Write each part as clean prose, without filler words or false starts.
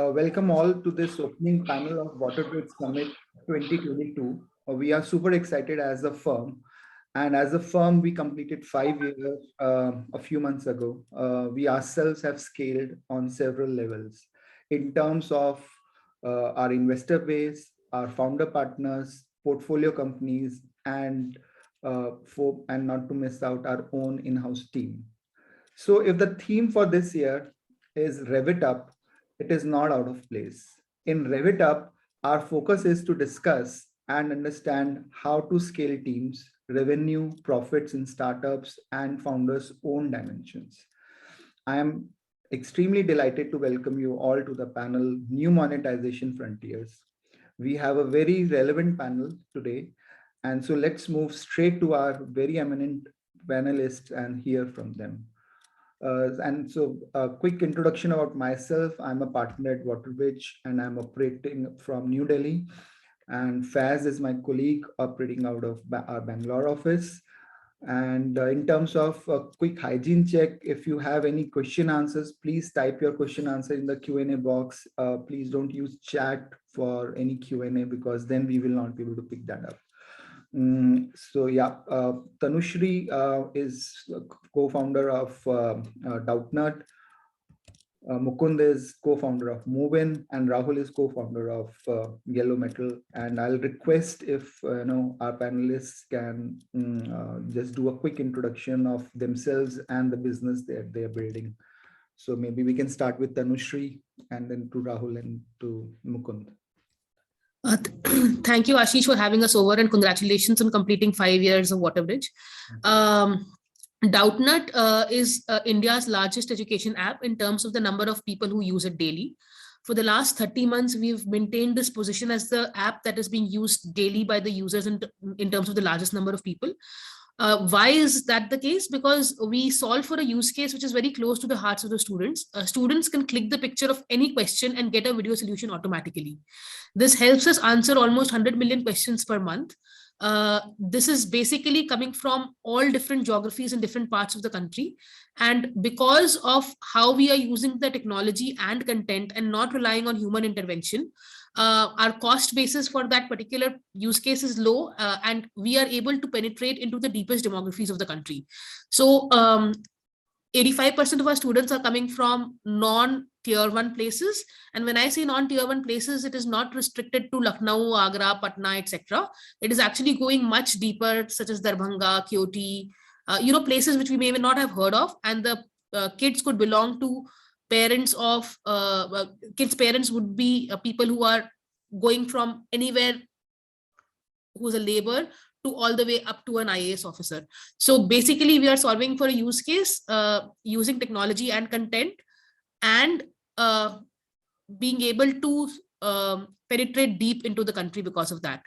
welcome all to this opening panel of WaterBridge Summit 2022. We are super excited as a firm. And as a firm, we completed 5 years a few months ago. We ourselves have scaled on several levels in terms of our investor base, our founder partners, portfolio companies, and not to miss out our own in-house team. So if the theme for this year is RevItUp, it is not out of place. In RevItUp, our focus is to discuss and understand how to scale teams, revenue, profits in startups, and founders' own dimensions. I am extremely delighted to welcome you all to the panel, New Monetization Frontiers. We have a very relevant panel today. And so let's move straight to our very eminent panelists and hear from them. And so a quick introduction about myself. I'm a partner at WaterBridge and I'm operating from New Delhi. And Faz is my colleague operating out of our Bangalore office. And in terms of a quick hygiene check, if you have any question answers, please type your question answer in the Q&A box. Please don't use chat for any Q&A because then we will not be able to pick that up. Tanushri is co-founder of Doubtnut. Mukund is co-founder of Movin, and Rahul is co-founder of Yellow Metal. And I'll request if our panelists can just do a quick introduction of themselves and the business that they're building. So maybe we can start with Tanushri and then to Rahul and to Mukund. Thank you, Ashish, for having us over, and congratulations on completing 5 years of WaterBridge. Doubtnut is India's largest education app in terms of the number of people who use it daily. For the last 30 months, we've maintained this position as the app that is being used daily by the users in terms of the largest number of people. Why is that the case? Because we solve for a use case which is very close to the hearts of the students. Students can click the picture of any question and get a video solution automatically. This helps us answer almost 100 million questions per month. This is basically coming from all different geographies in different parts of the country. And because of how we are using the technology and content and not relying on human intervention, our cost basis for that particular use case is low, and we are able to penetrate into the deepest demographies of the country. So 85% of our students are coming from non-tier 1 places. And when I say non-tier 1 places, it is not restricted to Lucknow, Agra, Patna, etc. It is actually going much deeper, such as Darbhanga, Koti, places which we may not have heard of. And the kids could belong to parents of, kids' parents would be people who are going from anywhere who's a laborer to all the way up to an IAS officer. So basically, we are solving for a use case using technology and content, and being able to penetrate deep into the country because of that.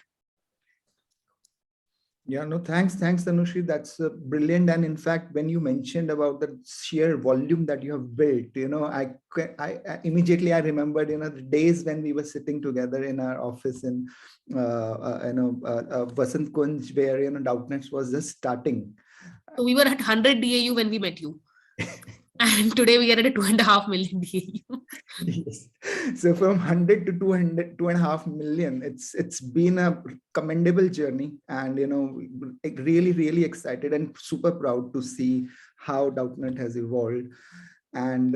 Yeah, no, thanks, Tanushri. That's brilliant. And in fact, when you mentioned about the sheer volume that you have built, I immediately remembered, the days when we were sitting together in our office in, Vasant Kunj, where, Doubtnut was just starting. So we were at 100 DAU when we met you. And today we are at a 2.5 million DAU. Yes. So from 100 to 2.5 million, it's been a commendable journey, and really excited and super proud to see how Doubtnut has evolved. And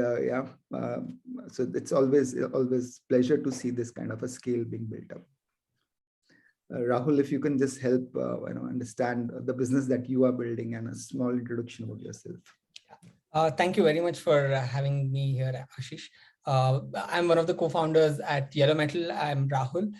so it's always pleasure to see this kind of a scale being built up. Rahul, if you can just help understand the business that you are building and a small introduction about yourself. Thank you very much for having me here, Ashish. I'm one of the co-founders at Yellow Metal. I'm Rahul.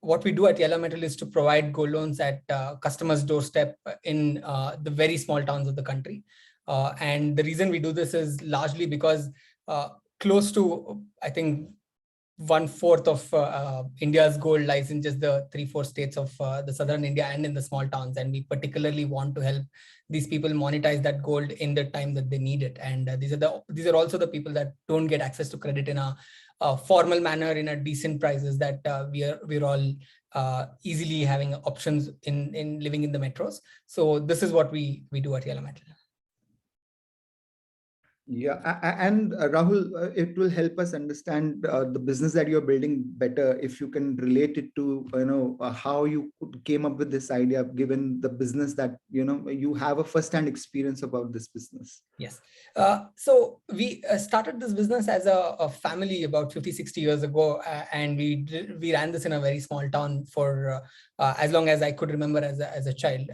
What we do at Yellow Metal is to provide gold loans at customers' doorstep in the very small towns of the country. And the reason we do this is largely because close to, I think, 1/4 of India's gold lies in just the 3-4 states of the southern India and in the small towns. And we particularly want to help these people monetize that gold in the time that they need it. And these are also the people that don't get access to credit in a formal manner, in a decent prices, that we're all easily having options in living in the metros. So this is what we do at Yellow Metal. Yeah, and Rahul, it will help us understand the business that you're building better if you can relate it to how you came up with this idea, given the business that you have a first-hand experience about this business. Yes. So we started this business as a family about 50, 60 years ago, and we ran this in a very small town for as long as I could remember as a child.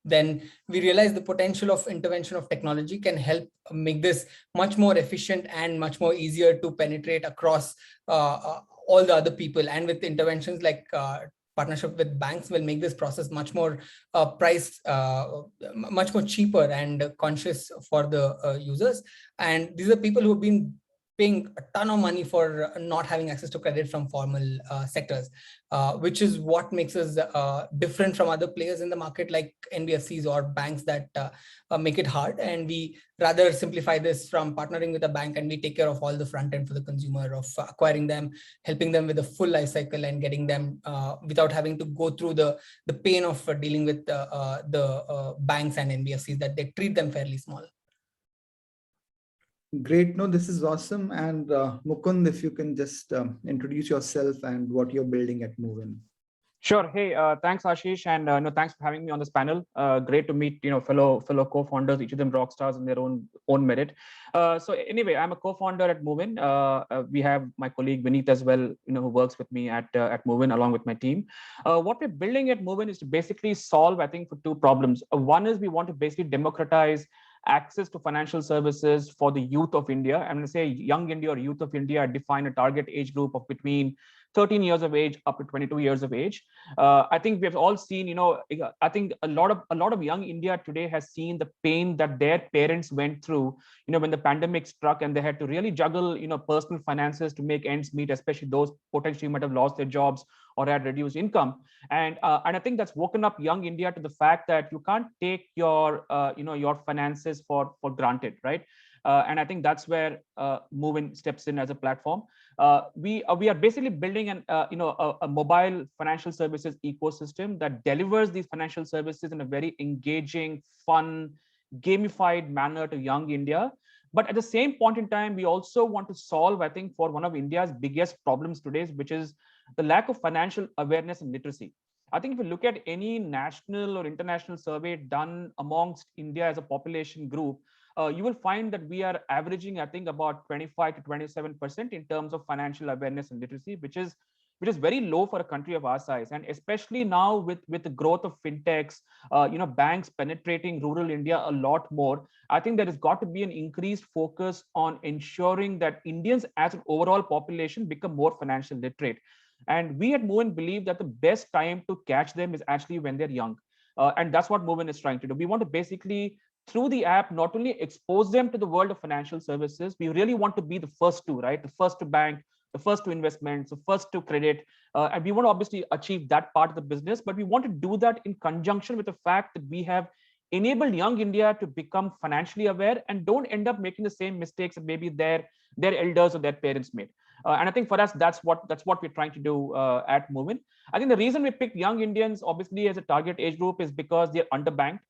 Then we realized the potential of intervention of technology can help make this much more efficient and much more easier to penetrate across all the other people. And with interventions like partnership with banks will make this process much more much more cheaper and conscious for the users. And these are people who have been paying a ton of money for not having access to credit from formal sectors, which is what makes us different from other players in the market like NBFCs or banks that make it hard. And we rather simplify this from partnering with a bank, and we take care of all the front end for the consumer of acquiring them, helping them with the full life cycle, and getting them without having to go through the pain of dealing with the banks and NBFCs that they treat them fairly small. Great. No, this is awesome. And Mukund, if you can just introduce yourself and what you're building at Movin. Sure. Hey, thanks, Ashish, and no, thanks for having me on this panel. Great to meet fellow co-founders, each of them rock stars in their own merit. So anyway, I'm a co-founder at Movin. We have my colleague Vineet as well, who works with me at Movin along with my team. What we're building at Movin is to basically solve, I think, for two problems. One is we want to basically democratize access to financial services for the youth of India. I'm going to say young India or youth of India. I define a target age group of between 13 years of age up to 22 years of age. I think we have all seen, I think a lot of young India today has seen the pain that their parents went through, when the pandemic struck and they had to really juggle, personal finances to make ends meet, especially those potentially might have lost their jobs or had reduced income. And I think that's woken up young India to the fact that you can't take your, your finances for granted, right? And I think that's where Movin steps in as a platform. We are basically building a mobile financial services ecosystem that delivers these financial services in a very engaging, fun, gamified manner to young India. But at the same point in time, we also want to solve, I think, for one of India's biggest problems today, which is the lack of financial awareness and literacy. I think if you look at any national or international survey done amongst India as a population group, you will find that we are averaging, I think, about 25 to 27% in terms of financial awareness and literacy, which is very low for a country of our size. And especially now with the growth of fintechs, banks penetrating rural India a lot more, I think there has got to be an increased focus on ensuring that Indians as an overall population become more financial literate. And we at Movin believe that the best time to catch them is actually when they're young. And that's what Movin is trying to do. We want to basically, through the app, not only expose them to the world of financial services, we really want to be the first to, right? The first to bank, the first to investments, the first to credit. And we want to obviously achieve that part of the business, but we want to do that in conjunction with the fact that we have enabled young India to become financially aware and don't end up making the same mistakes that maybe their elders or their parents made. And I think for us, that's what we're trying to do at Movin. I think the reason we picked young Indians, obviously, as a target age group is because they're underbanked.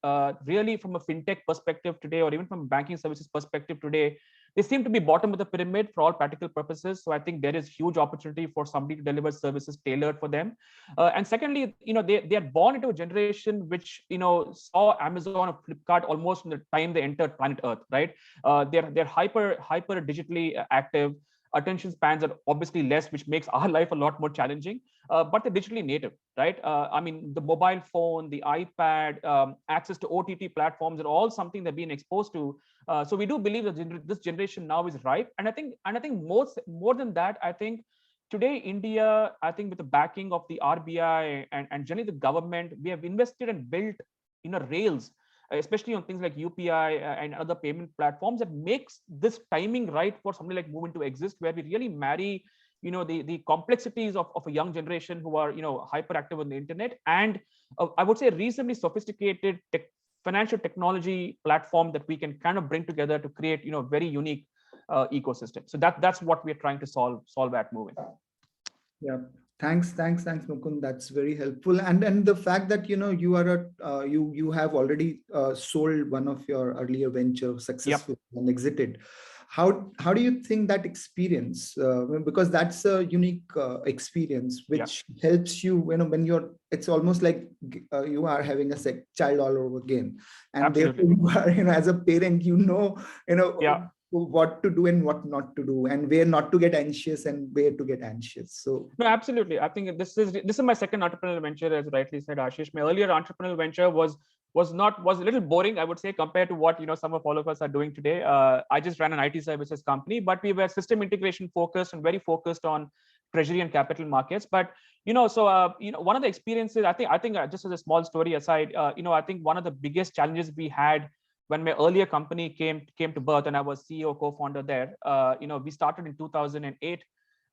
Really, from a fintech perspective today, or even from a banking services perspective today, they seem to be bottom of the pyramid for all practical purposes. So I think there is huge opportunity for somebody to deliver services tailored for them. And secondly, they are born into a generation which saw Amazon or Flipkart almost from the time they entered planet Earth, right? They're hyper digitally active. Attention spans are obviously less, which makes our life a lot more challenging, but they're digitally native, right? I mean, the mobile phone, the iPad, access to OTT platforms are all something they're being exposed to. So we do believe that this generation now is ripe. And I think more than that, I think today, India, I think with the backing of the RBI and generally the government, we have invested and built, rails, especially on things like UPI and other payment platforms, that makes this timing right for something like Movin to exist, where we really marry, the complexities of a young generation who are, hyperactive on the internet, and I would say reasonably sophisticated financial technology platform that we can kind of bring together to create, very unique ecosystem. So that's what we're trying to solve at Movin. Yeah. Thanks, Mukund. That's very helpful. And the fact that you are you have already sold one of your earlier venture successfully and exited. How do you think that experience? Because that's a unique experience which helps you. When it's almost like you are having a child all over again, and Absolutely. therefore you are, as a parent, what to do and what not to do, and where not to get anxious and where to get anxious. So no, absolutely. I think this is my second entrepreneurial venture, as rightly said Ashish. My earlier entrepreneurial venture was a little boring, I would say, compared to what some of all of us are doing today. I just ran an IT services company, but we were system integration focused and very focused on treasury and capital markets. But one of the experiences, I think just as a small story aside, I think one of the biggest challenges we had when my earlier company came to birth, and I was CEO, co-founder there, we started in 2008,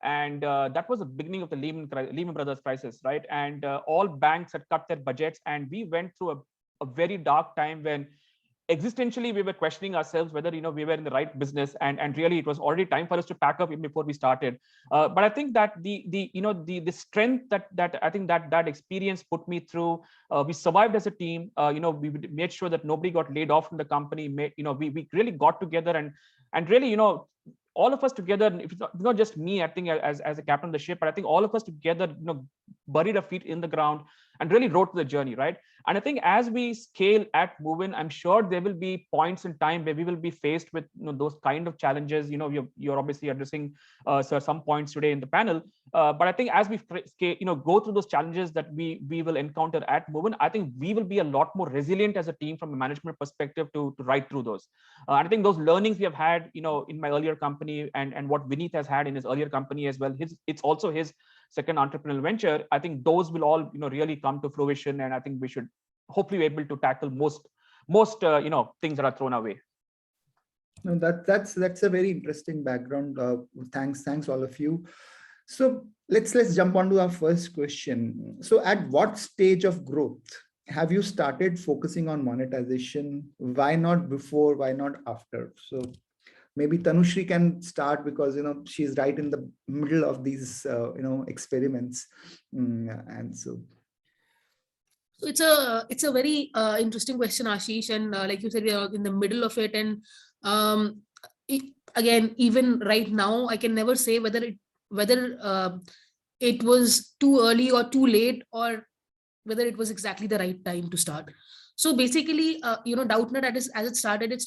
and that was the beginning of the Lehman Brothers crisis, right? And all banks had cut their budgets, and we went through a very dark time when existentially we were questioning ourselves whether we were in the right business, and really it was already time for us to pack up even before we started. But I think that the strength that I think that experience put me through, we survived as a team. We made sure that nobody got laid off from the company. We really got together and really all of us together. It's not just me, I think, as a captain of the ship, but I think all of us together buried our feet in the ground and really wrote the journey, right? And I think as we scale at Movin, I'm sure there will be points in time where we will be faced with those kind of challenges. You're obviously addressing some points today in the panel, but I think as we go through those challenges that we will encounter at Movin, I think we will be a lot more resilient as a team from a management perspective to ride through those. And I think those learnings we have had, in my earlier company, and what Vineet has had in his earlier company as well. It's also his second entrepreneurial venture. I think those will all really come to fruition, and I think we should hopefully be able to tackle most things that are thrown away. No, that's a very interesting background. Thanks all of you. So let's jump on to our first question. So at what stage of growth have you started focusing on monetization? Why not before? Why not after? So maybe Tanushri can start, because she's right in the middle of these experiments, and so. So it's a very interesting question, Ashish, and like you said, we are in the middle of it, and again, even right now, I can never say whether it was too early or too late, or whether it was exactly the right time to start. So basically, Doubtnut, as it started as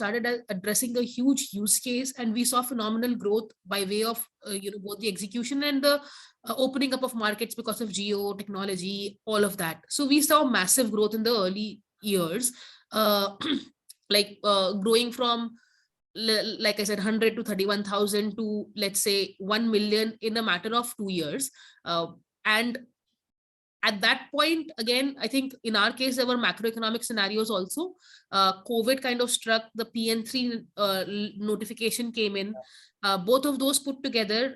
addressing a huge use case, and we saw phenomenal growth by way of both the execution and the opening up of markets because of geo technology, all of that. So we saw massive growth in the early years, growing from, like I said, 100 to 31,000 to, let's say, 1 million in a matter of 2 years, and at that point, again, I think in our case, there were macroeconomic scenarios also. COVID kind of struck, the PN3 notification came in. Both of those put together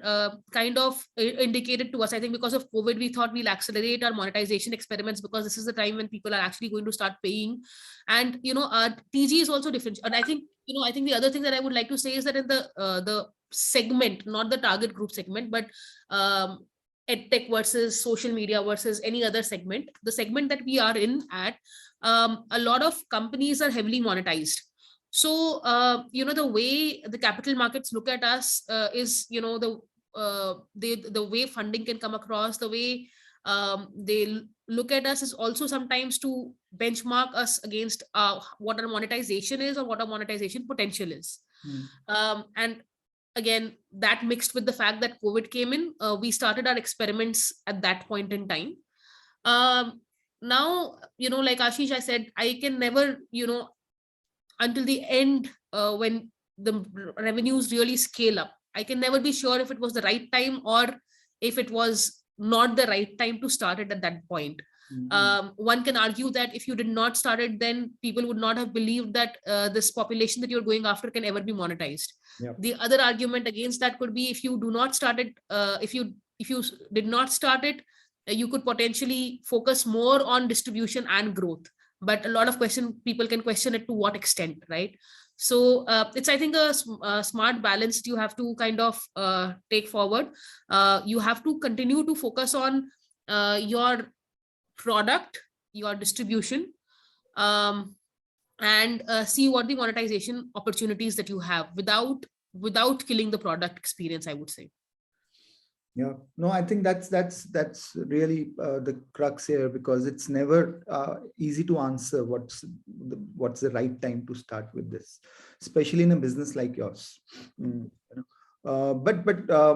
kind of indicated to us, I think because of COVID, we thought we'll accelerate our monetization experiments, because this is the time when people are actually going to start paying. And, our TG is also different. And I think the other thing that I would like to say is that in the segment, not the target group segment, but EdTech versus social media versus any other segment, the segment that we are in at, a lot of companies are heavily monetized. So, the way the capital markets look at us is, the way funding can come across, the way they look at us is also sometimes to benchmark us against what our monetization is or what our monetization potential is. And again, that mixed with the fact that COVID came in, we started our experiments at that point in time. Now, like Ashish, I said, I can never, until the end, when the revenues really scale up, I can never be sure if it was the right time or if it was not the right time to start it at that point. One can argue that if you did not start it, then people would not have believed that this population that you're going after can ever be monetized. Yep. The other argument against that could be, if you do not start it, if you did not start it, you could potentially focus more on distribution and growth. But a lot of people can question it to what extent, right? So it's, I think, a smart balance you have to kind of take forward. You have to continue to focus on your product, your distribution, and see what the monetization opportunities that you have without killing the product experience, I would say. Yeah, no, I think that's really the crux here, because it's never easy to answer what's the right time to start with this, especially in a business like yours. But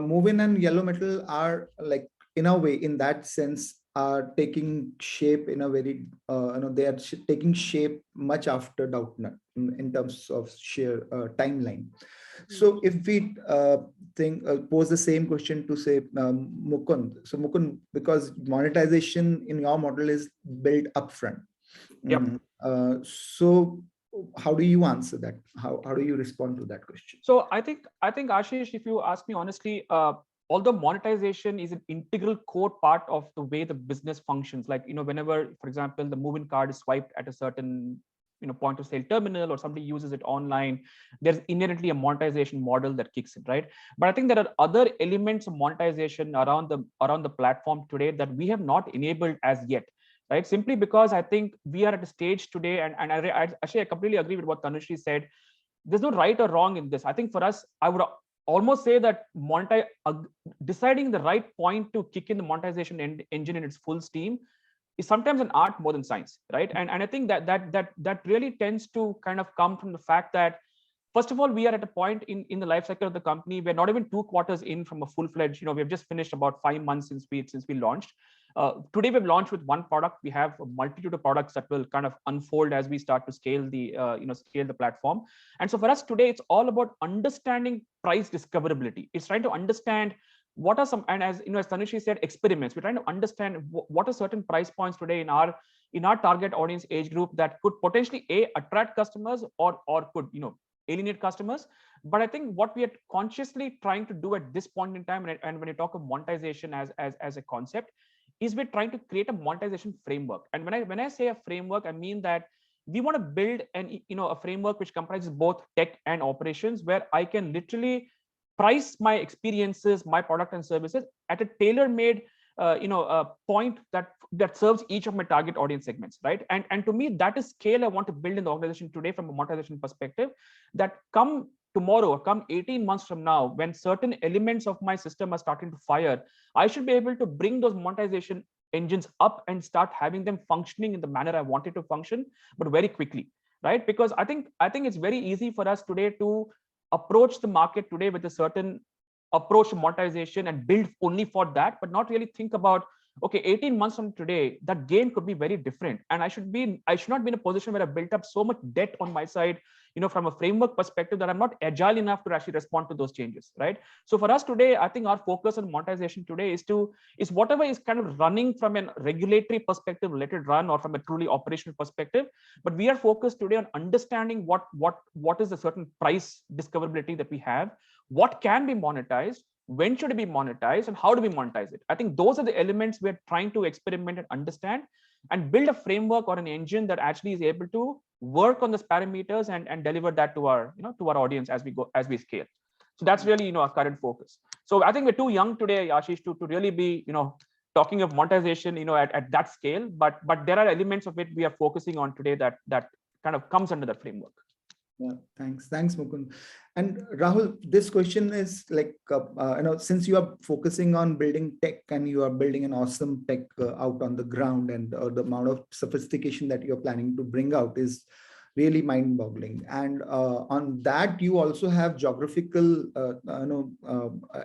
Movin and Yellow Metal are, like, in a way, in that sense, are taking shape in a very they are taking shape much after Doubtnut in terms of sheer timeline. So if we pose the same question to, say, Mukund. So Mukund, because monetization in your model is built upfront. Yep. So how do you answer that? How do you respond to that question? So I think Ashish, if you ask me honestly, although monetization is an integral core part of the way the business functions, like, whenever, for example, the Movin card is swiped at a certain point of sale terminal, or somebody uses it online, there's inherently a monetization model that kicks in, right? But I think there are other elements of monetization around the platform today that we have not enabled as yet, right? Simply because I think we are at a stage today, and I completely agree with what Tanushree said. There's no right or wrong in this. I think for us, I would almost say that deciding the right point to kick in the monetization engine in its full steam is sometimes an art more than science, right? And I think that really tends to kind of come from the fact that, first of all, we are at a point in the life cycle of the company. We're not even 2 quarters in from a full-fledged, we have just finished about 5 months since we launched. Today we've launched with one product. We have a multitude of products that will kind of unfold as we start to scale the scale the platform. And so for us today, it's all about understanding price discoverability. It's trying to understand what are some, and as Tanushree said, experiments. We're trying to understand what are certain price points today in our target audience age group that could potentially attract customers or could alienate customers. But I think what we are consciously trying to do at this point in time, and when you talk of monetization as a concept, is we're trying to create a monetization framework. And when I say a framework, I mean that we want to build a framework which comprises both tech and operations, where I can literally price my experiences, my product and services at a tailor-made point that serves each of my target audience segments, right? And to me, that is scale I want to build in the organization today from a monetization perspective, that come tomorrow or come 18 months from now, when certain elements of my system are starting to fire, I should be able to bring those monetization engines up and start having them functioning in the manner I want it to function, but very quickly, right? Because I think it's very easy for us today to approach the market today with a certain approach to monetization and build only for that, but not really think about, okay, 18 months from today, that game could be very different. And I should not be in a position where I built up so much debt on my side, from a framework perspective, that I'm not agile enough to actually respond to those changes, right? So for us today, I think our focus on monetization today is whatever is kind of running from a regulatory perspective, let it run, or from a truly operational perspective. But we are focused today on understanding what is a certain price discoverability that we have, what can be monetized, when should it be monetized, and how do we monetize it. I think those are the elements we're trying to experiment and understand, and build a framework or an engine that actually is able to work on those parameters and deliver that to our audience as we scale. So that's really our current focus. So I think we're too young today, Ashish, to really be talking of monetization at that scale, but there are elements of it we are focusing on today that kind of comes under that framework. Yeah, thanks Mukund. And Rahul, this question is like, since you are focusing on building tech and you are building an awesome tech out on the ground, and the amount of sophistication that you're planning to bring out is really mind-boggling. And on that, you also have geographical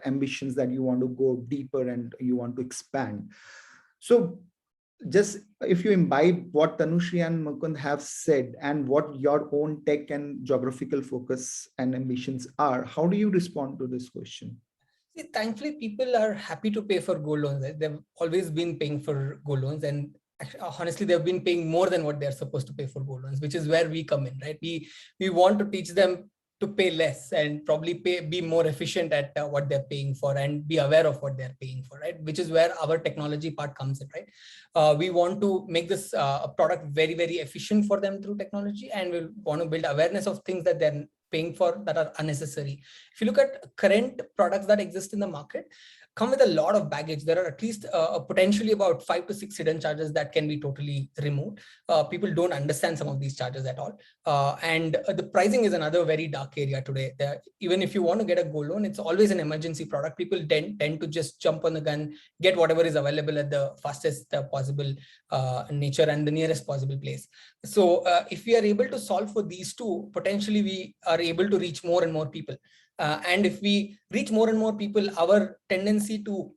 ambitions that you want to go deeper and you want to expand. So just if you imbibe what Tanushree and Mukund have said and what your own tech and geographical focus and ambitions are, how do you respond to this question? See, thankfully, people are happy to pay for gold loans. They've always been paying for gold loans, and honestly, they've been paying more than what they're supposed to pay for gold loans, which is where we come in, right? We want to teach them to pay less and probably be more efficient at what they're paying for and be aware of what they're paying for, right? Which is where our technology part comes in, right? We want to make this product very, very efficient for them through technology, and we want to build awareness of things that they're paying for that are unnecessary. If you look at current products that exist in the market, come with a lot of baggage. There are at least potentially about 5 to 6 hidden charges that can be totally removed. People don't understand some of these charges at all. And the pricing is another very dark area today. Even if you want to get a gold loan, it's always an emergency product. People tend to just jump on the gun, get whatever is available at the fastest possible nature and the nearest possible place. So if we are able to solve for these two, potentially we are able to reach more and more people. And if we reach more and more people, our tendency to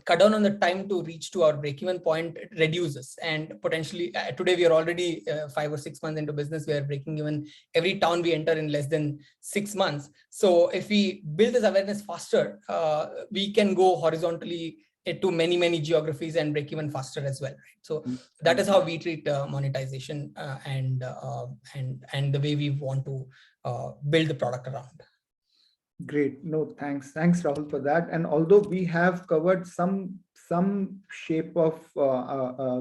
cut down on the time to reach to our break-even point reduces. And potentially today we are already 5 or 6 months into business. We are breaking even every town we enter in less than 6 months. So if we build this awareness faster, we can go horizontally to many, many geographies and break even faster as well, right? So that is how we treat monetization and the way we want to build the product around. Great. No, thanks, Rahul, for that. And although we have covered some shape of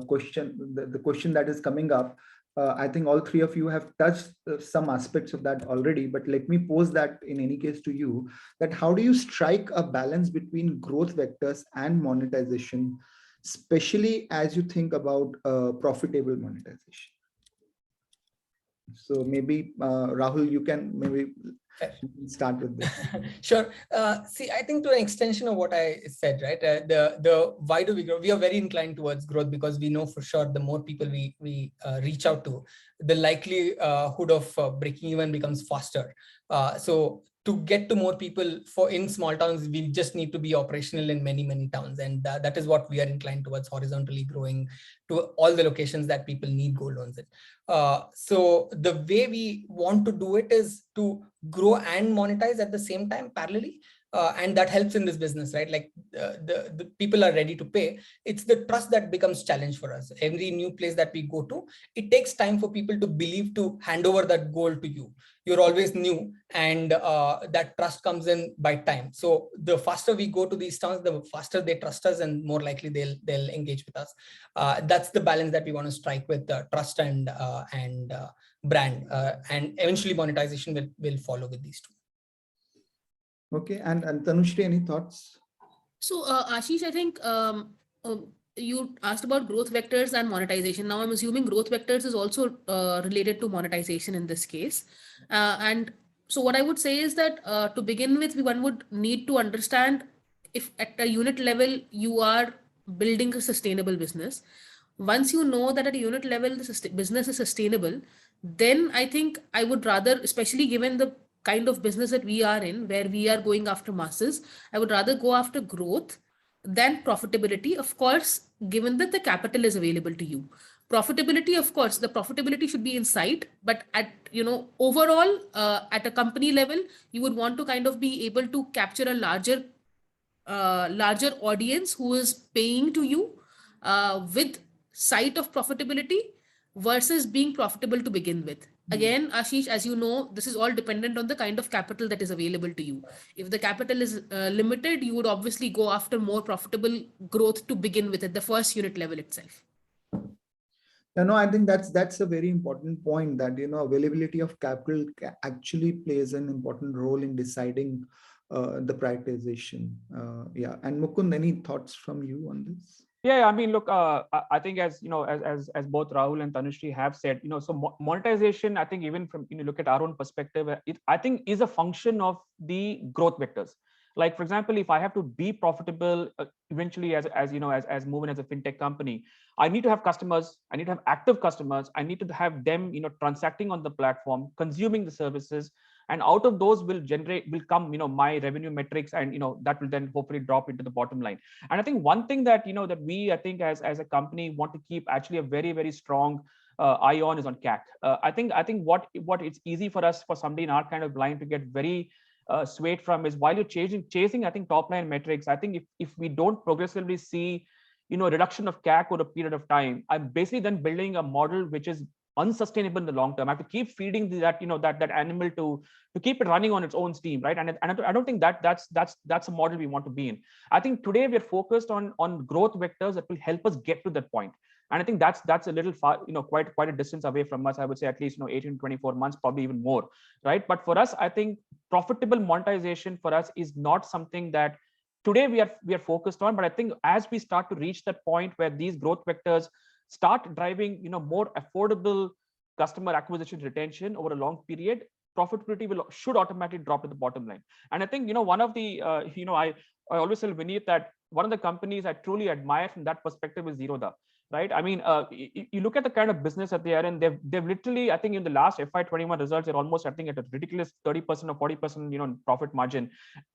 question, the question that is coming up, I think all three of you have touched some aspects of that already. But let me pose that in any case to you: that how do you strike a balance between growth vectors and monetization, especially as you think about profitable monetization? So maybe Rahul, you can maybe start with this. Sure. See, I think to an extension of what I said, right? Why do we grow? We are very inclined towards growth because we know for sure the more people we reach out to, the likelihood of breaking even becomes faster. So to get to more people in small towns, we just need to be operational in many, many towns. And that is what we are inclined towards, horizontally growing to all the locations that people need gold loans in. So the way we want to do it is to grow and monetize at the same time parallelly. And that helps in this business, right? Like the people are ready to pay. It's the trust that becomes challenge for us. Every new place that we go to, it takes time for people to believe to hand over that gold to you. You're always new, and that trust comes in by time. So the faster we go to these towns, the faster they trust us, and more likely they'll engage with us. That's the balance that we want to strike with trust and brand, and eventually monetization will follow with these two. Okay, and Tanushri, any thoughts? So Ashish, I think you asked about growth vectors and monetization. Now I'm assuming growth vectors is also related to monetization in this case. And so what I would say is that to begin with, one would need to understand if at a unit level you are building a sustainable business. Once you know that at a unit level the business is sustainable, then I think I would rather, especially given the kind of business that we are in, where we are going after masses, I would rather go after growth than profitability. Of course, given that the capital is available to you. Profitability, of course, the profitability should be in sight, but at, overall, at a company level, you would want to kind of be able to capture a larger audience who is paying to you with sight of profitability versus being profitable to begin with. Again, Ashish, as you know, this is all dependent on the kind of capital that is available to you. If the capital is limited, you would obviously go after more profitable growth to begin with at the first unit level itself. No, I think that's a very important point, that availability of capital actually plays an important role in deciding the prioritization. Yeah, and Mukund, any thoughts from you on this? Yeah, I mean, look, I think as both Rahul and Tanushri have said, so monetization, I think even from look at our own perspective, it I think is a function of the growth vectors. Like, for example, if I have to be profitable eventually as Movin as a fintech company, I need to have customers, I need to have active customers, I need to have them transacting on the platform, consuming the services, and out of those will come my revenue metrics, and that will then hopefully drop into the bottom line. And I think one thing that that we, I think as a company, want to keep actually a very, very strong eye on is on CAC. I think what it's easy for us, for somebody in our kind of line, to get very swayed from is, while you're chasing I think top line metrics, I think if we don't progressively see reduction of CAC over a period of time, I'm basically then building a model which is unsustainable in the long term. I have to keep feeding that, that animal to keep it running on its own steam, right? And I don't think that's a model we want to be in. I think today we're focused on growth vectors that will help us get to that point. And I think that's a little far, quite a distance away from us. I would say at least 18 to 24 months, probably even more, right? But for us, I think profitable monetization for us is not something that today we are focused on. But I think as we start to reach that point where these growth vectors start driving more affordable customer acquisition retention over a long period, profitability should automatically drop to the bottom line. And I think one of the I always tell Vineet that one of the companies I truly admire from that perspective is Zerodha, right? I mean, you look at the kind of business that they are in. They've literally, I think in the last FY21 results, they're almost, I think, at a ridiculous 30% or 40% profit margin.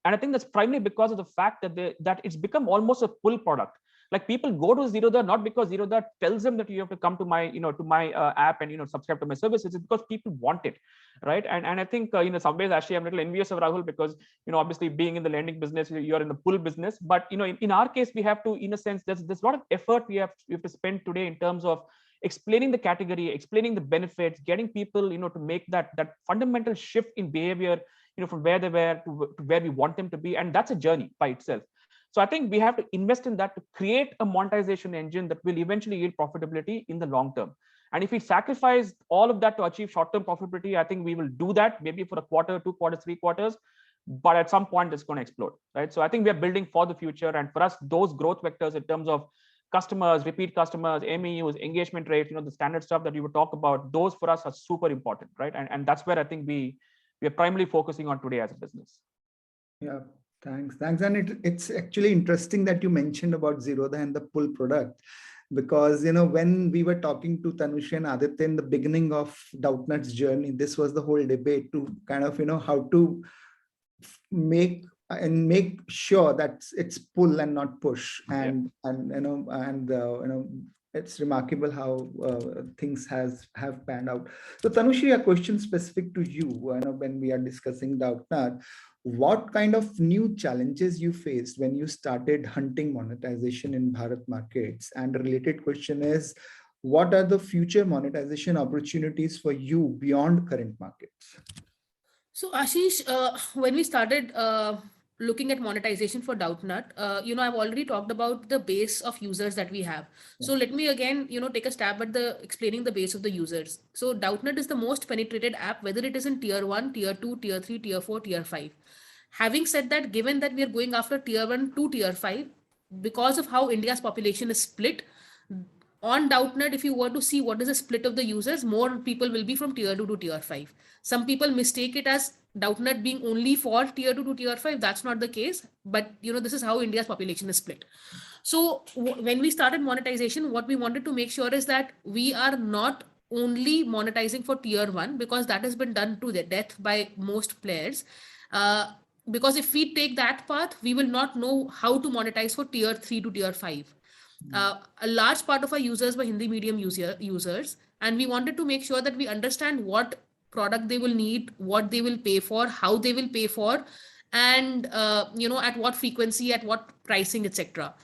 And I think that's primarily because of the fact that it's become almost a pull product. Like people go to Zerodha not because Zerodha tells them that you have to come to my app and subscribe to my services. It's because people want it, right? And I think in some ways actually I'm a little envious of Rahul because obviously being in the lending business, you're in the pull business. But in our case we have to, in a sense, there's a lot of effort we have to spend today in terms of explaining the category, explaining the benefits, getting people to make that fundamental shift in behavior from where they were to where we want them to be. And that's a journey by itself. So I think we have to invest in that to create a monetization engine that will eventually yield profitability in the long term. And if we sacrifice all of that to achieve short-term profitability, I think we will do that maybe for a quarter, 2 quarters, 3 quarters, but at some point it's going to explode, right? So I think we are building for the future. And for us, those growth vectors in terms of customers, repeat customers, MAUs, engagement rate, the standard stuff that you would talk about, those for us are super important, right? And that's where I think we are primarily focusing on today as a business. Yeah. Thanks. And it's actually interesting that you mentioned about Zerodha and the pull product, because, when we were talking to Tanushri and Aditya in the beginning of Doubtnut's journey, this was the whole debate to kind of, how to make sure that it's pull and not push. And it's remarkable how things have panned out. So Tanushri, a question specific to you, when we are discussing Doubtnut, what kind of new challenges you faced when you started hunting monetization in Bharat markets? And the related question is, what are the future monetization opportunities for you beyond current markets? So Ashish, when we started looking at monetization for Doubtnut, I've already talked about the base of users that we have. So let me again, take a stab at explaining the base of the users. So Doubtnut is the most penetrated app, whether it is in tier 1, tier 2, tier 3, tier 4, tier 5. Having said that, given that we are going after tier 1 to tier 5, because of how India's population is split, on Doubtnut, if you were to see what is the split of the users, more people will be from tier 2 to tier 5. Some people mistake it as Doubtnut being only for tier 2 to tier 5. That's not the case. But, this is how India's population is split. So when we started monetization, what we wanted to make sure is that we are not only monetizing for tier 1, because that has been done to the death by most players. Because if we take that path, we will not know how to monetize for tier 3 to tier 5. A large part of our users were Hindi medium users, and we wanted to make sure that we understand what product they will need, what they will pay for, how they will pay for, and at what frequency, at what pricing, etc.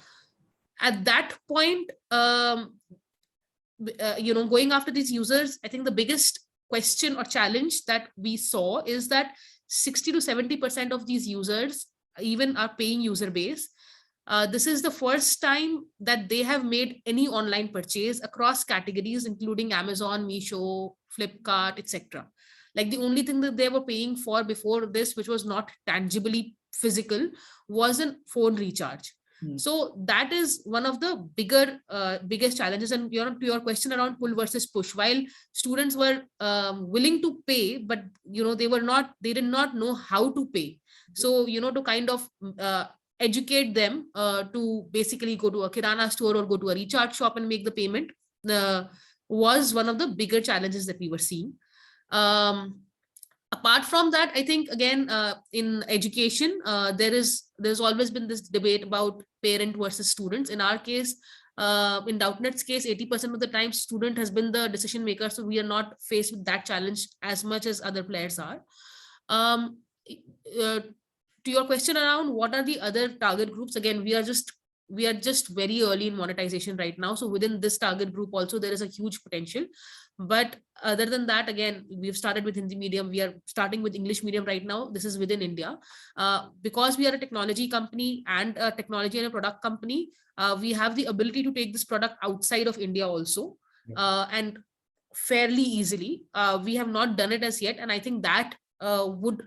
At that point, going after these users, I think the biggest question or challenge that we saw is that 60 to 70% of these users, even our paying user base, this is the first time that they have made any online purchase across categories, including Amazon, Meesho, Flipkart, etc. Like the only thing that they were paying for before this, which was not tangibly physical, was a phone recharge. So that is one of the biggest challenges. And to your question around pull versus push, while students were willing to pay, but they did not know how to pay. So to kind of educate them to basically go to a Kirana store or go to a recharge shop and make the payment was one of the bigger challenges that we were seeing. Apart from that, I think again in education, there's always been this debate about parent versus students. In our case, in Doubtnut's case, 80% of the time student has been the decision maker, so we are not faced with that challenge as much as other players are. To your question around what are the other target groups, again, we are just we are just very early in monetization right now. So within this target group also, there is a huge potential. But other than that, again, we've started with Hindi medium. We are starting with English medium right now. This is within India. Because we are a technology company and a technology and a product company, we have the ability to take this product outside of India also, and fairly easily. We have not done it as yet. And I think that would,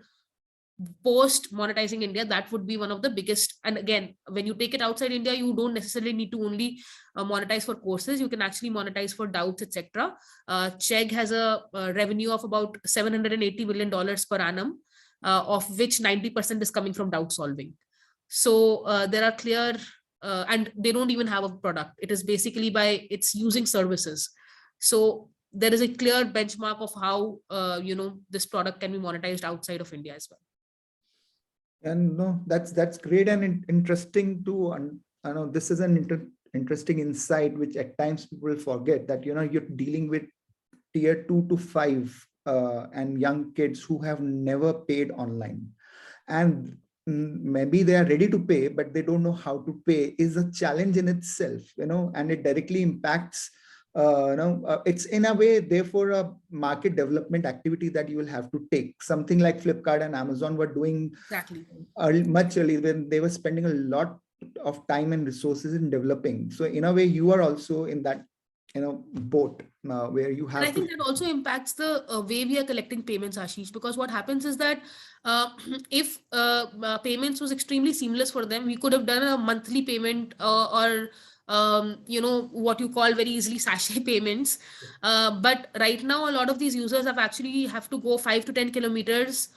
post monetizing India, that would be one of the biggest. And again, when you take it outside India, you don't necessarily need to only monetize for courses. You can actually monetize for doubts, etc. Chegg has a revenue of about $780 million per annum, of which 90% is coming from doubt solving. So there are clear, and they don't even have a product. It is basically it's using services. So there is a clear benchmark of how this product can be monetized outside of India as well. And no, that's great and interesting to, I know this is an interesting insight, which at times people forget, that you're dealing with tier 2 to 5 and young kids who have never paid online, and maybe they are ready to pay, but they don't know how to pay, is a challenge in itself, and it directly impacts it's in a way, therefore, a market development activity that you will have to take. Something like Flipkart and Amazon were doing Exactly. much earlier, when they were spending a lot of time and resources in developing. So in a way, you are also in that boat where you have. And I think that also impacts the way we are collecting payments, Ashish, because what happens is that if payments was extremely seamless for them, we could have done a monthly payment or what you call very easily sachet payments. But right now, a lot of these users have to go 5 to 10 kilometers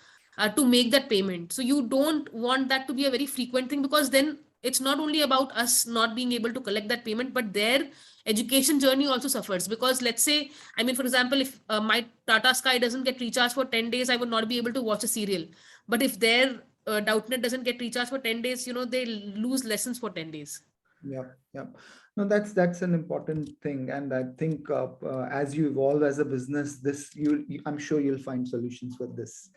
to make that payment. So you don't want that to be a very frequent thing, because then it's not only about us not being able to collect that payment, but their education journey also suffers. Because let's say, for example, if my Tata Sky doesn't get recharged for 10 days, I would not be able to watch a serial. But if their Doubtnet doesn't get recharged for 10 days, they lose lessons for 10 days. Yeah. No, that's an important thing, and I think as you evolve as a business, I'm sure you'll find solutions for this.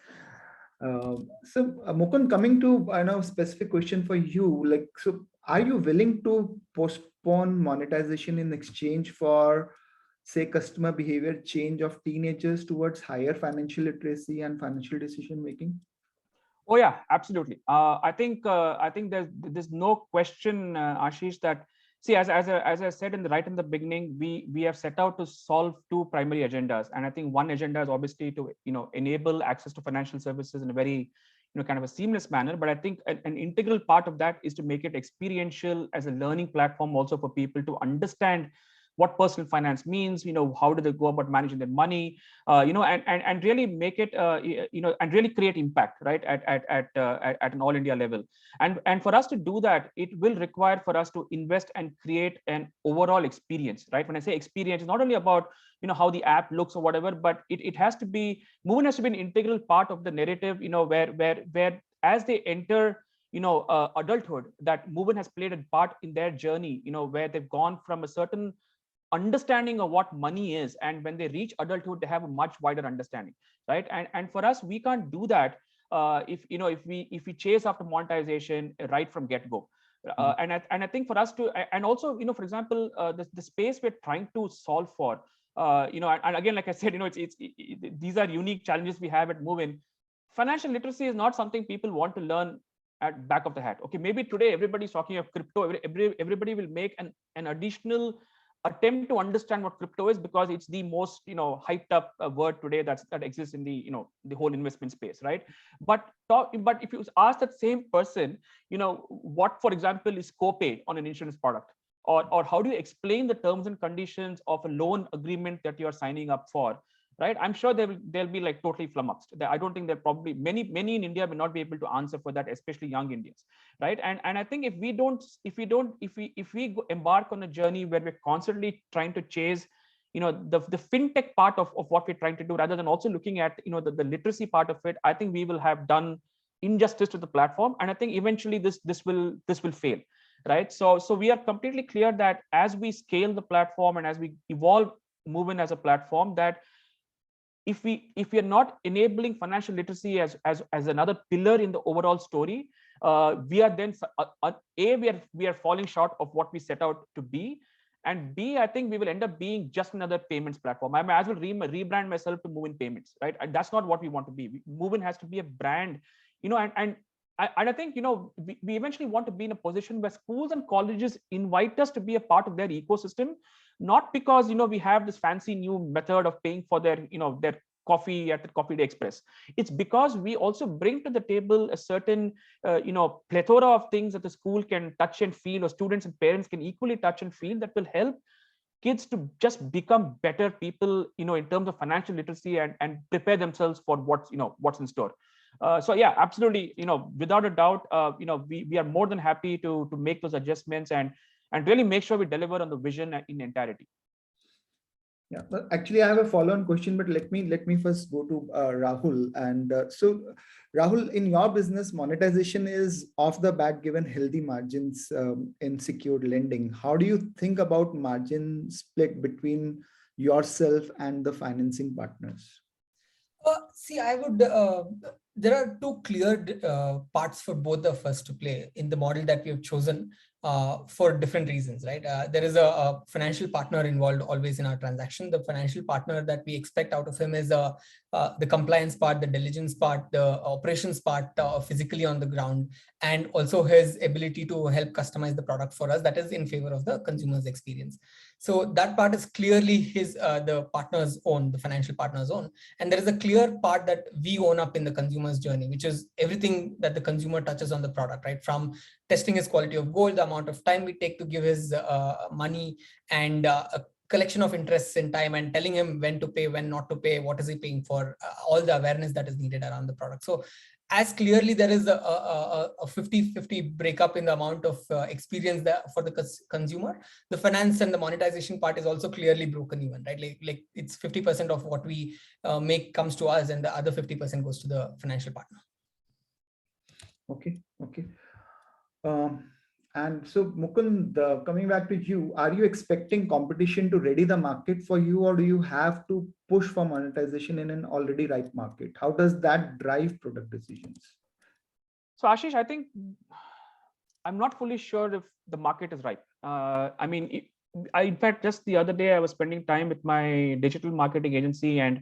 So Mukund, coming to specific question for you, so are you willing to postpone monetization in exchange for, say, customer behavior change of teenagers towards higher financial literacy and financial decision making? Oh yeah, absolutely. I think there's no question, Ashish, that as I said right in the beginning, we have set out to solve two primary agendas, and I think one agenda is obviously to enable access to financial services in a very kind of a seamless manner. But I think an integral part of that is to make it experiential as a learning platform, also for people to understand what personal finance means, how do they go about managing their money, and really make it, and really create impact, right, at an all India level. And for us to do that, it will require for us to invest and create an overall experience, right? When I say experience, it's not only about how the app looks or whatever, but it has to be, movement has to be an integral part of the narrative, where as they enter adulthood, that movement has played a part in their journey, where they've gone from a certain understanding of what money is, and when they reach adulthood, they have a much wider understanding, right? And for us, we can't do that if we chase after monetization right from get-go. And I think for us to, and also for example, the space we're trying to solve for, and again, like I said, these are unique challenges we have at Movin. Financial literacy is not something people want to learn at back of the hat. Okay, maybe today everybody's talking of crypto. Everybody will make an additional attempt to understand what crypto is, because it's the most hyped up word today that exists in the the whole investment space, right? But if you ask that same person, what, for example, is copay on an insurance product, or how do you explain the terms and conditions of a loan agreement that you are signing up for, right? I'm sure they'll be like totally flummoxed. I don't think they're probably many in India will not be able to answer for that, especially young Indians, right? And I think if we embark on a journey where we're constantly trying to chase the fintech part of what we're trying to do, rather than also looking at the literacy part of it, I think we will have done injustice to the platform, and I think eventually this will fail, right? So we are completely clear that as we scale the platform and as we evolve Movin as a platform, that if we are not enabling financial literacy as another pillar in the overall story, we are then we are falling short of what we set out to be. And B, I think we will end up being just another payments platform. I may as well rebrand myself to Movin Payments, right? And that's not what we want to be. Movin has to be a brand, and I think, we eventually want to be in a position where schools and colleges invite us to be a part of their ecosystem, not because, we have this fancy new method of paying for their, their coffee at the Coffee Day Express. It's because we also bring to the table a certain, plethora of things that the school can touch and feel, or students and parents can equally touch and feel, that will help kids to just become better people, in terms of financial literacy, and prepare themselves for what's in store. So yeah, absolutely, without a doubt, we are more than happy to make those adjustments and really make sure we deliver on the vision in entirety. Yeah, well, actually, I have a follow-on question, but let me first go to Rahul. And so, Rahul, in your business, monetization is off the bat given healthy margins in secured lending. How do you think about margin split between yourself and the financing partners? See, I would. There are two clear parts for both of us to play in the model that we have chosen for different reasons, right? There is a financial partner involved always in our transaction. The financial partner that we expect out of him is the compliance part, the diligence part, the operations part, physically on the ground, and also his ability to help customize the product for us. That is in favor of the consumer's experience. So that part is clearly the partner's own, the financial partner's own. And there is a clear part that we own up in the consumer's journey, which is everything that the consumer touches on the product, right? From testing his quality of gold, the amount of time we take to give his money, and a collection of interests in time, and telling him when to pay, when not to pay, what is he paying for, all the awareness that is needed around the product. So as clearly there is a 50-50 breakup in the amount of experience that for the consumer, the finance and the monetization part is also clearly broken even, right? Like it's 50% of what we make comes to us, and the other 50% goes to the financial partner. Okay. And so, Mukund, coming back to you, are you expecting competition to ready the market for you, or do you have to push for monetization in an already ripe market? How does that drive product decisions? So, Ashish, I think I'm not fully sure if the market is ripe. I mean, in fact, just the other day, I was spending time with my digital marketing agency, and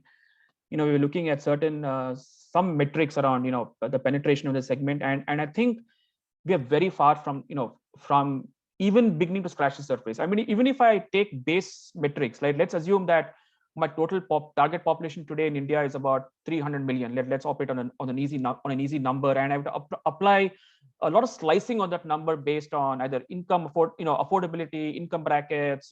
we were looking at certain some metrics around the penetration of the segment, and I think we are very far from from even beginning to scratch the surface. I mean, even if I take base metrics, like let's assume that my total target population today in India is about 300 million. Let's operate on an easy number, and I have to apply a lot of slicing on that number based on either income, affordability, income brackets,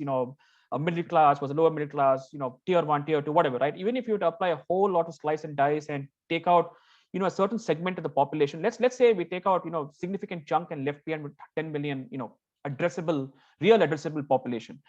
a middle class was a lower middle class, tier 1, tier 2, whatever, right? Even if you were to apply a whole lot of slice and dice and take out a certain segment of the population, let's say we take out significant chunk and left behind with 10 million real addressable population.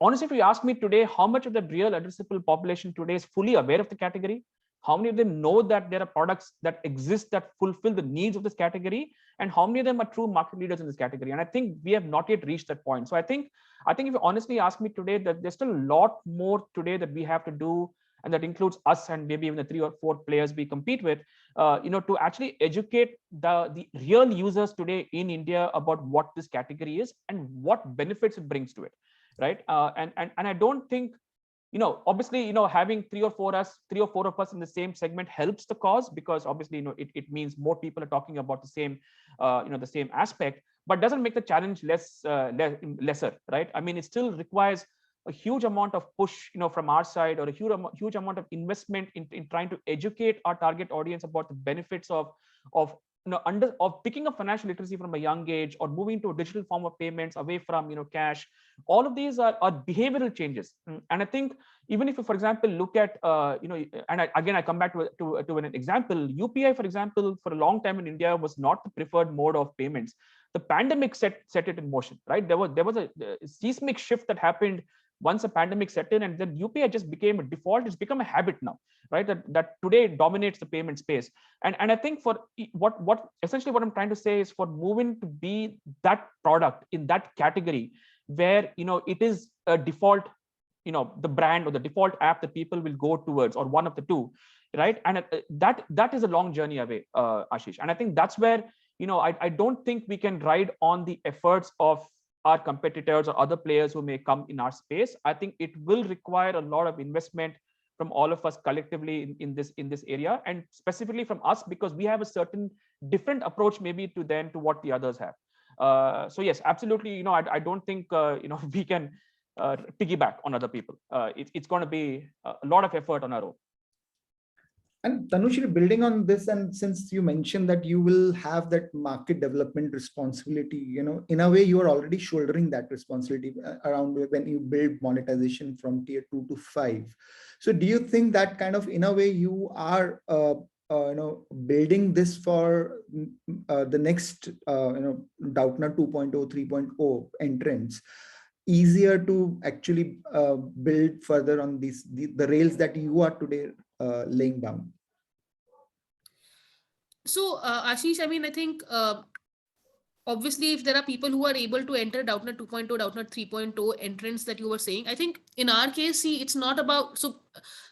Honestly, if you ask me today, how much of the real addressable population today is fully aware of the category? How many of them know that there are products that exist that fulfill the needs of this category, and how many of them are true market leaders in this category? And I think we have not yet reached that point. So I think if you honestly ask me today, that there's still a lot more today that we have to do, and that includes us and maybe even the 3 or 4 players we compete with, to actually educate the real users today in India about what this category is and what benefits it brings to it, right? And I don't think, obviously, having 3 or 4 of us in the same segment helps the cause, because obviously, it means more people are talking about the same, the same aspect, but doesn't make the challenge lesser, right? I mean, it still requires a huge amount of push, from our side, or a huge amount of investment in trying to educate our target audience about the benefits of picking up financial literacy from a young age, or moving to a digital form of payments away from cash. All of these are behavioral changes, and I think even if you, for example, look at I come back to an example. UPI, for example, for a long time in India was not the preferred mode of payments. The pandemic set it in motion, right? There was a seismic shift that happened once a pandemic set in, and then UPI just became a default. It's become a habit now, right? That today dominates the payment space. And I think for what essentially what I'm trying to say is, for Movin to be that product in that category where it is a default, the brand or the default app that people will go towards, or one of the two, right? And that is a long journey away, Ashish. And I think that's where I don't think we can ride on the efforts of our competitors or other players who may come in our space. I think it will require a lot of investment from all of us collectively in this area, and specifically from us, because we have a certain different approach maybe to what the others have. So yes, absolutely. I don't think we can piggyback on other people. It's going to be a lot of effort on our own. And Tanushri, building on this, and since you mentioned that you will have that market development responsibility, in a way you are already shouldering that responsibility around when you build monetization from tier 2 to 5. So do you think that kind of, in a way, you are building this for the next Doubtnut 2.0, 3.0 entrants, easier to actually build further on the rails that you are today laying down? So Ashish, I mean, I think obviously if there are people who are able to enter Doubtnut 2.0, Doubtnut 3.0 entrance that you were saying, I think in our case, see, it's not about, so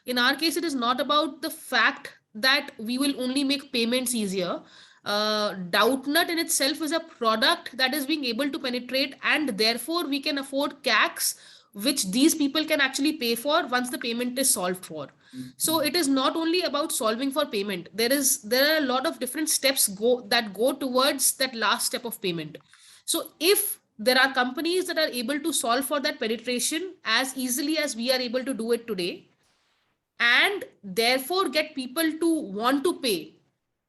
in our case, it is not about the fact that we will only make payments easier. Doubtnut in itself is a product that is being able to penetrate, and therefore we can afford CACs which these people can actually pay for once the payment is solved for. So it is not only about solving for payment. There are a lot of different steps that go towards that last step of payment. So if there are companies that are able to solve for that penetration as easily as we are able to do it today, and therefore get people to want to pay,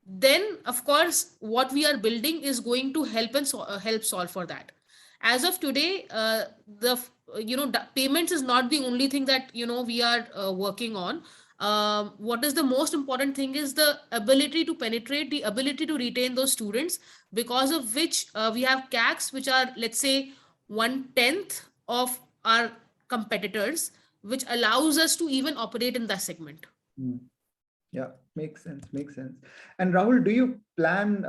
then of course what we are building is going to help and help solve for that. As of today, the payments is not the only thing that we are working on. What is the most important thing is the ability to penetrate, the ability to retain those students, because of which we have CACs which are, let's say, 1/10 of our competitors, which allows us to even operate in that segment. Yeah, makes sense. And Rahul, do you plan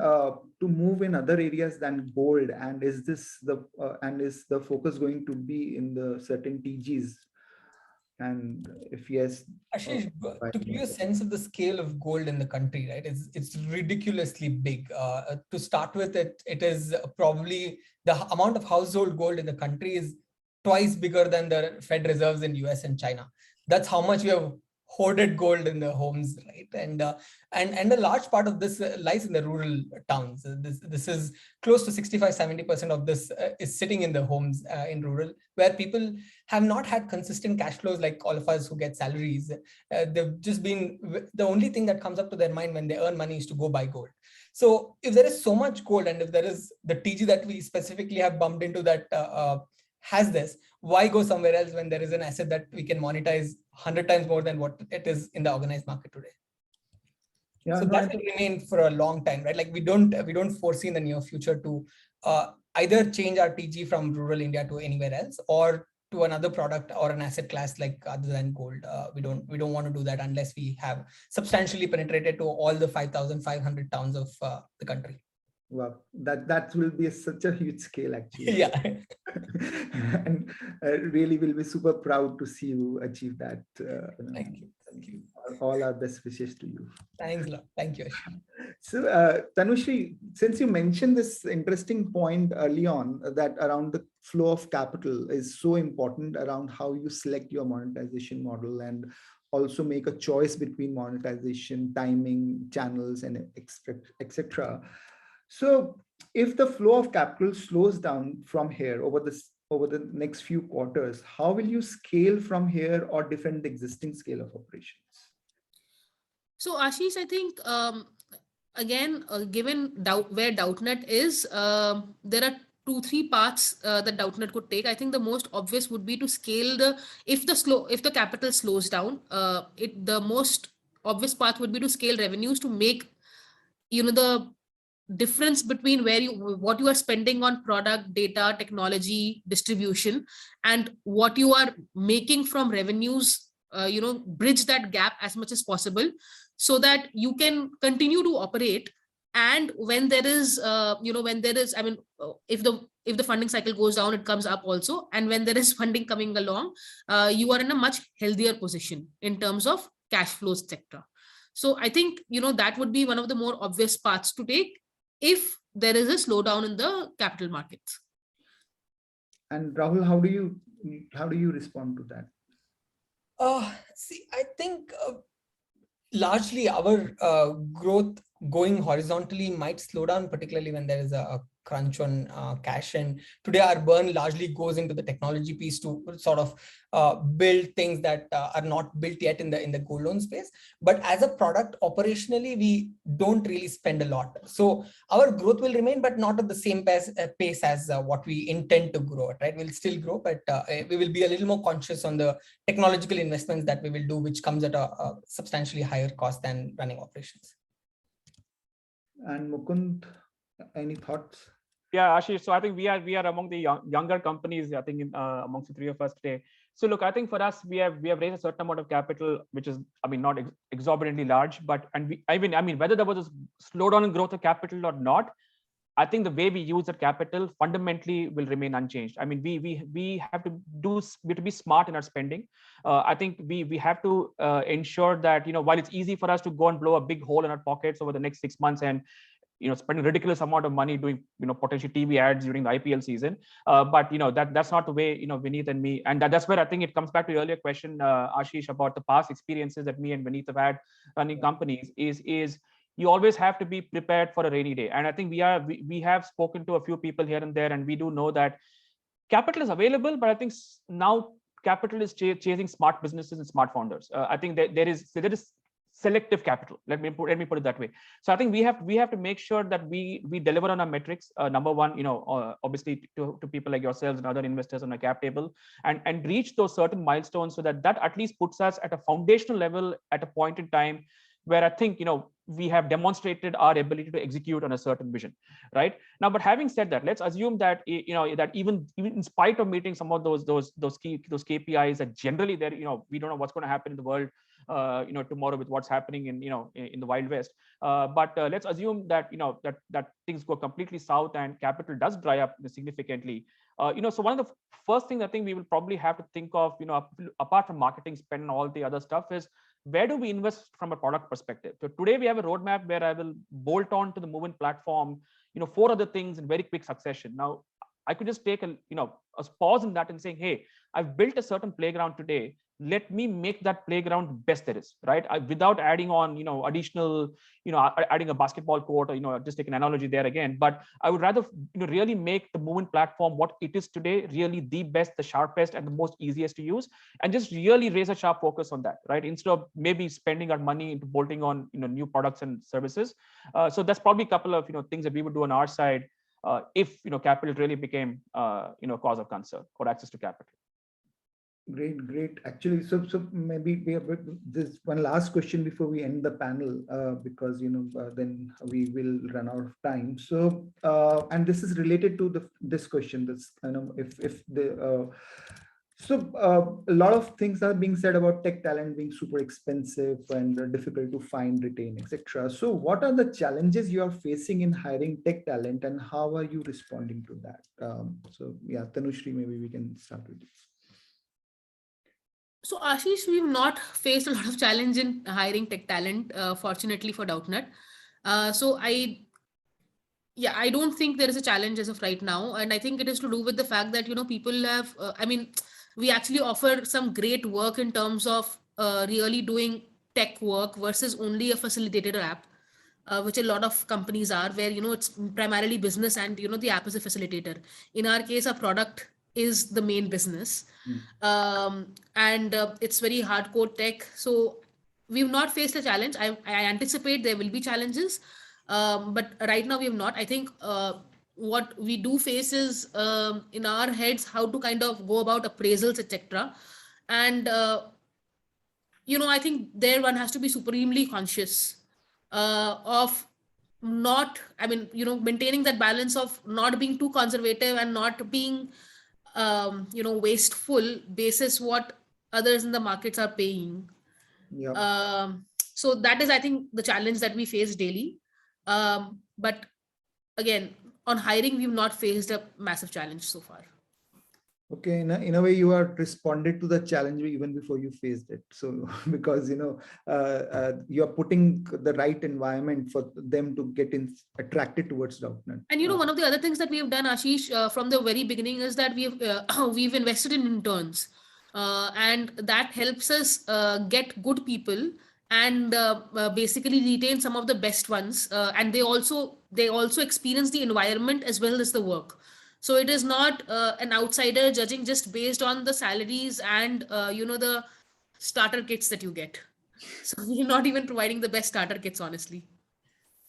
to move in other areas than gold? And is the focus going to be in the certain TGs? And if yes, Ashish, to give you a sense of the scale of gold in the country, right? It's ridiculously big. To start with, it is probably the amount of household gold in the country is twice bigger than the Fed reserves in US and China. That's how much we have hoarded gold in the homes, right? And a large part of this lies in the rural towns. This is close to 65-70% of this is sitting in the homes in rural, where people have not had consistent cash flows like all of us who get salaries. They've just been, the only thing that comes up to their mind when they earn money is to go buy gold. So if there is so much gold, and if there is the TG that we specifically have bumped into that has this, why go somewhere else when there is an asset that we can monetize 100 times more than what it is in the organized market today? Yeah, so that will remain for a long time, right? Like we don't foresee in the near future to either change our TG from rural India to anywhere else, or to another product or an asset class like other than gold. We don't want to do that unless we have substantially penetrated to all the 5,500 towns of the country. Wow, that will be such a huge scale, actually. Yeah. And really will be super proud to see you achieve that. Thank you. All our best wishes to you. Thanks a lot. Thank you. So Tanushri, since you mentioned this interesting point early on, that around the flow of capital is so important around how you select your monetization model, and also make a choice between monetization, timing, channels, and etc. So if the flow of capital slows down from here over the next few quarters, how will you scale from here or defend the existing scale of operations? So Ashish, I think, again, given where Doubtnut is, there are 2-3 paths that Doubtnut could take. I think the most obvious would be to scale if the capital slows down, the most obvious path would be to scale revenues to make, the difference between what you are spending on product, data, technology, distribution, and what you are making from revenues, bridge that gap as much as possible, so that you can continue to operate. And when there is, I mean, if the funding cycle goes down, it comes up also. And when there is funding coming along, you are in a much healthier position in terms of cash flows, etc. So I think, that would be one of the more obvious paths to take if there is a slowdown in the capital markets. And Rahul, how do you respond to that? See, I think largely our growth going horizontally might slow down, particularly when there is a crunch on cash. And today our burn largely goes into the technology piece to sort of build things that are not built yet in the gold loan space. But as a product, operationally, we don't really spend a lot. So our growth will remain, but not at the same pace as what we intend to grow at, right? We'll still grow, but we will be a little more conscious on the technological investments that we will do, which comes at a substantially higher cost than running operations. And Mukund, any thoughts? Yeah, Ashish. So I think we are among the younger companies, I think, amongst the three of us today. So look, I think for us, we have raised a certain amount of capital, which is, I mean, not exorbitantly large, but whether there was a slowdown in growth of capital or not, I think the way we use that capital fundamentally will remain unchanged. I mean, we have to be smart in our spending. I think we have to ensure that, while it's easy for us to go and blow a big hole in our pockets over the next 6 months and spend a ridiculous amount of money doing potential TV ads during the IPL season, but that's not the way Vineet and me, and that's where I think it comes back to the earlier question, Ashish, about the past experiences that me and Vineet have had running companies. Is you always have to be prepared for a rainy day. And I think we have spoken to a few people here and there, and we do know that capital is available, but I think now capital is chasing smart businesses and smart founders. I think that there is selective capital. Let me put it that way. So I think we have to make sure that we deliver on our metrics. Number one, obviously to people like yourselves and other investors on a cap table, and reach those certain milestones, so that at least puts us at a foundational level at a point in time where I think we have demonstrated our ability to execute on a certain vision, right? Now, but having said that, let's assume that that even in spite of meeting some of those KPIs, that generally there we don't know what's going to happen in the world tomorrow with what's happening in in the Wild West. But let's assume that that things go completely south and capital does dry up significantly. So one of the first things I think we will probably have to think of, apart from marketing spend and all the other stuff, is where do we invest from a product perspective? So today we have a roadmap where I will bolt on to the Movement platform, 4 other things in very quick succession. Now, I could just take a pause in that and saying, hey, I've built a certain playground today. Let me make that playground best there is, right? Without adding on, additional, adding a basketball court, or, just take an analogy there again. But I would rather, really make the Movement platform what it is today, really the best, the sharpest, and the most easiest to use, and just really raise a sharp focus on that, right? Instead of maybe spending our money into bolting on, new products and services. So that's probably a couple of, things that we would do on our side if, capital really became, cause of concern, or access to capital. Great. Actually, so maybe we have this one last question before we end the panel, because then we will run out of time. So and this is related to this question. This if the a lot of things are being said about tech talent being super expensive and difficult to find, retain, etc. So what are the challenges you are facing in hiring tech talent, and how are you responding to that? So yeah, Tanushri, maybe we can start with this. So Ashish, we've not faced a lot of challenge in hiring tech talent, fortunately for Doubtnut. So I don't think there is a challenge as of right now. And I think it is to do with the fact that, people have, we actually offer some great work in terms of really doing tech work versus only a facilitator app, which a lot of companies are, where, it's primarily business and, the app is a facilitator. In our case, our product is the main business. And it's very hardcore tech. So we've not faced a challenge. I anticipate there will be challenges, but right now we have not. I think what we do face is in our heads how to kind of go about appraisals, etc. And I think there one has to be supremely conscious of not, maintaining that balance of not being too conservative and not being wasteful basis what others in the markets are paying. So that is, I think, the challenge that we face daily. But again, on hiring, we've not faced a massive challenge so far. Okay, in a way, you are responded to the challenge even before you faced it. So because you are putting the right environment for them to get attracted towards .NET. And one of the other things that we have done, Ashish, from the very beginning is that we've invested in interns, and that helps us get good people and basically retain some of the best ones. And they also experience the environment as well as the work. So it is not an outsider judging just based on the salaries and the starter kits that you get. So we're not even providing the best starter kits, honestly.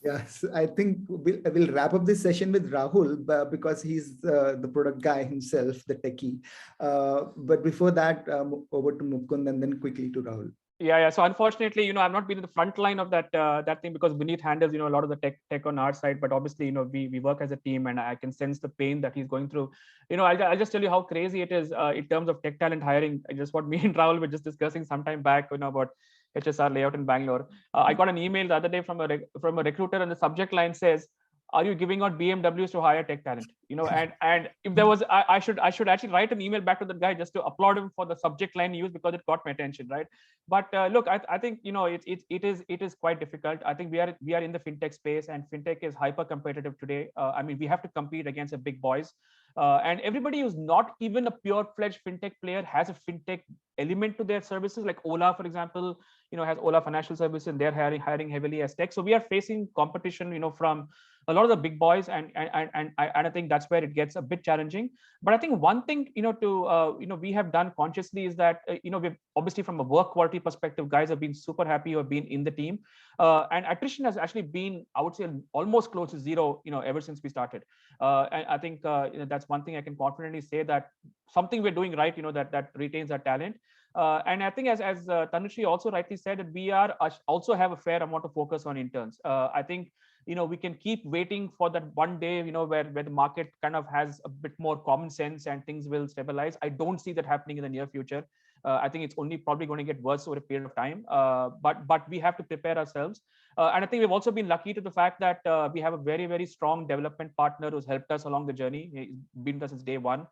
Yes, I think we'll wrap up this session with Rahul because he's the product guy himself, the techie. But before that, over to Mukund and then quickly to Rahul. Yeah. So unfortunately, I've not been in the front line of that thing because Vineet handles, a lot of the tech on our side. But obviously, we work as a team, and I can sense the pain that he's going through. I'll just tell you how crazy it is in terms of tech talent hiring. Just what me and Rahul were just discussing some time back, about HSR layout in Bangalore. I got an email the other day from a recruiter, and the subject line says, "Are you giving out BMWs to hire tech talent?" And if there was, I should actually write an email back to that guy just to applaud him for the subject line he used because it got my attention, right? But look, I think it is quite difficult. I think we are in the fintech space, and fintech is hyper competitive today. I mean, we have to compete against the big boys, and everybody who's not even a pure-fledged fintech player has a fintech element to their services. Like Ola, for example, has Ola Financial Services, and they're hiring heavily as tech. So we are facing competition, from a lot of the big boys, and I think that's where it gets a bit challenging. But I think one thing we have done consciously is that we've obviously, from a work quality perspective, guys have been super happy who have been in the team, and attrition has actually been, I would say, almost close to zero ever since we started. And I think that's one thing I can confidently say, that something we're doing right, that retains our talent. And I think as Tanushree also rightly said, that we are also have a fair amount of focus on interns. I think we can keep waiting for that one day, where the market kind of has a bit more common sense and things will stabilize. I don't see that happening in the near future. I think it's only probably going to get worse over a period of time. But we have to prepare ourselves. And I think we've also been lucky to the fact that we have a very, very strong development partner who's helped us along the journey. He's been with us since day one.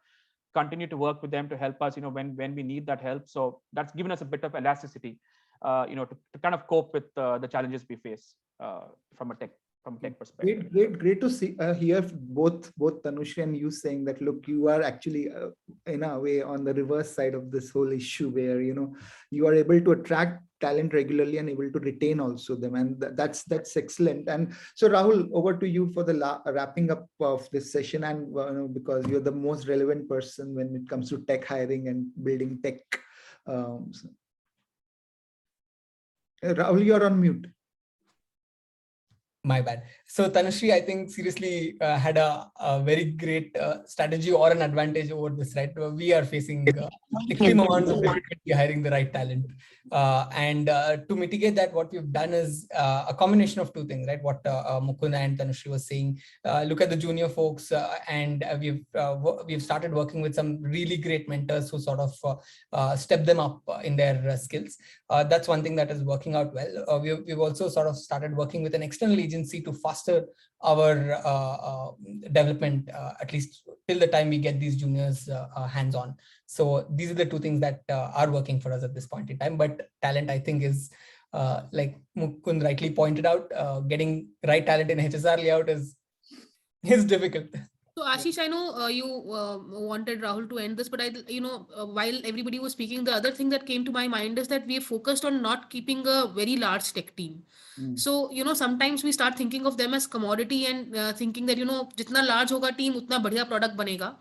Continue to work with them to help us, when we need that help. So that's given us a bit of elasticity, to kind of cope with the challenges we face from tech perspective. Great to see hear both Tanushree and you saying that, look, you are actually in a way on the reverse side of this whole issue, where you are able to attract talent regularly and able to retain also them, and that's excellent. And so Rahul, over to you for the wrapping up of this session, and because you're the most relevant person when it comes to tech hiring and building tech. Rahul, you're on mute. My bad. So Tanushree, I think seriously had a very great strategy or an advantage over this, right? We are facing extreme amounts of difficulty hiring the right talent. And to mitigate that, what we've done is a combination of two things, right? What Mukund and Tanushree was saying, look at the junior folks, and we've started working with some really great mentors who sort of step them up in their skills. That's one thing that is working out well. We've also sort of started working with an external agency to foster our development, at least till the time we get these juniors hands-on. So these are the two things that are working for us at this point in time. But talent, I think, is like Mukund rightly pointed out, getting right talent in HSR layout is difficult. So Ashish, I know you wanted Rahul to end this, but while everybody was speaking, the other thing that came to my mind is that we are focused on not keeping a very large tech team. So, sometimes we start thinking of them as commodity and thinking that, jitna large hoga team, utna badhiya product banega.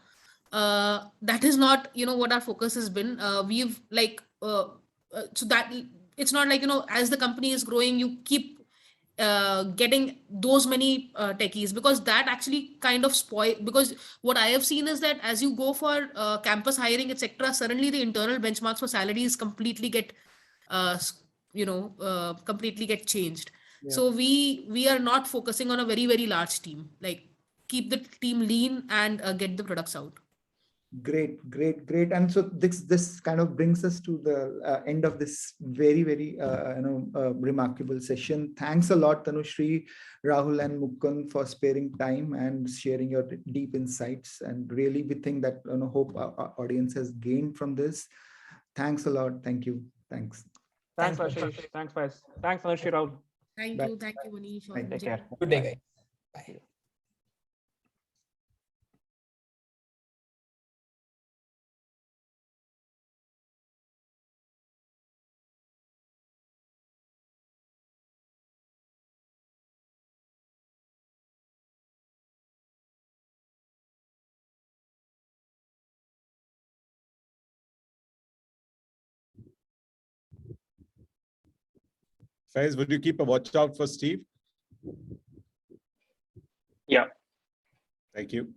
That is not, what our focus has been. We've so that it's not like, as the company is growing, you keep getting those many techies, because that actually kind of spoil, because what I have seen is that as you go for campus hiring, etc., suddenly the internal benchmarks for salaries completely get completely get changed. Yeah. So we are not focusing on a very, very large team. Like, keep the team lean and get the products out. Great. And so this kind of brings us to the end of this very remarkable session. Thanks a lot, Tanushree, Rahul, and Mukund for sparing time and sharing your deep insights. And really, we think that hope our audience has gained from this. Thanks a lot. Thank you. Thanks. Thanks, Ashish. Thanks, Faiz. Thanks, Tanushree, Rahul. Thank Bye. you, Manish. Bye. Take care. Good day, guys. Bye. Faiz, would you keep a watch out for Steve? Yeah. Thank you.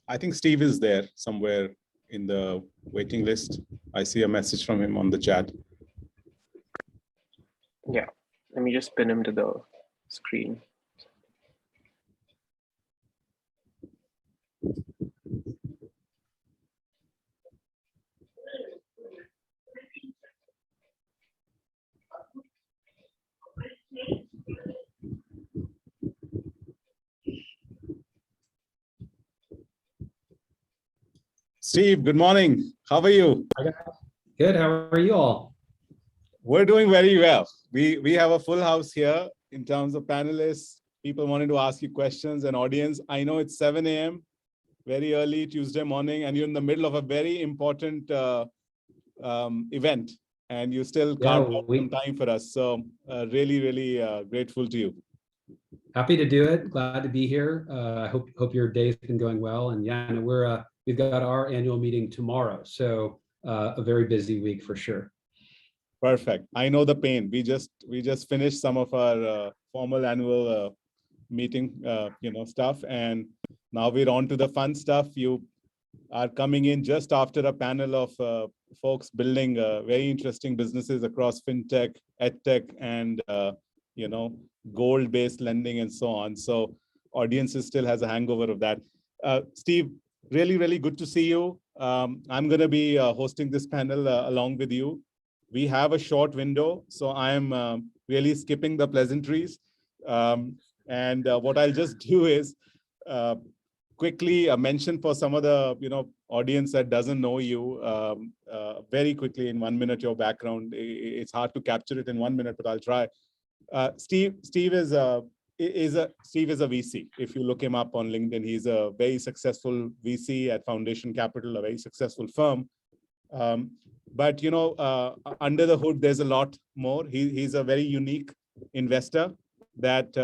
I think Steve is there somewhere in the waiting list. I see a message from him on the chat. Yeah. Let me just pin him to the screen. Steve, good morning. How are you? Good. How are you all? We're doing very well. We have a full house here in terms of panelists, people wanting to ask you questions, and audience. I know it's 7 a.m., very early Tuesday morning, and you're in the middle of a very important event, and you still carved out some time for us. So really grateful to you. Happy to do it. Glad to be here. I hope your day's been going well. And yeah, we've got our annual meeting tomorrow, so a very busy week for sure. Perfect. I know the pain. We just finished some of our formal annual meeting, stuff, and now we're on to the fun stuff. You are coming in just after a panel of folks building very interesting businesses across fintech, edtech, and gold-based lending and so on. So audiences still has a hangover of that. Steve, really good to see you. I'm going to be hosting this panel along with you. We have a short window, so I'm really skipping the pleasantries. And what I'll just do is quickly mention for some of the audience that doesn't know you very quickly in 1 minute your background. It's hard to capture it in 1 minute, but I'll try. Steve is a VC. If you look him up on LinkedIn, he's a very successful VC at Foundation Capital, a very successful firm. But under the hood, there's a lot more. He's a very unique investor that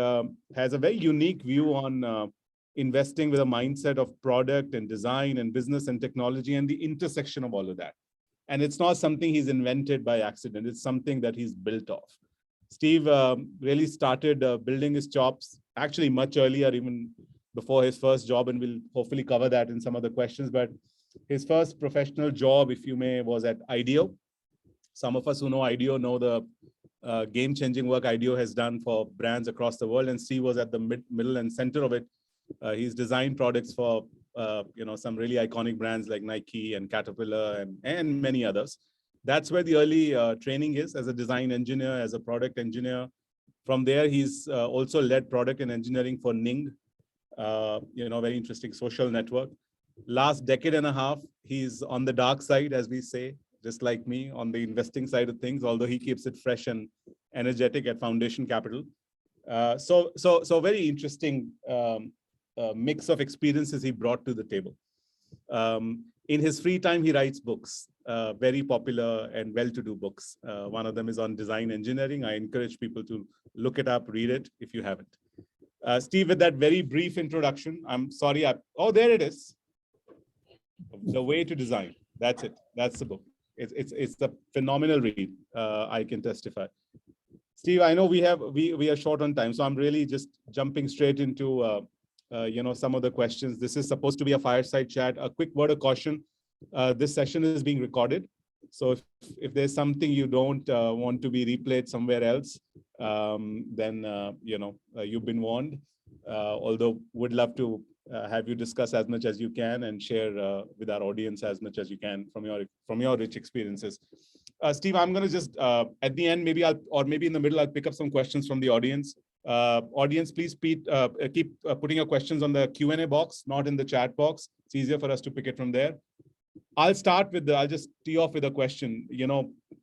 has a very unique view on investing with a mindset of product and design and business and technology and the intersection of all of that. And it's not something he's invented by accident. It's something that he's built off. Steve really started building his chops actually much earlier, even before his first job, and we'll hopefully cover that in some of the questions. But his first professional job, if you may, was at IDEO. Some of us who know IDEO know the game-changing work IDEO has done for brands across the world, and Steve was at the middle and center of it. He's designed products for some really iconic brands like Nike and Caterpillar and many others. That's where the early training is as a design engineer, as a product engineer. From there, he's also led product and engineering for Ning, very interesting social network. Last decade and a half, he's on the dark side, as we say, just like me, on the investing side of things, although he keeps it fresh and energetic at Foundation Capital. So very interesting mix of experiences he brought to the table. In his free time, he writes books, very popular and well-to-do books. One of them is on design engineering. I encourage people to look it up, read it if you haven't. Steve, with that very brief introduction, I'm sorry. There it is. The Way to Design. That's it. That's the book. It's a phenomenal read. I can testify. Steve, I know we are short on time, so I'm really just jumping straight into some of the questions. This is supposed to be a fireside chat. A quick word of caution. This session is being recorded. So if there's something you don't want to be replayed somewhere else, then, you've been warned. Although would love to have you discuss as much as you can and share with our audience as much as you can from your rich experiences. Steve, I'm going to just, at the end, maybe in the middle, I'll pick up some questions from the audience. Audience, please keep putting your questions on the Q&A box, not in the chat box. It's easier for us to pick it from there. I'll just tee off with a question,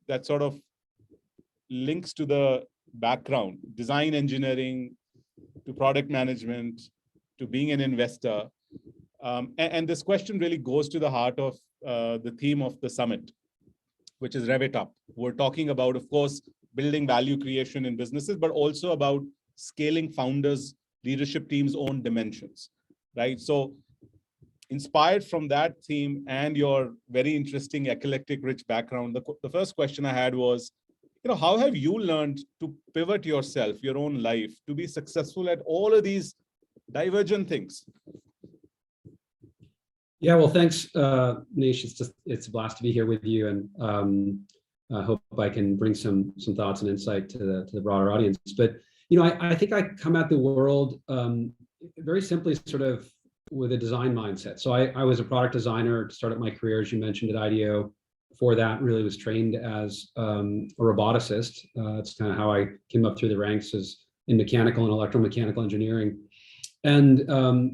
that sort of links to the background, design engineering, to product management, to being an investor. And this question really goes to the heart of the theme of the summit, which is RevItUp. We're talking about, of course, building value creation in businesses, but also about scaling founders, leadership teams' own dimensions, right? So inspired from that theme and your very interesting, eclectic, rich background, the first question I had was, how have you learned to pivot yourself, your own life, to be successful at all of these divergent things? Yeah, well, thanks, Nish. It's a blast to be here with you, and I hope I can bring some thoughts and insight to the broader audience. But I think I come at the world very simply, sort of with a design mindset. So I was a product designer to start up my career, as you mentioned, at IDEO. Before that, really was trained as a roboticist. It's kind of how I came up through the ranks, as in mechanical and electromechanical engineering. And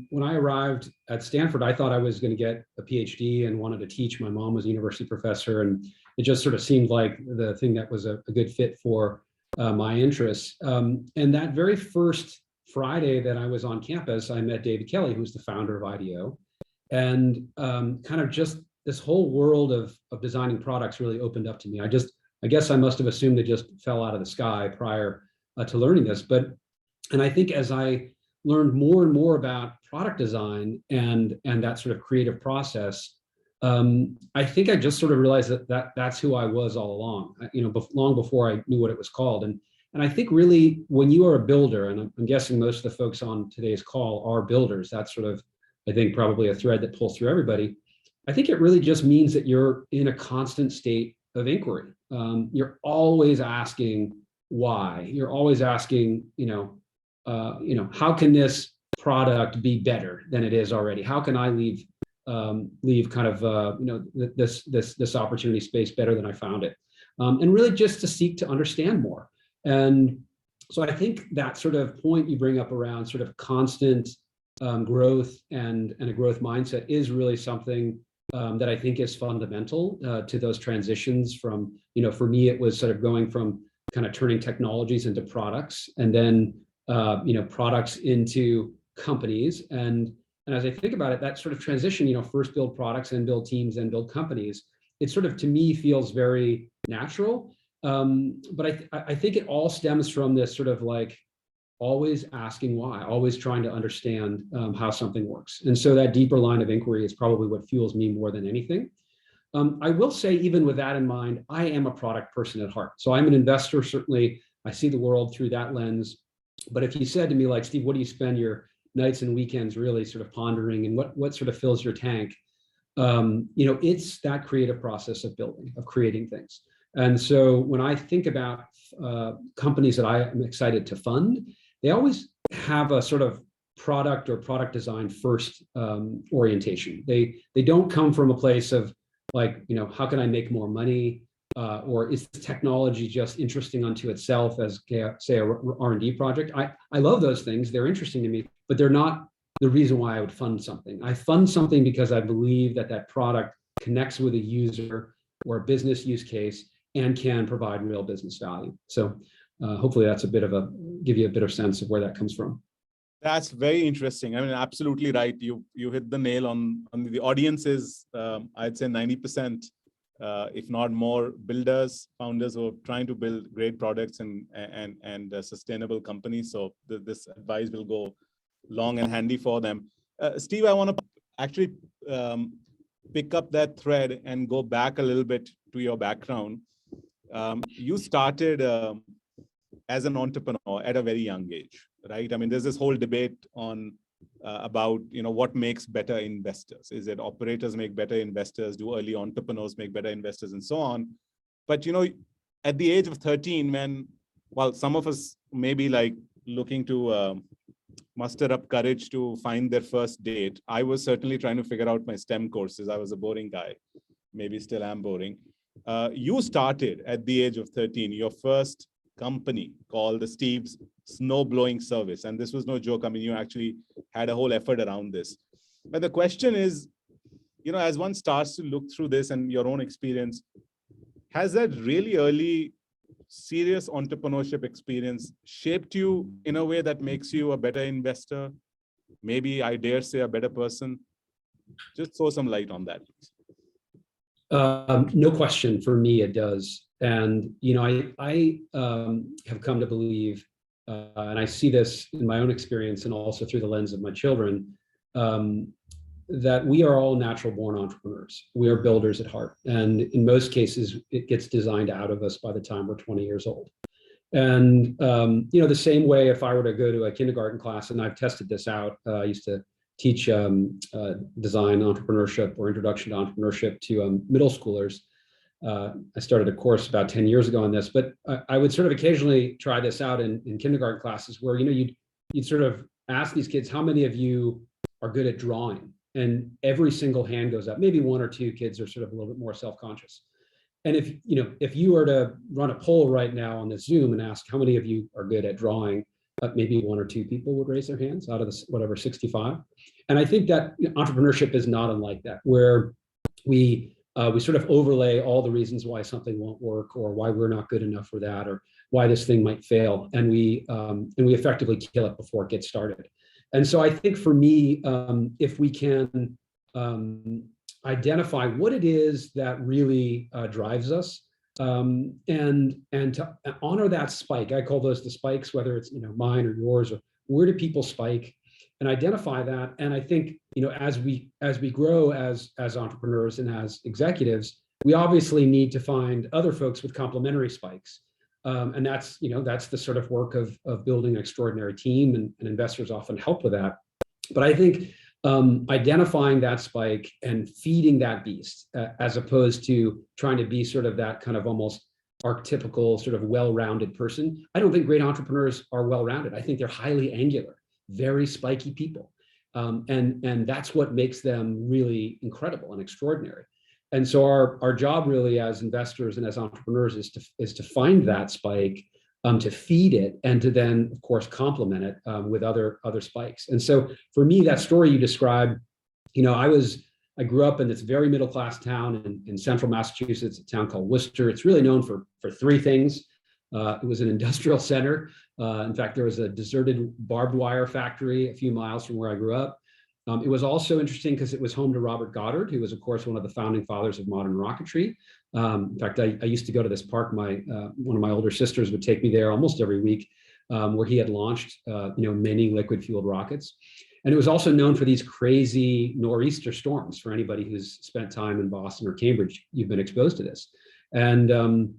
when I arrived at Stanford, I thought I was going to get a PhD and wanted to teach. My mom was a university professor, and it just sort of seemed like the thing that was a good fit for my interests. And that very first Friday that I was on campus, I met David Kelly, who's the founder of IDEO. And kind of just this whole world of designing products really opened up to me. I guess I must have assumed it just fell out of the sky prior to learning this. And I think as I learned more and more about product design and that sort of creative process, I think I just sort of realized that's who I was all along, long before I knew what it was called. And I think really when you are a builder, and I'm guessing most of the folks on today's call are builders, that's sort of, I think, probably a thread that pulls through everybody. I think it really just means that you're in a constant state of inquiry. You're always asking why. You're always asking, how can this product be better than it is already? How can I leave kind of this opportunity space better than I found it? And really just to seek to understand more. And so I think that sort of point you bring up around sort of constant growth and a growth mindset is really something that I think is fundamental to those transitions from, for me, it was sort of going from kind of turning technologies into products, and then, products into companies. And as I think about it, that sort of transition, first build products and build teams and build companies, it sort of, to me, feels very natural. But I think it all stems from this sort of like always asking why, always trying to understand how something works. And so that deeper line of inquiry is probably what fuels me more than anything. I will say, even with that in mind, I am a product person at heart. So I'm an investor, certainly. I see the world through that lens. But if you said to me, like, Steve, what do you spend your nights and weekends really sort of pondering, and what sort of fills your tank? It's that creative process of building, of creating things. And so when I think about companies that I am excited to fund, they always have a sort of product or product design first orientation. They don't come from a place of like, how can I make more money? Or is the technology just interesting unto itself as, say, a R&D project? I love those things. They're interesting to me, but they're not the reason why I would fund something. I fund something because I believe that product connects with a user or a business use case and can provide real business value. So hopefully that's give you a bit of sense of where that comes from. That's very interesting. I mean, absolutely right. You hit the nail on the audience is, I'd say 90%, if not more, builders, founders who are trying to build great products and sustainable companies. So this advice will go long and handy for them. Steve, I want to actually pick up that thread and go back a little bit to your background. You started as an entrepreneur at a very young age, right? I mean, there's this whole debate on about what makes better investors. Is it operators make better investors? Do early entrepreneurs make better investors, and so on? But at the age of 13, when some of us may be like looking to muster up courage to find their first date, I was certainly trying to figure out my STEM courses. I was a boring guy, maybe still am boring. You started at the age of 13, your first company called the Steve's Snow Blowing Service. And this was no joke. I mean, you actually had a whole effort around this. But the question is, as one starts to look through this and your own experience, has that really early serious entrepreneurship experience shaped you in a way that makes you a better investor? Maybe, I dare say, a better person? Just throw some light on that, please. No question, for me, it does. And, I have come to believe, and I see this in my own experience and also through the lens of my children, that we are all natural born entrepreneurs. We are builders at heart. And in most cases, it gets designed out of us by the time we're 20 years old. And, the same way, if I were to go to a kindergarten class, and I've tested this out, I used to teach design entrepreneurship or introduction to entrepreneurship to middle schoolers. I started a course about 10 years ago on this, but I would sort of occasionally try this out in kindergarten classes where, you'd sort of ask these kids, how many of you are good at drawing? And every single hand goes up. Maybe one or two kids are sort of a little bit more self-conscious. And if you were to run a poll right now on this Zoom and ask how many of you are good at drawing, maybe one or two people would raise their hands out of the, whatever, 65. And I think that entrepreneurship is not unlike that, where we sort of overlay all the reasons why something won't work, or why we're not good enough for that, or why this thing might fail, and we effectively kill it before it gets started. And so I think for me, if we can identify what it is that really drives us, and to honor that spike, I call those the spikes, whether it's mine or yours, or where do people spike, and identify that. And I think as we grow as entrepreneurs and as executives, we obviously need to find other folks with complementary spikes. And that's the sort of work of building an extraordinary team, and investors often help with that. But I think identifying that spike and feeding that beast, as opposed to trying to be sort of that kind of almost archetypical sort of well-rounded person. I don't think great entrepreneurs are well-rounded. I think they're highly angular, very spiky people. And that's what makes them really incredible and extraordinary. And so our job really as investors and as entrepreneurs is to find that spike, to feed it, and to then, of course, complement it with other spikes. And so for me, that story you described, I grew up in this very middle-class town in central Massachusetts, a town called Worcester. It's really known for three things. It was an industrial center. In fact, there was a deserted barbed wire factory a few miles from where I grew up. It was also interesting because it was home to Robert Goddard, who was, of course, one of the founding fathers of modern rocketry. In fact, I used to go to this park. One of my older sisters would take me there almost every week, where he had launched many liquid-fueled rockets. And it was also known for these crazy nor'easter storms. For anybody who's spent time in Boston or Cambridge, you've been exposed to this. And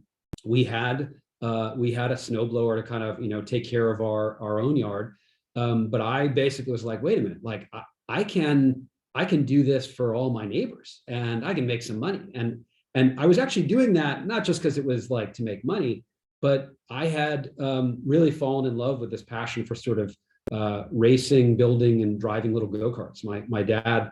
we had a snowblower to kind of take care of our own yard. But I basically was like, wait a minute, like I can do this for all my neighbors, and I can make some money. And I was actually doing that not just because it was like to make money, but I had really fallen in love with this passion for sort of racing, building, and driving little go-karts. My dad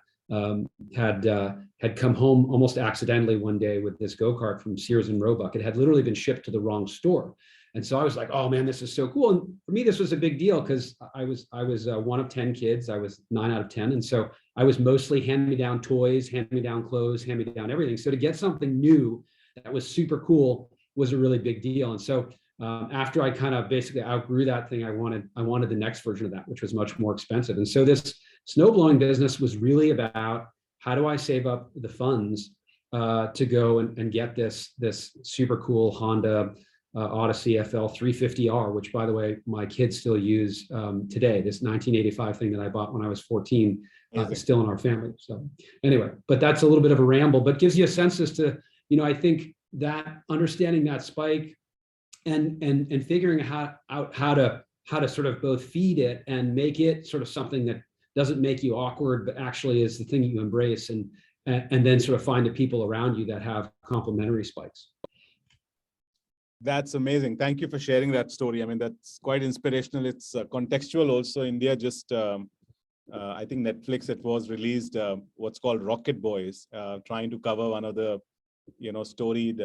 had come home almost accidentally one day with this go-kart from Sears and Roebuck. It had literally been shipped to the wrong store. And so I was like, oh man, this is so cool. And for me, this was a big deal because I was one of 10 kids. I was 9 out of 10. And so I was mostly hand-me-down toys, hand-me-down clothes, hand-me-down everything. So to get something new that was super cool was a really big deal. And so after I kind of basically outgrew that thing, I wanted the next version of that, which was much more expensive. And so this snowblowing business was really about, how do I save up the funds to go and get this super cool Honda Odyssey FL 350R, which, by the way, my kids still use today. This 1985 thing that I bought when I was 14 is still in our family. So anyway, but that's a little bit of a ramble, but gives you a sense as to, I think that understanding that spike and figuring out how to sort of both feed it and make it sort of something doesn't make you awkward, but actually is the thing you embrace, and then sort of find the people around you that have complementary spikes. That's amazing. Thank you for sharing that story. I mean, that's quite inspirational. It's contextual also. India just, I think Netflix, it was released what's called Rocket Boys, trying to cover one of the, storied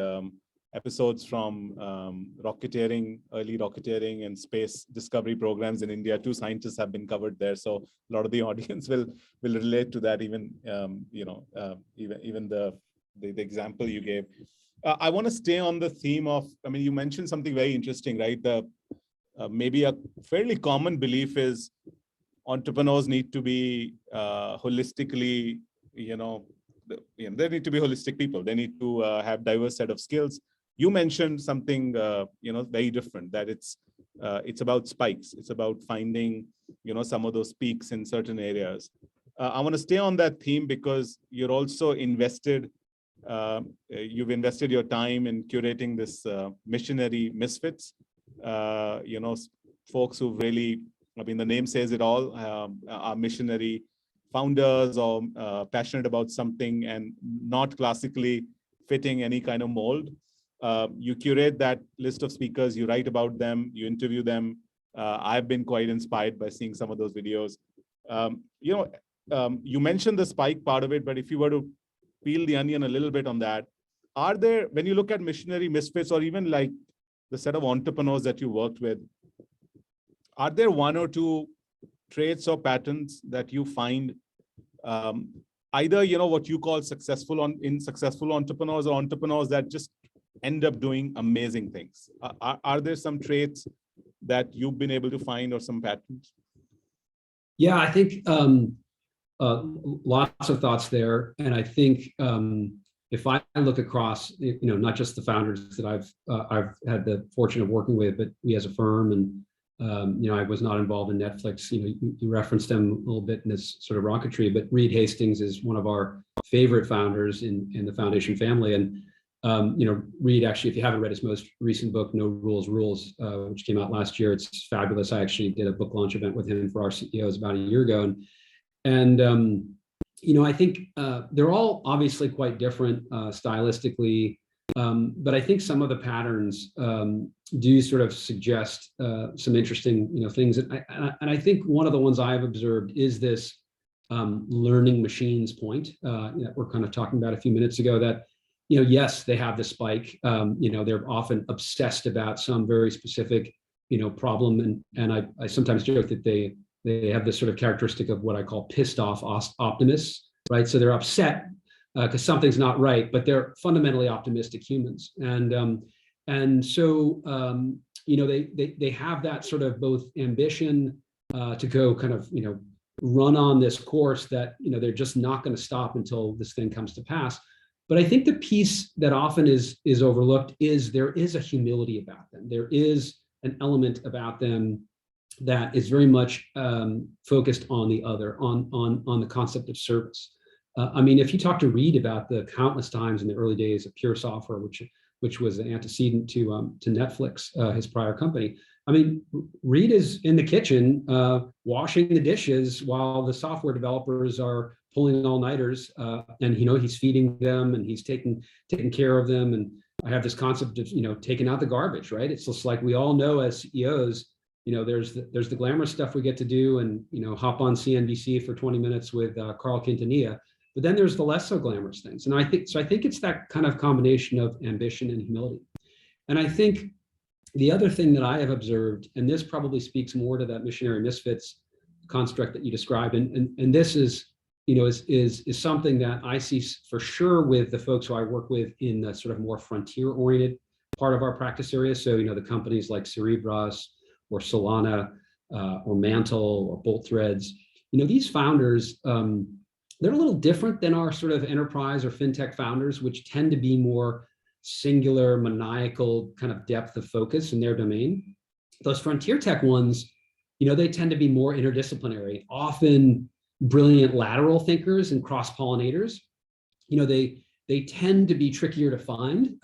episodes from early rocketeering and space discovery programs in India. 2 scientists have been covered there. So a lot of the audience will relate to that, even, even the example you gave. I want to stay on the theme of, I mean, you mentioned something very interesting, right? The maybe a fairly common belief is entrepreneurs need to be holistically, they need to be holistic people. They need to have diverse set of skills. You mentioned something, very different, that it's about spikes. It's about finding, some of those peaks in certain areas. I want to stay on that theme because you're also invested. You've invested your time in curating this missionary misfits, folks who really, I mean, the name says it all, are missionary founders or passionate about something and not classically fitting any kind of mold. You curate that list of speakers, you write about them, you interview them. I've been quite inspired by seeing some of those videos. You mentioned the spike part of it, but if you were to peel the onion a little bit on that, are there, when you look at missionary misfits or even like the set of entrepreneurs that you worked with, are there 1 or 2 traits or patterns that you find either, what you call successful entrepreneurs or entrepreneurs that just end up doing amazing things? Are there some traits that you've been able to find or some patterns? Yeah, I think lots of thoughts there. And I think if I look across, not just the founders that I've had the fortune of working with, but we as a firm, and I was not involved in Netflix. You referenced them a little bit in this sort of rocketry, but Reed Hastings is one of our favorite founders in the foundation family. And Reed, actually, if you haven't read his most recent book, No Rules Rules, which came out last year, it's fabulous. I actually did a book launch event with him for our CEOs about a year ago. And I think they're all obviously quite different stylistically, but I think some of the patterns do sort of suggest some interesting, things. And I think one of the ones I've observed is this learning machines point that we're kind of talking about a few minutes ago, that, yes, they have the spike. They're often obsessed about some very specific, problem. And I sometimes joke that they have this sort of characteristic of what I call pissed off optimists, right? So they're upset because something's not right, but they're fundamentally optimistic humans. And so, they have that sort of both ambition to go kind of, run on this course that, they're just not going to stop until this thing comes to pass. But I think the piece that often is overlooked is there is a humility about them. There is an element about them that is very much focused on the other, on the concept of service. If you talk to Reed about the countless times in the early days of Pure Software, which was an antecedent to Netflix, his prior company. Reed is in the kitchen washing the dishes while the software developers are pulling all-nighters, and he's feeding them and he's taking care of them. And I have this concept of taking out the garbage, right? It's just like we all know as CEOs. There's the glamorous stuff we get to do and, hop on CNBC for 20 minutes with Carl Quintanilla, but then there's the less so glamorous things. And I think it's that kind of combination of ambition and humility. And I think the other thing that I have observed, and this probably speaks more to that missionary misfits construct that you described, and this is something that I see for sure with the folks who I work with in the sort of more frontier oriented part of our practice area. So, the companies like Cerebras, or Solana, or Mantle, or Bolt Threads. These founders, they're a little different than our sort of enterprise or fintech founders, which tend to be more singular, maniacal kind of depth of focus in their domain. Those frontier tech ones, they tend to be more interdisciplinary, often brilliant lateral thinkers and cross-pollinators. They they tend to be trickier to find.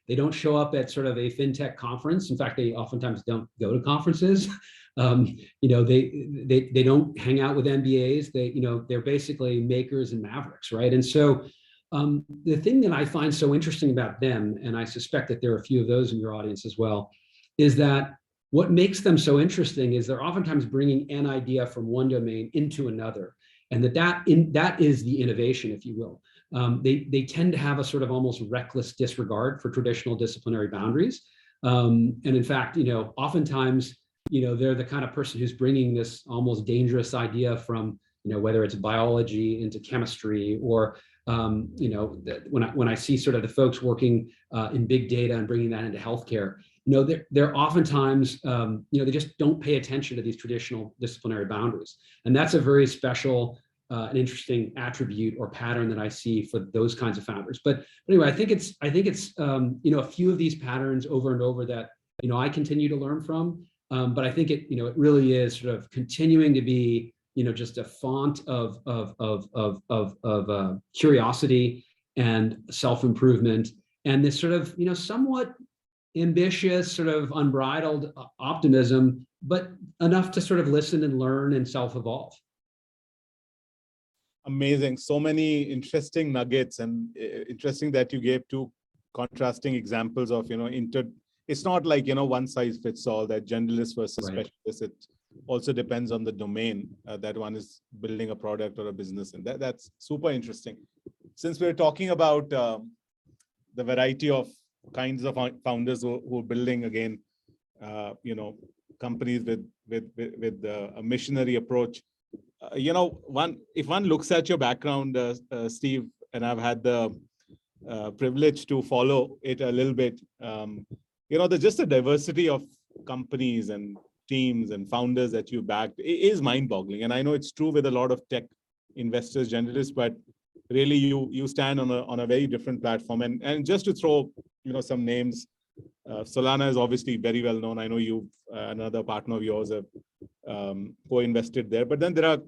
They don't show up at sort of a fintech conference. In fact, they oftentimes don't go to conferences. They don't hang out with MBAs. They're basically makers and mavericks, right? And so the thing that I find so interesting about them, and I suspect that there are a few of those in your audience as well, is that what makes them so interesting is they're oftentimes bringing an idea from one domain into another, and that is the innovation, if you will. They tend to have a sort of almost reckless disregard for traditional disciplinary boundaries, and in fact, oftentimes, they're the kind of person who's bringing this almost dangerous idea from, whether it's biology into chemistry, or when I see sort of the folks working in big data and bringing that into healthcare, they're oftentimes, they just don't pay attention to these traditional disciplinary boundaries. And that's a very special an interesting attribute or pattern that I see for those kinds of founders. But anyway, I think it's a few of these patterns over and over that, I continue to learn from. But I think it really is sort of continuing to be, just a font of curiosity and self-improvement, and this sort of, somewhat ambitious, sort of unbridled optimism, but enough to sort of listen and learn and self-evolve. Amazing. So many interesting nuggets, and interesting that you gave two contrasting examples of, it's not like, one size fits all, that generalist versus specialist. It also depends on the domain that one is building a product or a business in. That's super interesting. Since we're talking about the variety of kinds of founders who are building, again, companies with a missionary approach, if one looks at your background, Steve, and I've had the privilege to follow it a little bit, there's just a diversity of companies and teams and founders that you backed is mind-boggling. And I know it's true with a lot of tech investors, generalists, but really you stand on a very different platform. And just to throw, some names, Solana is obviously very well known. I know you, another partner of yours, have co-invested there. But then there are,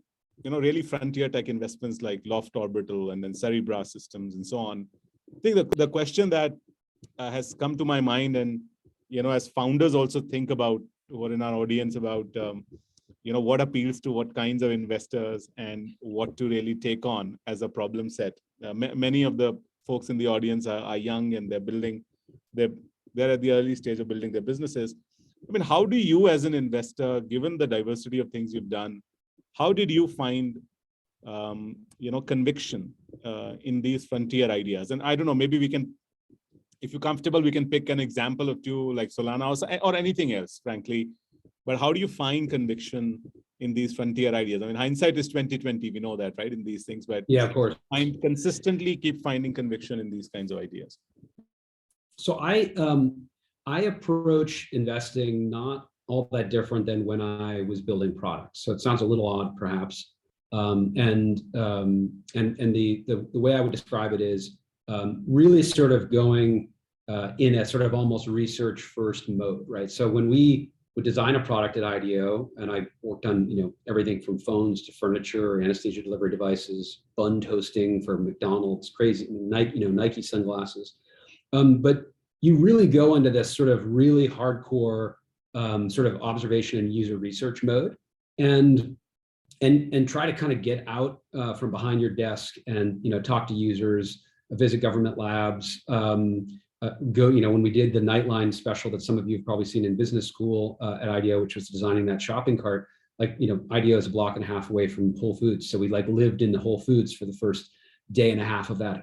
really frontier tech investments like Loft Orbital and then Cerebra Systems and so on. I think the question that has come to my mind, and as founders also think about, who are in our audience, about what appeals to what kinds of investors and what to really take on as a problem set. Many of the folks in the audience are young, and they're at the early stage of building their businesses. I mean, how do you as an investor, given the diversity of things you've done, how did you find conviction in these frontier ideas? And I don't know, maybe we can, if you're comfortable, we can pick an example of two, like Solana or anything else, frankly. But how do you find conviction in these frontier ideas? I mean, hindsight is 20/20. We know that, right? In these things, but yeah, of course. Consistently keep finding conviction in these kinds of ideas. So I approach investing not all that different than when I was building products. So it sounds a little odd, perhaps. And the way I would describe it is really sort of going in a sort of almost research first mode, right? So when we would design a product at IDEO, and I worked on everything from phones to furniture, anesthesia delivery devices, bun toasting for McDonald's, crazy, Nike sunglasses. But you really go into this sort of really hardcore sort of observation and user research mode, and try to kind of get out from behind your desk and talk to users, visit government labs, when we did the Nightline special that some of you have probably seen in business school at IDEO, which was designing that shopping cart. IDEO is a block and a half away from Whole Foods, so we lived in the Whole Foods for the first day and a half of that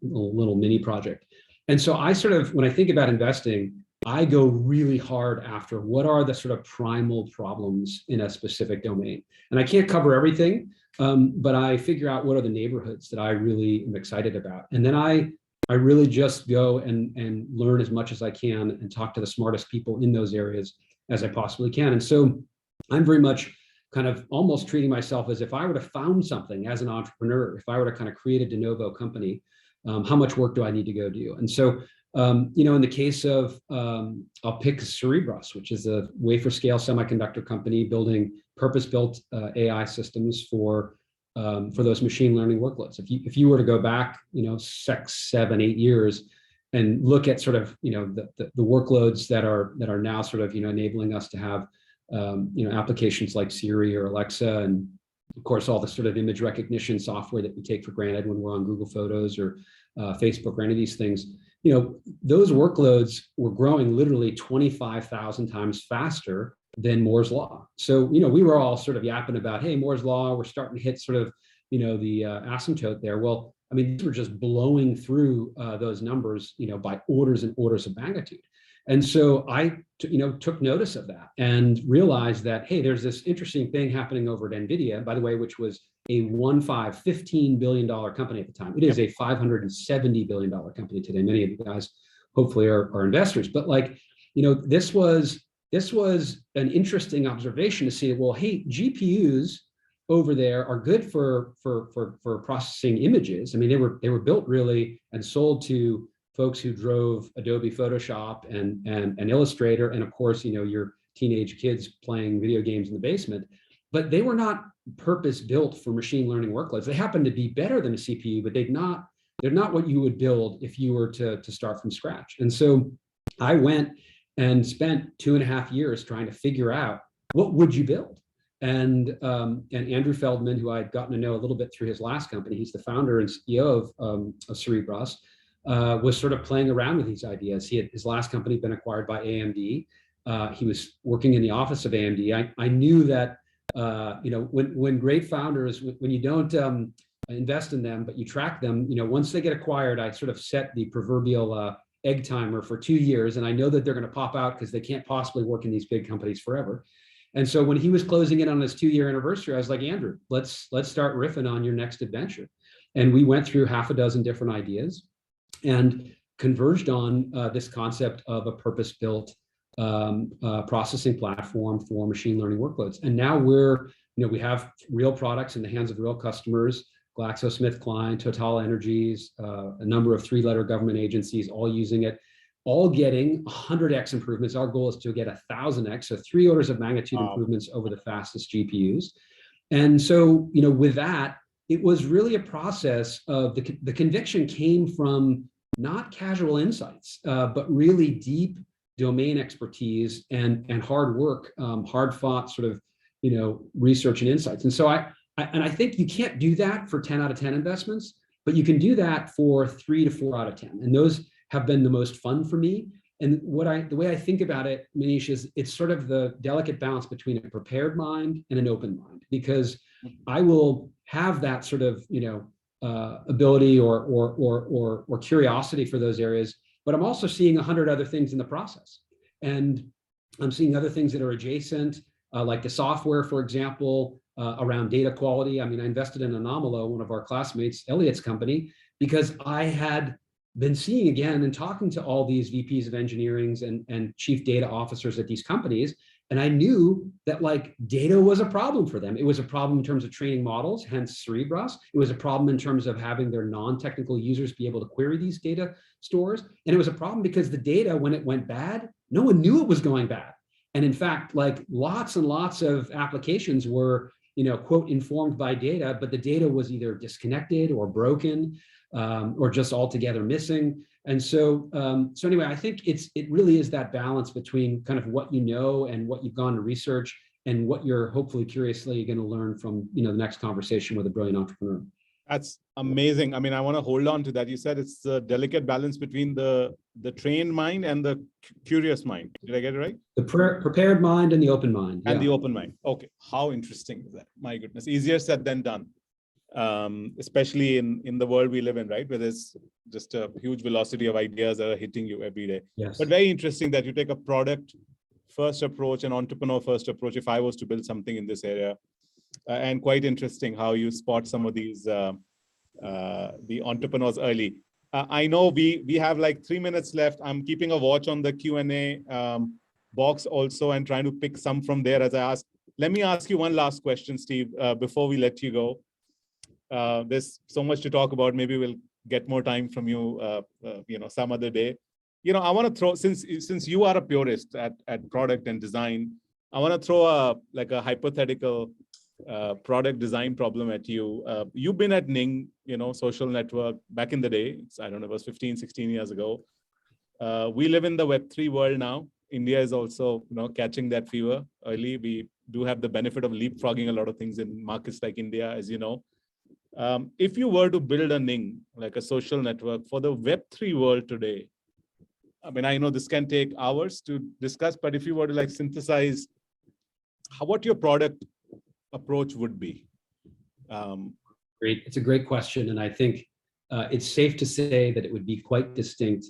little mini project. And so I sort of, when I think about investing, I go really hard after what are the sort of primal problems in a specific domain. And I can't cover everything, but I figure out what are the neighborhoods that I really am excited about. And then I really just go and learn as much as I can and talk to the smartest people in those areas as I possibly can. And so I'm very much kind of almost treating myself as if I were to found something as an entrepreneur, if I were to kind of create a de novo company, how much work do I need to go do? And so, in the case of, I'll pick Cerebras, which is a wafer scale semiconductor company building purpose-built AI systems for for those machine learning workloads. If you were to go back, 6, 7, 8 years and look at sort of, the workloads that are now sort of, enabling us to have, applications like Siri or Alexa, and of course, all the sort of image recognition software that we take for granted when we're on Google Photos or Facebook or any of these things, those workloads were growing literally 25,000 times faster than Moore's Law. So, we were all sort of yapping about, hey, Moore's Law, we're starting to hit sort of, the asymptote there. Well, I mean, these were just blowing through those numbers, by orders and orders of magnitude. And so I, took notice of that and realized that, hey, there's this interesting thing happening over at NVIDIA, by the way, which was a $15 billion company at the time. It is a $570 billion company today. Many of you guys hopefully are investors, but this was an interesting observation to see, well, hey, GPUs over there are good for processing images. I mean, they were built really and sold to folks who drove Adobe Photoshop and Illustrator, and of course, your teenage kids playing video games in the basement, but they were not purpose built for machine learning workloads. They happen to be better than a CPU, but they're not what you would build if you were to start from scratch. And so I went and spent 2.5 years trying to figure out, what would you build? And Andrew Feldman, who I'd gotten to know a little bit through his last company, he's the founder and CEO of Cerebras, was sort of playing around with these ideas. His last company had been acquired by AMD. He was working in the office of AMD. I knew that, when great founders, when you don't invest in them, but you track them, once they get acquired, I sort of set the proverbial egg timer for 2 years. And I know that they're going to pop out because they can't possibly work in these big companies forever. And so when he was closing in on his 2-year anniversary, I was like, Andrew, let's start riffing on your next adventure. And we went through 6 different ideas and converged on this concept of a purpose-built processing platform for machine learning workloads. And now we have real products in the hands of real customers, GlaxoSmithKline, Total Energies, a number of 3-letter government agencies all using it, all getting 100x improvements. Our goal is to get 1,000x, so 3 orders of magnitude improvements over the fastest GPUs. And so, with that, it was really a process of the conviction came from not casual insights, but really deep domain expertise and hard work, hard fought sort of, research and insights. And so I think you can't do that for 10 out of 10 investments, but you can do that for 3 to 4 out of 10. And those have been the most fun for me. And the way I think about it, Manish, is it's sort of the delicate balance between a prepared mind and an open mind, because I will have that sort of, ability or curiosity for those areas, but I'm also seeing 100 other things in the process. And I'm seeing other things that are adjacent, like the software, for example, around data quality. I mean, I invested in Anomalo, one of our classmates, Elliot's company, because I had been seeing again and talking to all these VPs of engineering and chief data officers at these companies. And I knew that data was a problem for them. It was a problem in terms of training models, hence Cerebras. It was a problem in terms of having their non-technical users be able to query these data stores. And it was a problem because the data, when it went bad, no one knew it was going bad. And in fact, lots and lots of applications were, quote, informed by data, but the data was either disconnected or broken, or just altogether missing. And so, anyway, I think it really is that balance between kind of what you know and what you've gone to research and what you're hopefully curiously going to learn from, the next conversation with a brilliant entrepreneur. That's amazing. I mean, I want to hold on to that. You said it's a delicate balance between the trained mind and the curious mind. Did I get it right? The prepared mind and the open mind. And the open mind. Okay. How interesting is that? My goodness. Easier said than done. Especially in the world we live in, right? Where there's just a huge velocity of ideas that are hitting you every day. Yes. But very interesting that you take a product first approach, an entrepreneur first approach, if I was to build something in this area. And quite interesting how you spot some of these, the entrepreneurs early. I know we have 3 minutes left. I'm keeping a watch on the Q&A box also and trying to pick some from there as I ask. Let me ask you one last question, Steve, before we let you go. There's so much to talk about. Maybe we'll get more time from you, some other day. I want to throw, since you are a purist at product and design, I want to throw a hypothetical product design problem at you. You've been at Ning, social network back in the day. I don't know, it was 15, 16 years ago. We live in the Web3 world now. India is also, catching that fever early. We do have the benefit of leapfrogging a lot of things in markets like India, as you know. If you were to build a Ning, like a social network for the Web3 world today, I mean, I know this can take hours to discuss, but if you were to synthesize what your product approach would be. Great. It's a great question. And I think it's safe to say that it would be quite distinct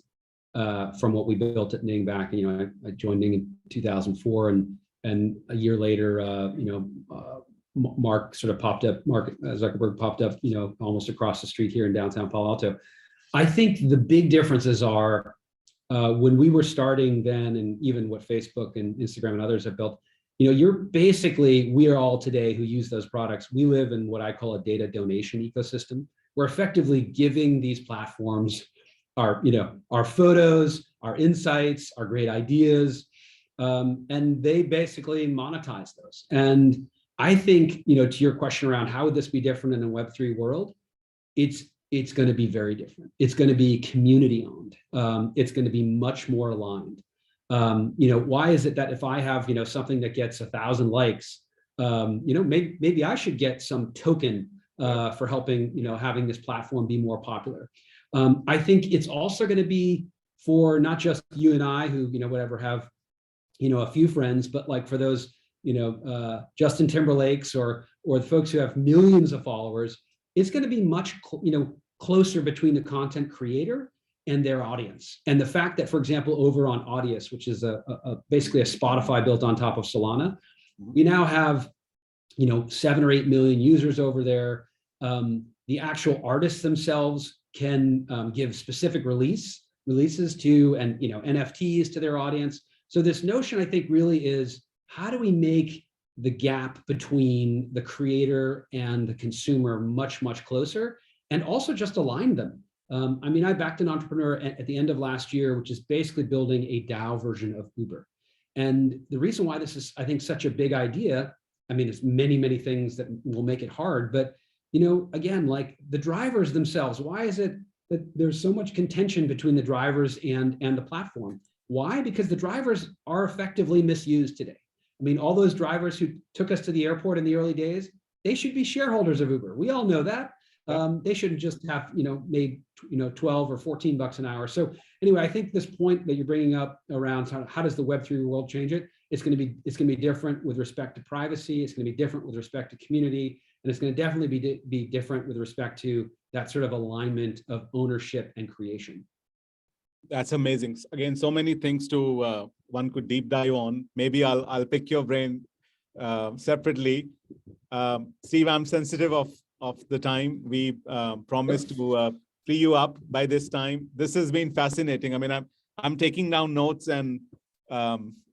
from what we built at Ning back. I joined Ning in 2004, and a year later, Mark Zuckerberg popped up, almost across the street here in downtown Palo Alto. I think the big differences are when we were starting then, and even what Facebook and Instagram and others have built, we are all today who use those products. We live in what I call a data donation ecosystem. We're effectively giving these platforms our photos, our insights, our great ideas, and they basically monetize those. And I think, to your question around how would this be different in a Web3 world, it's going to be very different. It's going to be community owned. It's going to be much more aligned. Why is it that if I have, something that gets 1,000 likes, maybe I should get some token for helping, having this platform be more popular. I think it's also going to be for not just you and I who, have, a few friends, but for those, Justin Timberlake's or the folks who have millions of followers. It's going to be much, closer between the content creator and their audience. And the fact that, for example, over on Audius, which is basically a Spotify built on top of Solana, we now have, 7 or 8 million users over there. The actual artists themselves can give specific releases to, and NFTs to their audience. So this notion, I think, really is, how do we make the gap between the creator and the consumer much, much closer, and also just align them? I backed an entrepreneur at the end of last year, which is basically building a DAO version of Uber. And the reason why this is, I think, such a big idea, there's many, many things that will make it hard, but, again, the drivers themselves, why is it that there's so much contention between the drivers and the platform? Why? Because the drivers are effectively misused today. All those drivers who took us to the airport in the early days, they should be shareholders of Uber. We all know that. They shouldn't just have, made, 12 or 14 bucks an hour. So anyway, I think this point that you're bringing up around how does the Web3 world change it? It's going to be different with respect to privacy. It's going to be different with respect to community. And it's going to definitely be different with respect to that sort of alignment of ownership and creation. That's amazing. Again, so many things to one could deep dive on. Maybe I'll pick your brain separately. Steve, I'm sensitive of the time. We promised to free you up by this time. This has been fascinating. I'm taking down notes, and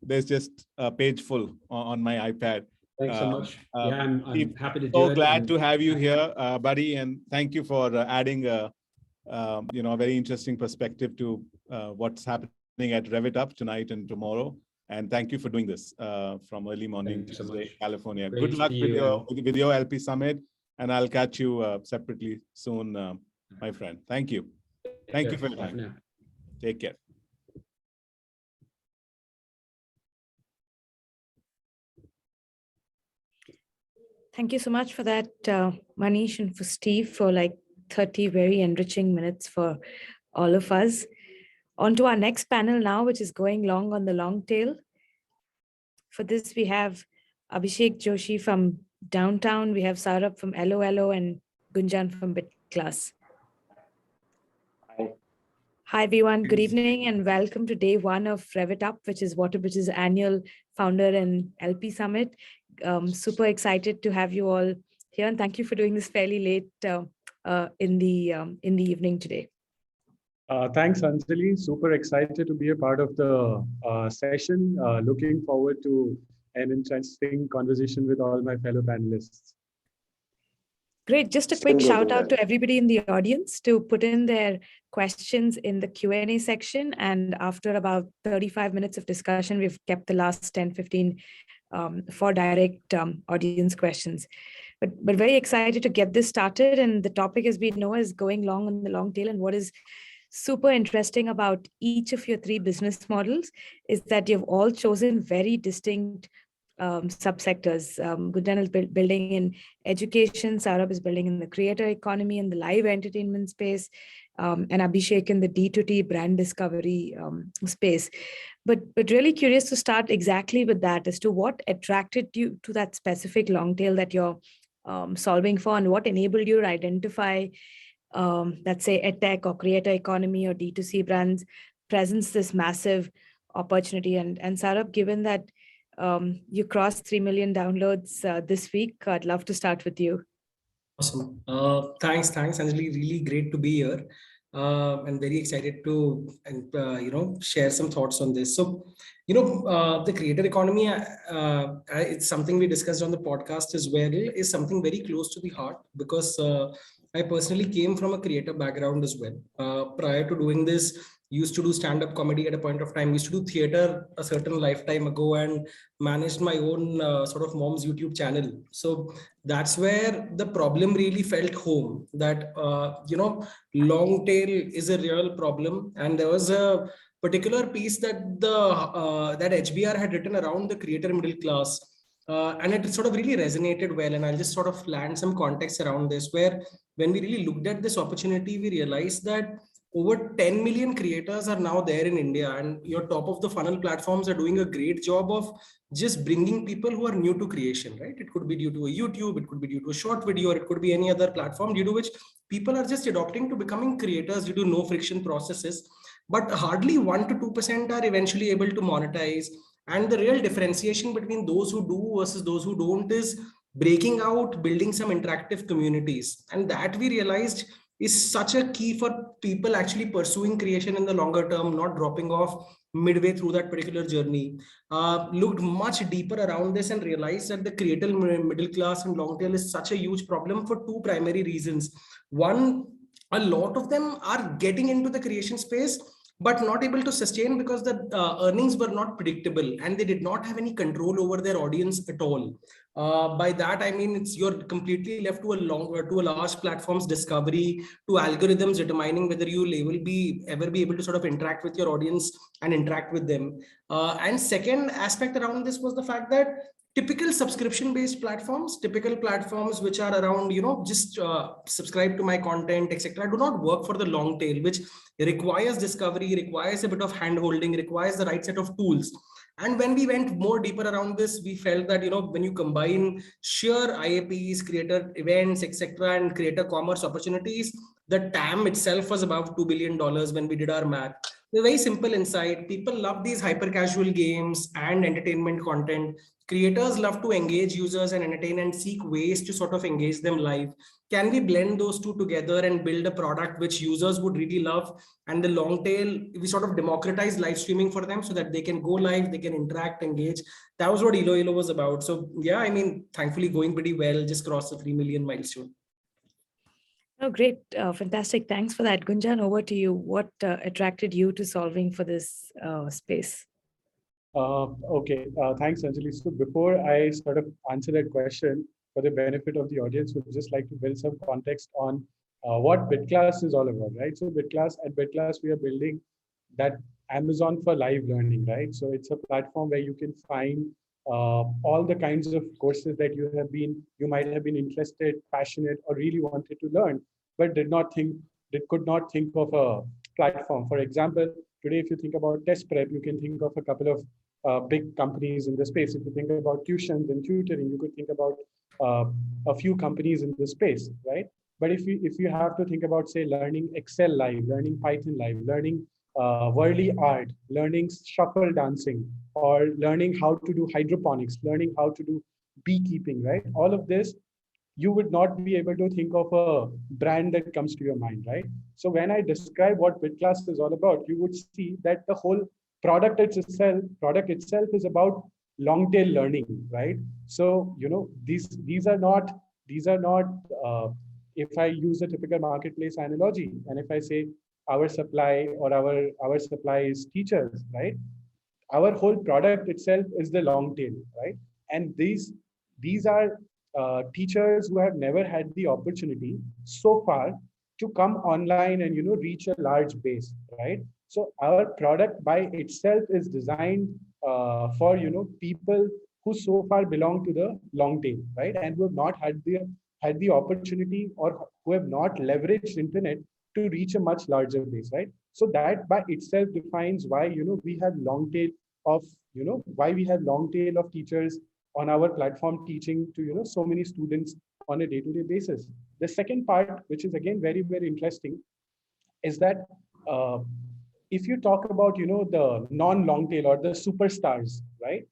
there's just a page full on my iPad. Thanks so much. I'm happy to do it. So glad to have you here, buddy, and thank you for adding a very interesting perspective to what's happening at RevItUp tonight and tomorrow. And thank you for doing this from early morning to today, California. Good luck with your LP Summit, and I'll catch you separately soon, my friend. Thank you. Thank you for your time. Take care. Thank you so much for that, Manish, and for Steve, for 30 very enriching minutes for all of us. On to our next panel now, which is going long on the long tail. For this, we have Abhishek Joshi from Downtown. We have Saurabh from LOLO and Gunjan from BitClass. Hi, everyone. Good evening and welcome to day one of RevItUp, which is WaterBridge's annual founder and LP Summit. Super excited to have you all here, and thank you for doing this fairly late in the evening today. Thanks, Anjali. Super excited to be a part of the session. Looking forward to an interesting conversation with all my fellow panelists. Great. Just a quick shout out to everybody in the audience to put in their questions in the Q&A section. And after about 35 minutes of discussion, we've kept the last 10, 15 for direct audience questions. But very excited to get this started. And the topic, as we know, is going long on the long tail. And what is super interesting about each of your three business models is that you've all chosen very distinct subsectors. Gunjan is building in education, Saurabh is building in the creator economy and the live entertainment space, and Abhishek in the D2T brand discovery space. But really curious to start exactly with that as to what attracted you to that specific long tail that you're solving for, and what enabled you to identify, let's say, edtech or creator economy or D2C brands presents this massive opportunity. And Saurabh, given that you crossed 3 million downloads this week, I'd love to start with you. Awesome. Thanks, Anjali. Really great to be here. And very excited to share some thoughts on this. So, the creator economy, it's something we discussed on the podcast as well, is something very close to the heart, because I personally came from a creator background as well. Prior to doing this, used to do stand-up comedy at a point of time, used to do theater a certain lifetime ago, and managed my own sort of mom's YouTube channel. So that's where the problem really felt home, that, long tail is a real problem. And there was a particular piece that that HBR had written around the creator middle class. And it sort of really resonated well. And I'll just sort of land some context around this, where when we really looked at this opportunity, we realized that over 10 million creators are now there in India, and your top of the funnel platforms are doing a great job of just bringing people who are new to creation, right? It could be due to a YouTube, it could be due to a short video, or it could be any other platform due to which people are just adopting to becoming creators due to no friction processes. But hardly 1 to 2% are eventually able to monetize. And the real differentiation between those who do versus those who don't is breaking out, building some interactive communities. And that we realized is such a key for people actually pursuing creation in the longer term, not dropping off midway through that particular journey. Looked much deeper around this and realized that the creator middle class and long tail is such a huge problem for two primary reasons. One, a lot of them are getting into the creation space, but not able to sustain because the earnings were not predictable and they did not have any control over their audience at all. By that, I mean, you're completely left to a large platform's discovery, to algorithms determining whether you will ever be able to sort of interact with your audience and interact with them. And second aspect around this was the fact that typical subscription-based platforms, which are around, just subscribe to my content, etc., do not work for the long tail, which requires discovery, requires a bit of hand-holding, requires the right set of tools. And when we went more deeper around this, we felt that, when you combine sheer IAPs, creator events, etc., and creator commerce opportunities, the TAM itself was about $2 billion when we did our math. The very simple insight: people love these hyper-casual games and entertainment content. Creators love to engage users and entertain and seek ways to sort of engage them live. Can we blend those two together and build a product which users would really love? And the long tail, we sort of democratize live streaming for them so that they can go live, they can interact, engage. That was what Iloilo was about. So yeah, I mean, thankfully going pretty well, just crossed the 3 million milestone. Oh, great. Fantastic. Thanks for that. Gunjan, over to you. What attracted you to solving for this space? Okay, thanks, Anjali. So before I sort of answer that question, for the benefit of the audience, would just like to build some context on what BitClass is all about, right? So at BitClass, we are building that Amazon for live learning, right? So it's a platform where you can find all the kinds of courses that you might have been interested, passionate, or really wanted to learn, but could not think of a platform. For example, today, if you think about test prep, you can think of a couple of big companies in the space. If you think about tuitions and tutoring, you could think about a few companies in the space, right? But if you have to think about, say, learning Excel live, learning Python live, learning Whirly art, learning shuffle dancing, or learning how to do hydroponics, learning how to do beekeeping, right? All of this, you would not be able to think of a brand that comes to your mind, right? So when I describe what BitClass is all about, you would see that the whole product itself is about long tail learning, right? So these are not if I use a typical marketplace analogy, and if I say our supply is teachers, right? Our whole product itself is the long tail, right? And these are teachers who have never had the opportunity so far to come online and reach a large base, right? So our product by itself is designed for people who so far belong to the long tail, right, and who have not had the opportunity, or who have not leveraged internet to reach a much larger base, right? So that by itself defines why we have long tail of why we have long tail of teachers on our platform teaching to so many students on a day-to-day basis. The second part, which is again very, very interesting, is that if you talk about the non-long tail or the superstars, right?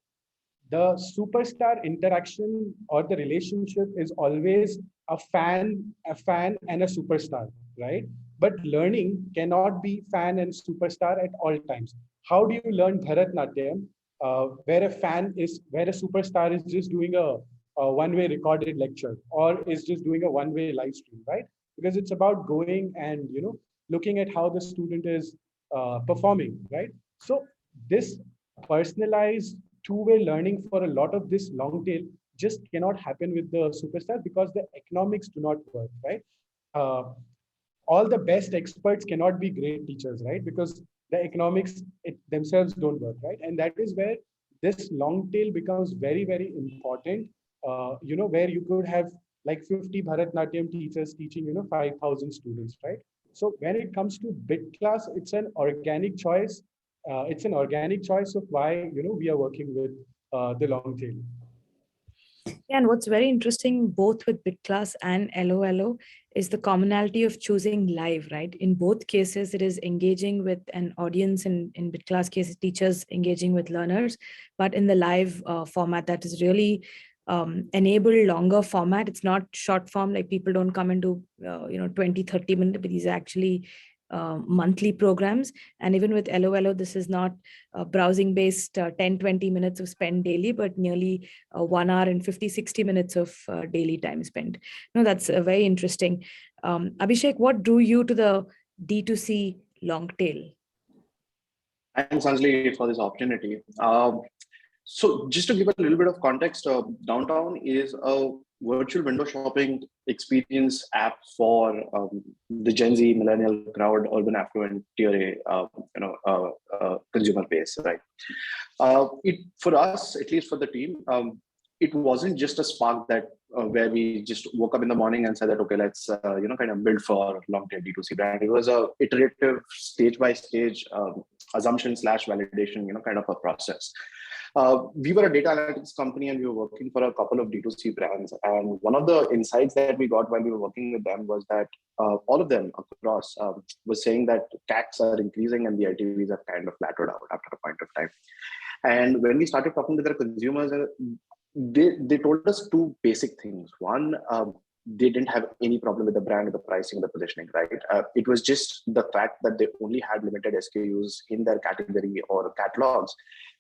The superstar interaction or the relationship is always a fan and a superstar, right? But learning cannot be fan and superstar at all times. How do you learn Bharatnatyam where a superstar is just doing a one-way recorded lecture, or is just doing a one-way live stream, right? Because it's about going and looking at how the student is performing, right? So this personalized two-way learning for a lot of this long tail just cannot happen with the superstar, because the economics do not work, right? All the best experts cannot be great teachers, right? Because the economics themselves don't work, right? And that is where this long tail becomes very, very important, where you could have like 50 Bharatnatyam teachers teaching 5,000 students, right? So when it comes to bit class, it's an organic choice. It's an organic choice of why we are working with the long tail. Yeah, and what's very interesting both with BitClass and LOLO is the commonality of choosing live, right? In both cases, it is engaging with an audience. In BitClass cases, teachers engaging with learners, but in the live format, that is really enable longer format. It's not short form, like people don't come into 20, 30 minutes, but these are actually monthly programs. And even with LOLO, this is not browsing based 10, 20 minutes of spend daily, but nearly 1 hour and 50, 60 minutes of daily time spent. No, that's very interesting. Abhishek, what drew you to the D2C long tail? Thanks, Anjali, for this opportunity. So just to give a little bit of context, Downtown is a virtual window shopping experience app for the Gen Z, millennial crowd, urban affluent tier A, consumer base, right? For us, at least for the team, it wasn't just a spark that where we just woke up in the morning and said that, okay, let's kind of build for long-tail D2C brand. It was a iterative, stage by stage assumption / validation, kind of a process. We were a data analytics company and we were working for a couple of D2C brands. And one of the insights that we got while we were working with them was that all of them across was saying that CACs are increasing and the LTVs have kind of flattened out after a point of time. And when we started talking to their consumers, they told us two basic things. One, they didn't have any problem with the brand, the pricing, the positioning, right? It was just the fact that they only had limited SKUs in their category or catalogs.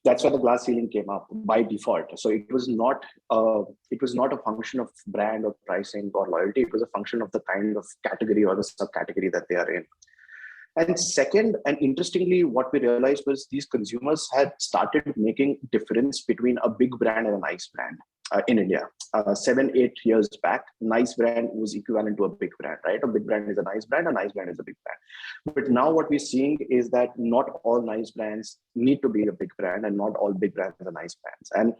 That's why the glass ceiling came up by default. So it was not a function of brand or pricing or loyalty. It was a function of the kind of category or the subcategory that they are in. And second, and interestingly, what we realized was these consumers had started making difference between a big brand and a nice brand in India. 7, 8 years back, nice brand was equivalent to a big brand, right? A big brand is a nice brand is a big brand. But now what we're seeing is that not all nice brands need to be a big brand and not all big brands are nice brands. And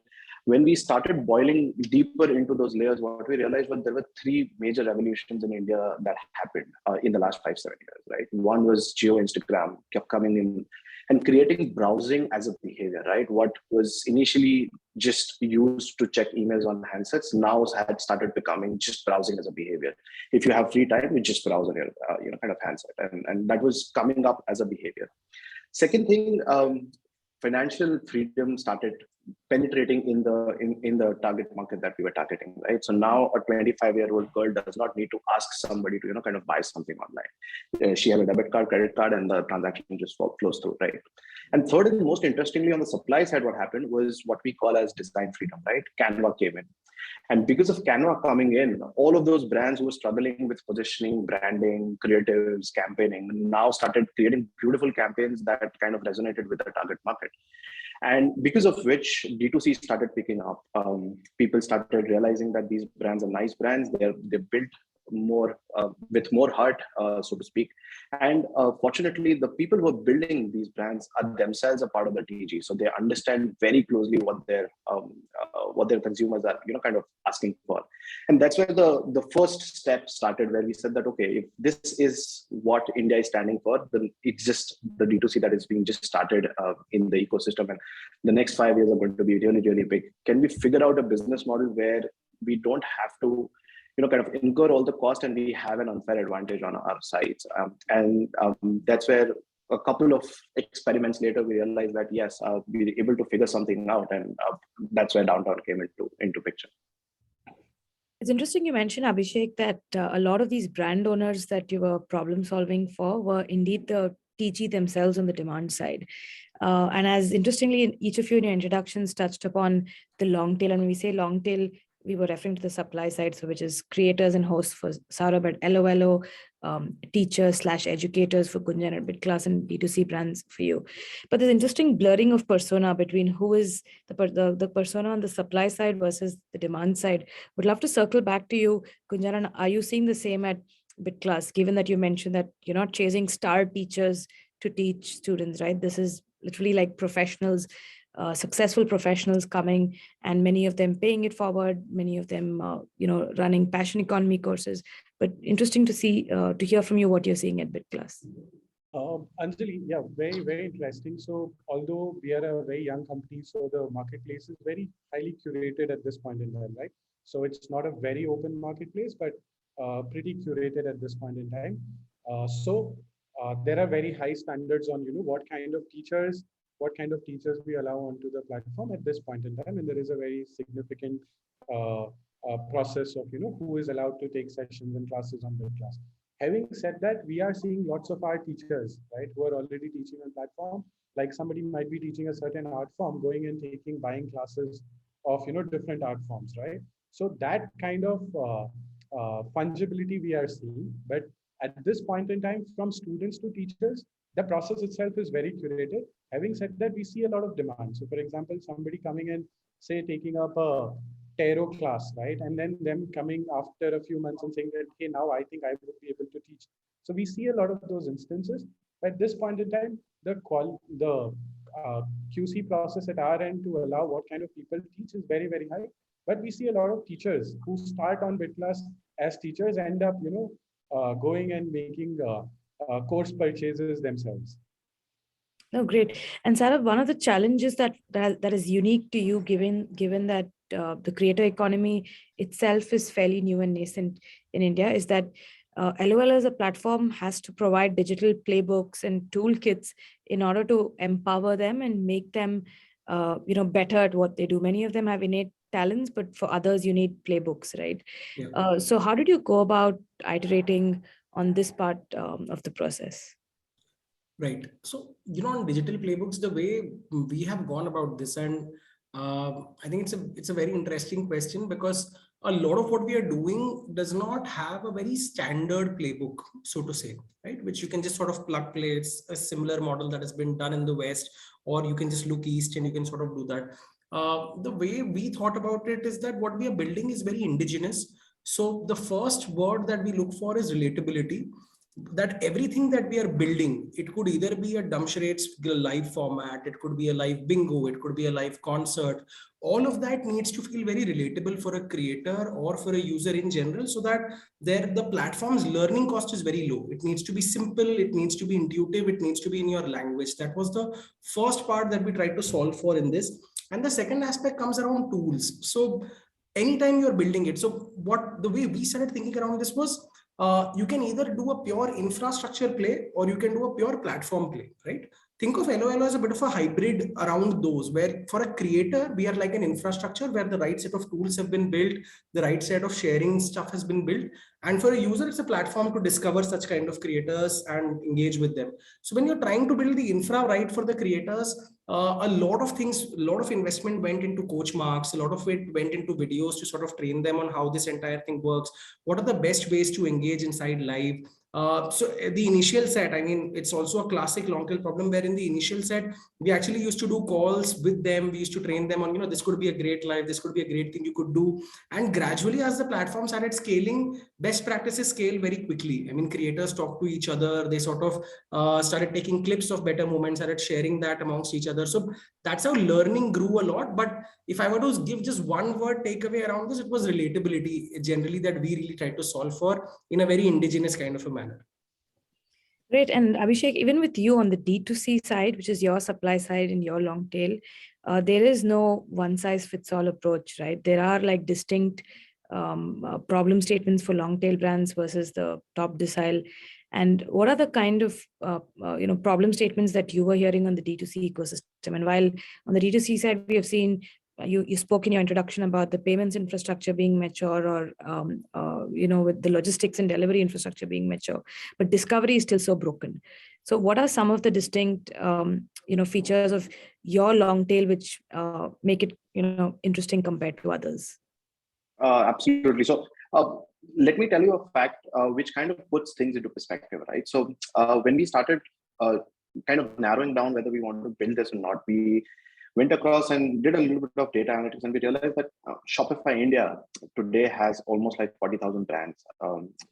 when we started boiling deeper into those layers, what we realized was there were 3 major revolutions in India that happened in the last 5, 7 years, right? One was Geo Instagram kept coming in and creating browsing as a behavior, right? What was initially just used to check emails on handsets now had started becoming just browsing as a behavior. If you have free time, you just browse on your kind of handset, and that was coming up as a behavior. Second thing, financial freedom started penetrating in the target market that we were targeting, right? So now a 25-year-old girl does not need to ask somebody to kind of buy something online. She has a debit card, credit card, and the transaction just flows through, right? And third and most interestingly, on the supply side, what happened was what we call as design freedom, right? Canva came in. And because of Canva coming in, all of those brands who were struggling with positioning, branding, creatives, campaigning, now started creating beautiful campaigns that kind of resonated with the target market. And because of which D2C started picking up. People started realizing that these brands are nice brands. They're built more with more heart, so to speak. And fortunately, the people who are building these brands are themselves a part of the TG, so they understand very closely what their consumers are, kind of asking for. And that's where the first step started, where we said that, okay, if this is what India is standing for, then it's just the D2C that is being just started in the ecosystem, and the next 5 years are going to be really, really big. Can we figure out a business model where we don't have to kind of incur all the cost and we have an unfair advantage on our sides? That's where a couple of experiments later, we realized that, yes, we were able to figure something out. And that's where Downtown came into picture. It's interesting you mentioned, Abhishek, that a lot of these brand owners that you were problem solving for were indeed the TG themselves on the demand side. And as interestingly, each of you in your introductions touched upon the long tail. And when we say long tail, we were referring to the supply side, so which is creators and hosts for Saurabh at LOLO, teachers / educators for Gunjan at BitClass, and D2C brands for you. But there's interesting blurring of persona between who is the persona on the supply side versus the demand side. Would love to circle back to you, Gunjan, and are you seeing the same at BitClass, given that you mentioned that you're not chasing star teachers to teach students, right? This is literally like professionals, successful professionals coming, and many of them paying it forward, many of them, running passion economy courses. But interesting to see, to hear from you what you're seeing at BitClass. Anjali, yeah, very, very interesting. So although we are a very young company, so the marketplace is very highly curated at this point in time, right? So it's not a very open marketplace, but pretty curated at this point in time. There are very high standards on, what kind of teachers we allow onto the platform at this point in time. And there is a very significant process of, who is allowed to take sessions and classes on BitClass. Having said that, we are seeing lots of our teachers, right, who are already teaching on platform. Like somebody might be teaching a certain art form, going and buying classes of, different art forms, right? So that kind of fungibility we are seeing. But at this point in time, from students to teachers, the process itself is very curated. Having said that, we see a lot of demand. So for example, somebody coming and say taking up a tarot class, right? And then them coming after a few months and saying that, hey, now I think I would be able to teach. So we see a lot of those instances. But at this point in time, the QC process at our end to allow what kind of people teach is very, very high. But we see a lot of teachers who start on BitClass as teachers end up, going and making course purchases themselves. No, great. And Saurabh, one of the challenges that is unique to you, given that the creator economy itself is fairly new and nascent in India, is that LOL as a platform has to provide digital playbooks and toolkits in order to empower them and make them, better at what they do. Many of them have innate talents, but for others, you need playbooks, right? Yeah. So how did you go about iterating on this part of the process? Right. So, on digital playbooks, the way we have gone about this, and I think it's a very interesting question, because a lot of what we are doing does not have a very standard playbook, so to say, right? Which you can just sort of plug play. It's a similar model that has been done in the West, or you can just look East and you can sort of do that. The way we thought about it is that what we are building is very indigenous. So the first word that we look for is relatability. That everything that we are building, it could either be a dumb charades live format, it could be a live bingo, it could be a live concert. All of that needs to feel very relatable for a creator or for a user in general, so that the platform's learning cost is very low. It needs to be simple, it needs to be intuitive, it needs to be in your language. That was the first part that we tried to solve for in this. And the second aspect comes around tools. So anytime you're building it, so the way we started thinking around this was, you can either do a pure infrastructure play or you can do a pure platform play, right? Think of LOL as a bit of a hybrid around those, where for a creator, we are like an infrastructure where the right set of tools have been built, the right set of sharing stuff has been built. And for a user, it's a platform to discover such kind of creators and engage with them. So when you're trying to build the infra right for the creators, a lot of investment went into coach marks, a lot of it went into videos to sort of train them on how this entire thing works. What are the best ways to engage inside live? So the initial set, I mean, it's also a classic long tail problem where in the initial set, we actually used to do calls with them. We used to train them on, this could be a great life. This could be a great thing you could do. And gradually as the platform started scaling, best practices scale very quickly. I mean, creators talk to each other. They sort of started taking clips of better moments, started sharing that amongst each other. So that's how learning grew a lot. But if I were to give just one word takeaway around this, it was relatability generally that we really tried to solve for in a very indigenous kind of a manner. Great. And Abhishek, even with you on the D2C side, which is your supply side and your long tail, there is no one size fits all approach, right? There are like distinct problem statements for long tail brands versus the top decile. And what are the kind of problem statements that you were hearing on the D2C ecosystem? And while on the D2C side, we have seen you spoke in your introduction about the payments infrastructure being mature, or with the logistics and delivery infrastructure being mature, but discovery is still so broken. So what are some of the distinct features of your long tail which make it interesting compared to others? Absolutely. So let me tell you a fact which kind of puts things into perspective, right? So when we started kind of narrowing down whether we want to build this or not, we went across and did a little bit of data analytics, and we realized that Shopify India today has almost like 40,000 brands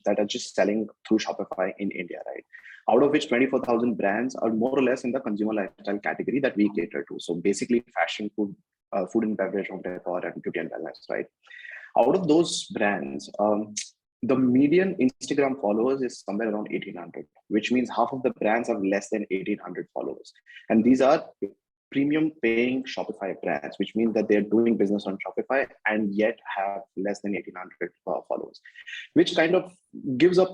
that are just selling through Shopify in India, right? Out of which 24,000 brands are more or less in the consumer lifestyle category that we cater to. So basically fashion, food and beverage, home decor, and beauty and wellness, right? Out of those brands, the median Instagram followers is somewhere around 1,800, which means half of the brands have less than 1,800 followers. And these are premium paying Shopify brands, which means that they're doing business on Shopify and yet have less than 1,800 followers, which kind of gives a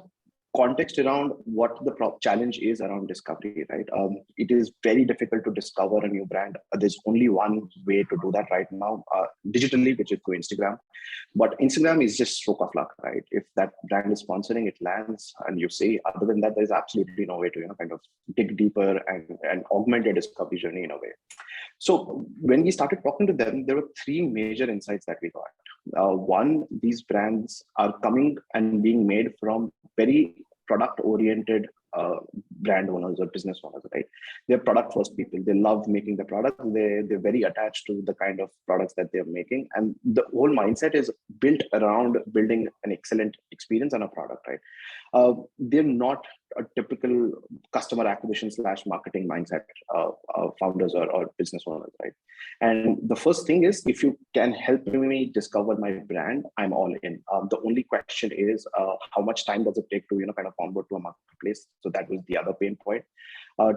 context around what the challenge is around discovery, right? It is very difficult to discover a new brand. There's only one way to do that right now, digitally, which is through Instagram. But Instagram is just stroke of luck, right? If that brand is sponsoring, it lands, and you see. Other than that, there's absolutely no way to kind of dig deeper and augment your discovery journey in a way. So when we started talking to them, there were three major insights that we got. One, these brands are coming and being made from very product-oriented brand owners or business owners, right? They're product-first people. They love making the product. They're very attached to the kind of products that they're making. And the whole mindset is built around building an excellent experience on a product, right? They're not a typical customer acquisition / marketing mindset founders or business owners, right? And the first thing is, if you can help me discover my brand, I'm all in. The only question is, how much time does it take to kind of onboard to a marketplace? So that was the other pain point.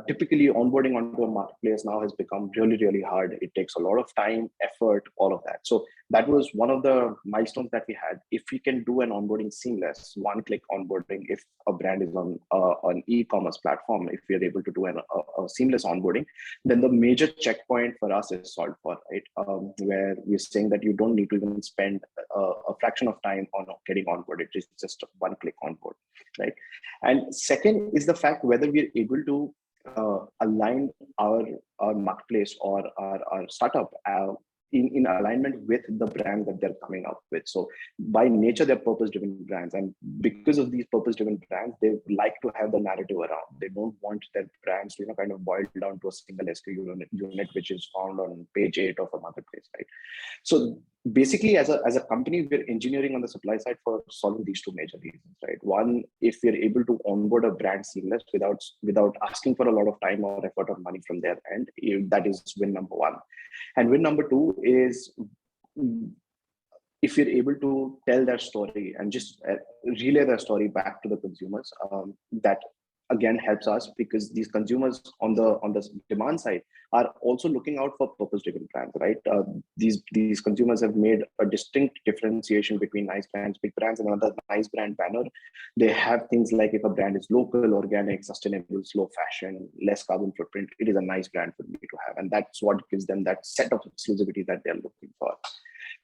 Typically, onboarding onto a marketplace now has become really, really hard. It takes a lot of time, effort, all of that. So that was one of the milestones that we had. If we can do an onboarding seamless, one-click onboarding, if a brand is on an e-commerce platform, if we are able to do a seamless onboarding, then the major checkpoint for us is solved for, right? Where we're saying that you don't need to even spend a fraction of time on getting onboarded. It's just a one-click onboard, right? And second is the fact whether we're able to align our marketplace or our startup in alignment with the brand that they're coming up with. So by nature, they're purpose-driven brands. And because of these purpose-driven brands, they like to have the narrative around. They don't want their brands to kind of boil down to a single SKU unit, which is found on page 8 of a marketplace, right? So basically, as a company, we're engineering on the supply side for solving these two major reasons, right? One, if we're able to onboard a brand seamless without asking for a lot of time or effort or money from their end, that is win number one. And win number two is if you're able to tell their story and just relay their story back to the consumers, that again helps us, because these consumers on the demand side are also looking out for purpose-driven brands, right? These consumers have made a distinct differentiation between nice brands, big brands, and another nice brand banner. They have things like, if a brand is local, organic, sustainable, slow fashion, less carbon footprint, it is a nice brand for me to have. And that's what gives them that set of exclusivity that they're looking for.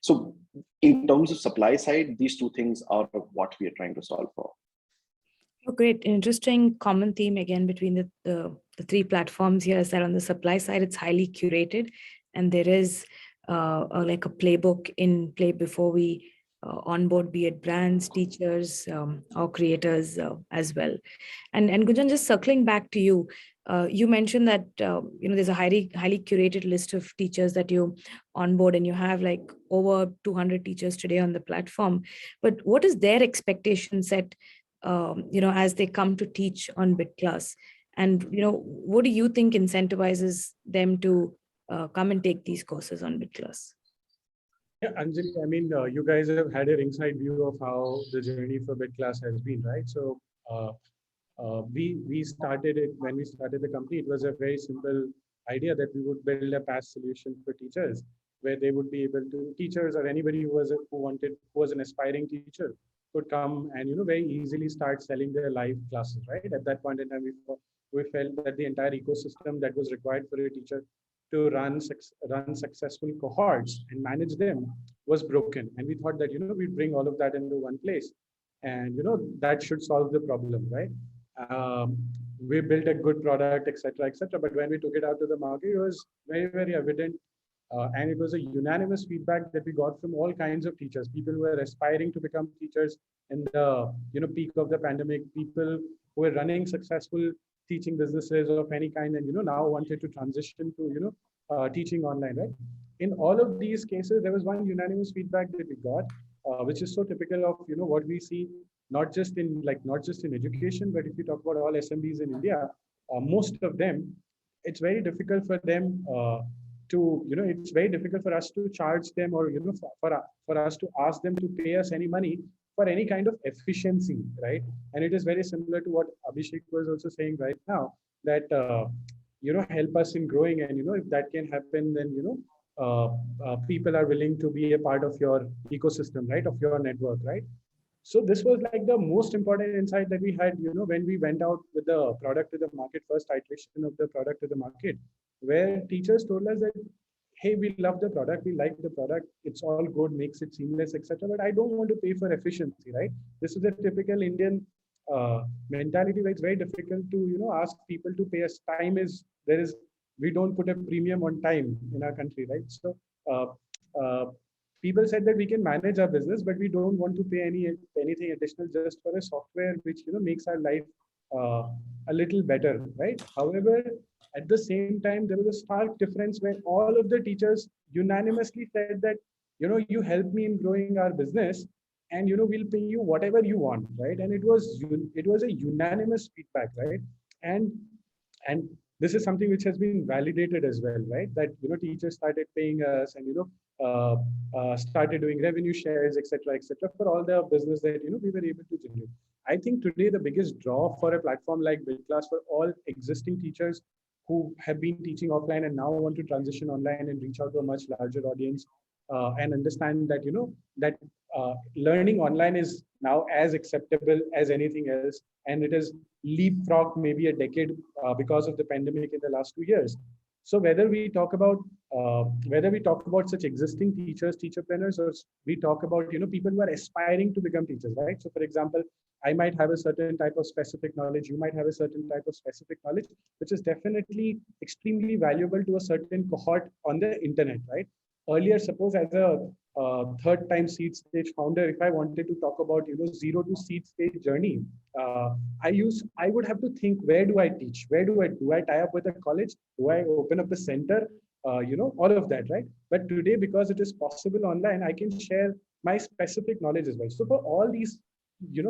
So in terms of supply side, these two things are what we are trying to solve for. Oh, great. Interesting common theme again between the three platforms here is that on the supply side, it's highly curated, and there is like a playbook in play before we onboard, be it brands, teachers, or creators as well. And Gunjan, just circling back to you, you mentioned that there's a highly curated list of teachers that you onboard, and you have like over 200 teachers today on the platform. But what is their expectation set, as they come to teach on BitClass? And what do you think incentivizes them to come and take these courses on BitClass? Yeah, Anjali, I mean, you guys have had an inside view of how the journey for BitClass has been, right? So we started it when we started the company. It was a very simple idea that we would build a PaaS solution for teachers, where they would be able to, teachers or anybody who was an aspiring teacher could come and very easily start selling their live classes, right? At that point in time, we felt that the entire ecosystem that was required for a teacher to run successful cohorts and manage them was broken, and we thought that we'd bring all of that into one place, and that should solve the problem, right? We built a good product, etc., but when we took it out to the market, it was very, very evident, and it was a unanimous feedback that we got from all kinds of teachers, people who were aspiring to become teachers in the peak of the pandemic, people who were running successful teaching businesses of any kind, and now wanted to transition to teaching online, right? In all of these cases, there was one unanimous feedback that we got, which is so typical of what we see, not just in education, but if you talk about all SMBs in India, most of them, it's very difficult for them it's very difficult for us to charge them, or for us to ask them to pay us any money for any kind of efficiency, right? And it is very similar to what Abhishek was also saying right now, that help us in growing, and if that can happen, then people are willing to be a part of your ecosystem, right, of your network, right? So this was like the most important insight that we had, when we went out with the product to the market, first iteration of the product to the market, where teachers told us that, hey, we love the product, we like the product, it's all good, makes it seamless, etc., but I don't want to pay for efficiency, right? This is a typical Indian mentality, where it's very difficult to ask people to pay us. We don't put a premium on time in our country, right? So people said that we can manage our business, but we don't want to pay anything additional just for a software which makes our life a little better, right? However, at the same time, there was a stark difference where all of the teachers unanimously said that you help me in growing our business, and we'll pay you whatever you want, right? And it was a unanimous feedback, right? And this is something which has been validated as well, right? That teachers started paying us, and started doing revenue shares, etc., for all the business that we were able to generate. I think today the biggest draw for a platform like BitClass for all existing teachers who have been teaching offline and now want to transition online and reach out to a much larger audience, and understand that that learning online is now as acceptable as anything else, and it has leapfrogged maybe a decade because of the pandemic in the last 2 years. So whether we talk about such existing teachers, teacherpreneurs, or we talk about people who are aspiring to become teachers, right? So for example, I might have a certain type of specific knowledge, you might have a certain type of specific knowledge, which is definitely extremely valuable to a certain cohort on the internet, right? Earlier, suppose as a third time seed stage founder, if I wanted to talk about zero to seed stage journey, I would have to think, where do I teach? Do I tie up with a college? Do I open up a center? All of that, right? But today, because it is possible online, I can share my specific knowledge as well. So for all these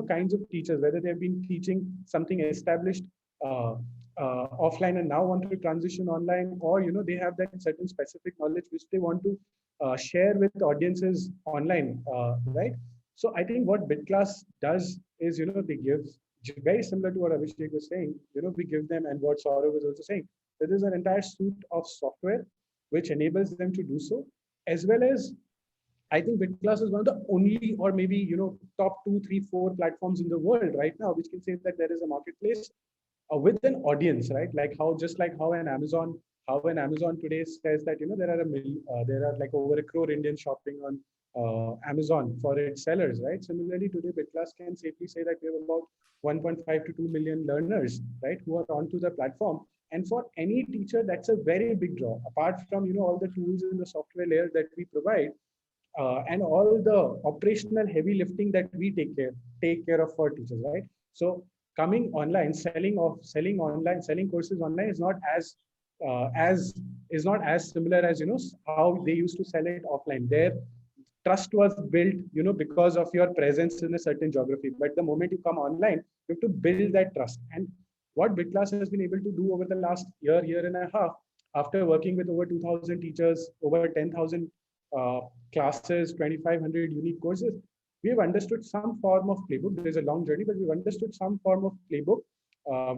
kinds of teachers, whether they've been teaching something established offline and now want to transition online, or they have that certain specific knowledge which they want to share with audiences online, right? So I think what BitClass does is they give, very similar to what Abhishek was saying, we give them, and what Saurav was also saying, that there's an entire suite of software which enables them to do so, as well as I think BitClass is one of the only, or maybe top 2, 3, 4 platforms in the world right now which can say that there is a marketplace with an audience, right? Like how an Amazon today says that there are like over 1 crore Indians shopping on Amazon for its sellers, right? Similarly, today BitClass can safely say that we have about 1.5 to 2 million learners, right, who are onto the platform. And for any teacher, that's a very big draw. Apart from all the tools in the software layer that we provide, and all the operational heavy lifting that we take care of for teachers, right? So coming online, selling courses online is not as similar as how they used to sell it offline. Their trust was built, because of your presence in a certain geography. But the moment you come online, you have to build that trust. And what BitClass has been able to do over the last year and a half, after working with over 2,000 teachers, over 10,000 classes, 2,500 unique courses, we have understood some form of playbook. There's a long journey, but we've understood some form of playbook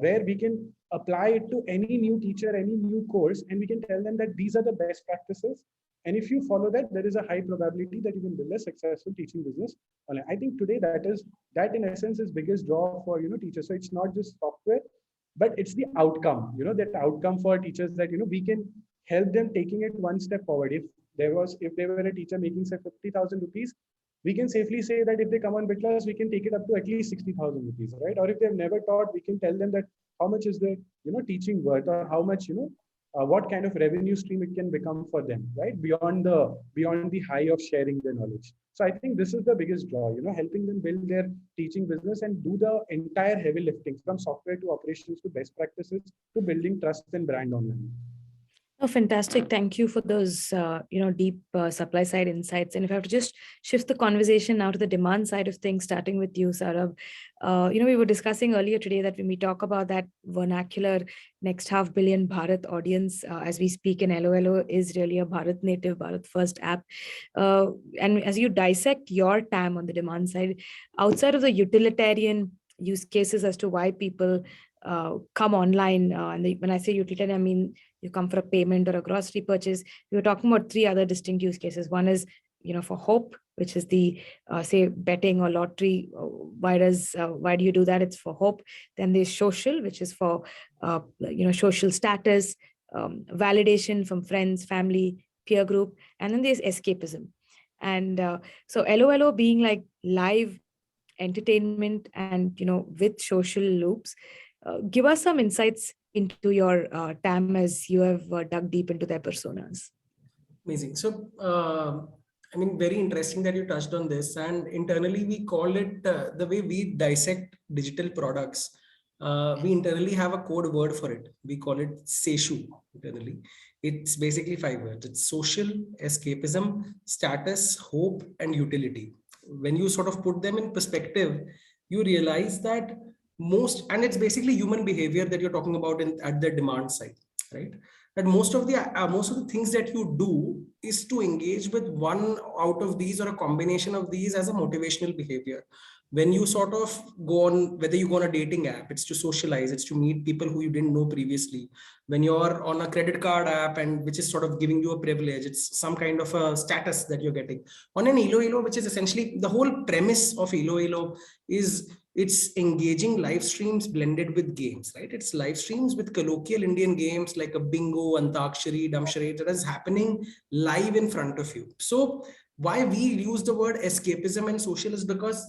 where we can apply it to any new teacher, any new course, and we can tell them that these are the best practices. And if you follow that, there is a high probability that you can build a successful teaching business online. I think today that in essence is biggest draw for teachers. So it's not just software, but it's the outcome, that outcome for teachers that we can help them taking it one step forward. If they were a teacher making say 50,000 rupees, we can safely say that if they come on BitClass, we can take it up to at least 60,000 rupees, right? Or if they've never taught, we can tell them that how much is their teaching worth, or how much what kind of revenue stream it can become for them, right? Beyond the high of sharing their knowledge. So I think this is the biggest draw, helping them build their teaching business and do the entire heavy lifting from software to operations to best practices to building trust and brand online. Oh, fantastic. Thank you for those, deep supply side insights. And if I have to just shift the conversation now to the demand side of things, starting with you, Saurabh, we were discussing earlier today that when we talk about that vernacular next 500 million Bharat audience, as we speak, and LOLO is really a Bharat native, Bharat first app. And as you dissect your TAM on the demand side, outside of the utilitarian use cases as to why people come online, when I say utilitarian, I mean, you come for a payment or a grocery purchase. We were talking about 3 other distinct use cases. One is, for hope, which is the, say, betting or lottery. Why do you do that? It's for hope. Then there's social, which is for, social status, validation from friends, family, peer group. And then there's escapism. And so LOLO being like live entertainment and, with social loops. Give us some insights into your TAM as you have dug deep into their personas. Amazing. So, very interesting that you touched on this. And internally, we call it the way we dissect digital products. We internally have a code word for it. We call it SESHU internally. It's basically 5 words. It's social, escapism, status, hope, and utility. When you sort of put them in perspective, you realize that and it's basically human behavior that you're talking about at the demand side, right? That most of the things that you do is to engage with one out of these or a combination of these as a motivational behavior. When you sort of go on, whether you go on a dating app, it's to socialize, it's to meet people who you didn't know previously. When you're on a credit card app, and which is sort of giving you a privilege, it's some kind of a status that you're getting. On an Elo, which is essentially the whole premise of Elo is it's engaging live streams blended with games, right? It's live streams with colloquial Indian games like a bingo, antakshari, damsharade that is happening live in front of you. So why we use the word escapism and social is because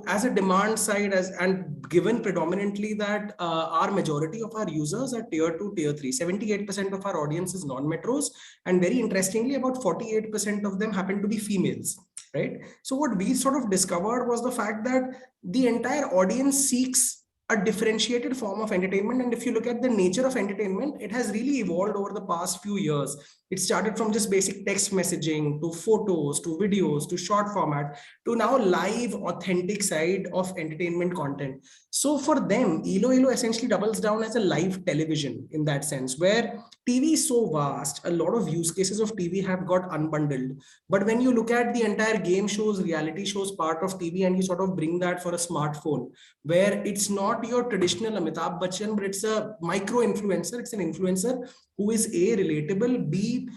as a demand side, and given predominantly that our majority of our users are tier 2, tier 3, 78% of our audience is non-metros, and very interestingly, about 48% of them happen to be females, right? So what we sort of discovered was the fact that the entire audience seeks a differentiated form of entertainment. And if you look at the nature of entertainment, it has really evolved over the past few years. It started from just basic text messaging to photos, to videos, to short format, to now live, authentic side of entertainment content. So for them, Elo essentially doubles down as a live television in that sense, where TV is so vast, a lot of use cases of TV have got unbundled. But when you look at the entire game shows, reality shows part of TV, and you sort of bring that for a smartphone, where it's not your traditional Amitabh Bachchan, but it's a micro influencer. It's an influencer who is A, relatable, B,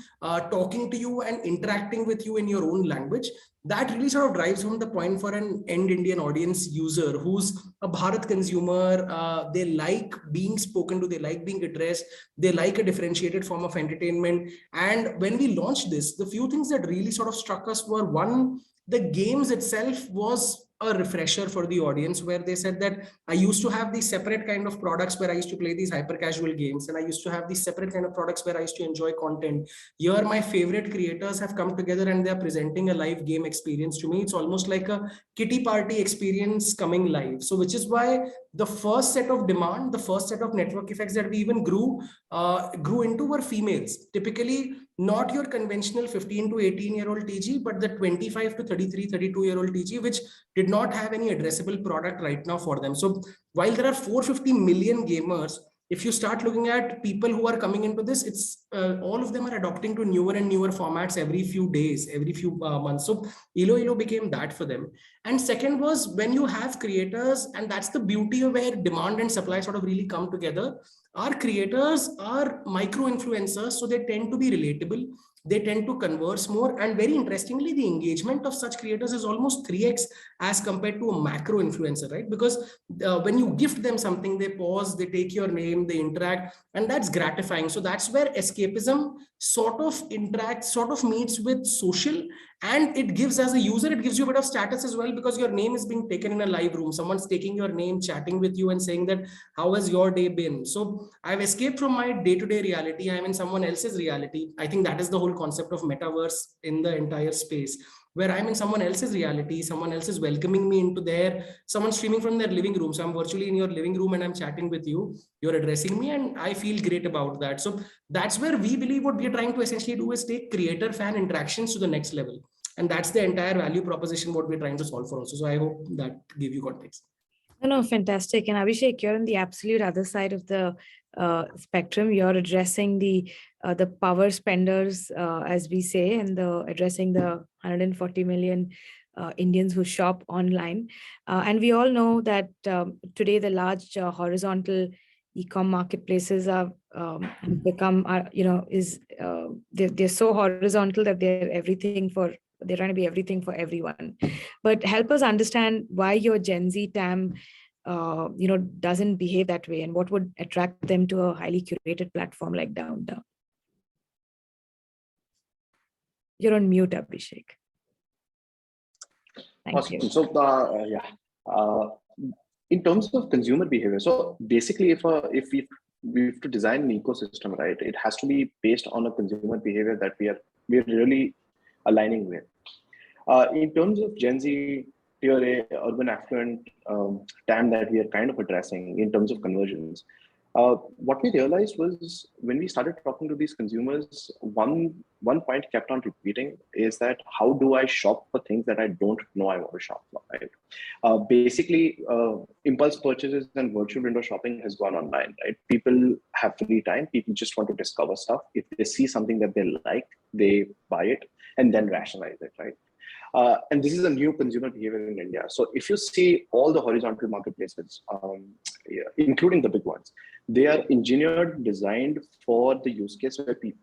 talking to you and interacting with you in your own language. That really sort of drives home the point for an end Indian audience user who's a Bharat consumer. They like being spoken to, they like being addressed, they like a differentiated form of entertainment. And when we launched this, the few things that really sort of struck us were, one, the games itself was a refresher for the audience, where they said that I used to have these separate kind of products where I used to play these hyper casual games, and I used to have these separate kind of products where I used to enjoy content. Here, my favorite creators have come together and they're presenting a live game experience to me. It's almost like a kitty party experience coming live. So which is why the first set of demand, the first set of network effects that we even grew into were females. Typically, not your conventional 15 to 18-year-old TG, but the 25 to 33, 32-year-old TG, which did not have any addressable product right now for them. So while there are 450 million gamers, if you start looking at people who are coming into this, it's all of them are adopting to newer and newer formats every few days, every few months. So Elo became that for them. And second was when you have creators, and that's the beauty of where demand and supply sort of really come together. Our creators are micro influencers, so they tend to be relatable. They tend to converse more. And very interestingly, the engagement of such creators is almost 3x as compared to a macro influencer, right? Because when you gift them something, they pause, they take your name, they interact, and that's gratifying. So that's where escapism sort of interacts, sort of meets with social, and it gives, as a user, it gives you a bit of status as well, because your name is being taken in a live room. Someone's taking your name, chatting with you and saying that, how has your day been? So I've escaped from my day-to-day reality. I'm in someone else's reality. I think that is the whole concept of metaverse in the entire space, where I'm in someone else's reality, someone else is welcoming me into someone streaming from their living room. So I'm virtually in your living room and I'm chatting with you, you're addressing me, and I feel great about that. So that's where we believe what we're trying to essentially do is take creator fan interactions to the next level. And that's the entire value proposition, what we're trying to solve for also. So I hope that gave you context. No, fantastic. And Abhishek, you're on the absolute other side of the spectrum. You're addressing the power spenders, as we say, and addressing the 140 million Indians who shop online. And we all know that today the large horizontal e-com marketplaces have become, they're so horizontal that they're trying to be everything for everyone. But help us understand why your Gen Z TAM doesn't behave that way, and what would attract them to a highly curated platform like Downtown. You're on mute, Abhishek. Thank you. So in terms of consumer behavior, so basically if we have to design an ecosystem, right, it has to be based on a consumer behavior that we're really aligning with. In terms of Gen Z, tier A, urban affluent TAM that we are kind of addressing in terms of conversions, what we realized was when we started talking to these consumers, one point kept on repeating is that how do I shop for things that I don't know I want to shop for, right? Basically, impulse purchases and virtual window shopping has gone online, right? People have free time. People just want to discover stuff. If they see something that they like, they buy it and then rationalize it, right? And this is a new consumer behavior in India. So if you see all the horizontal marketplaces, including the big ones, they are engineered, designed for the use case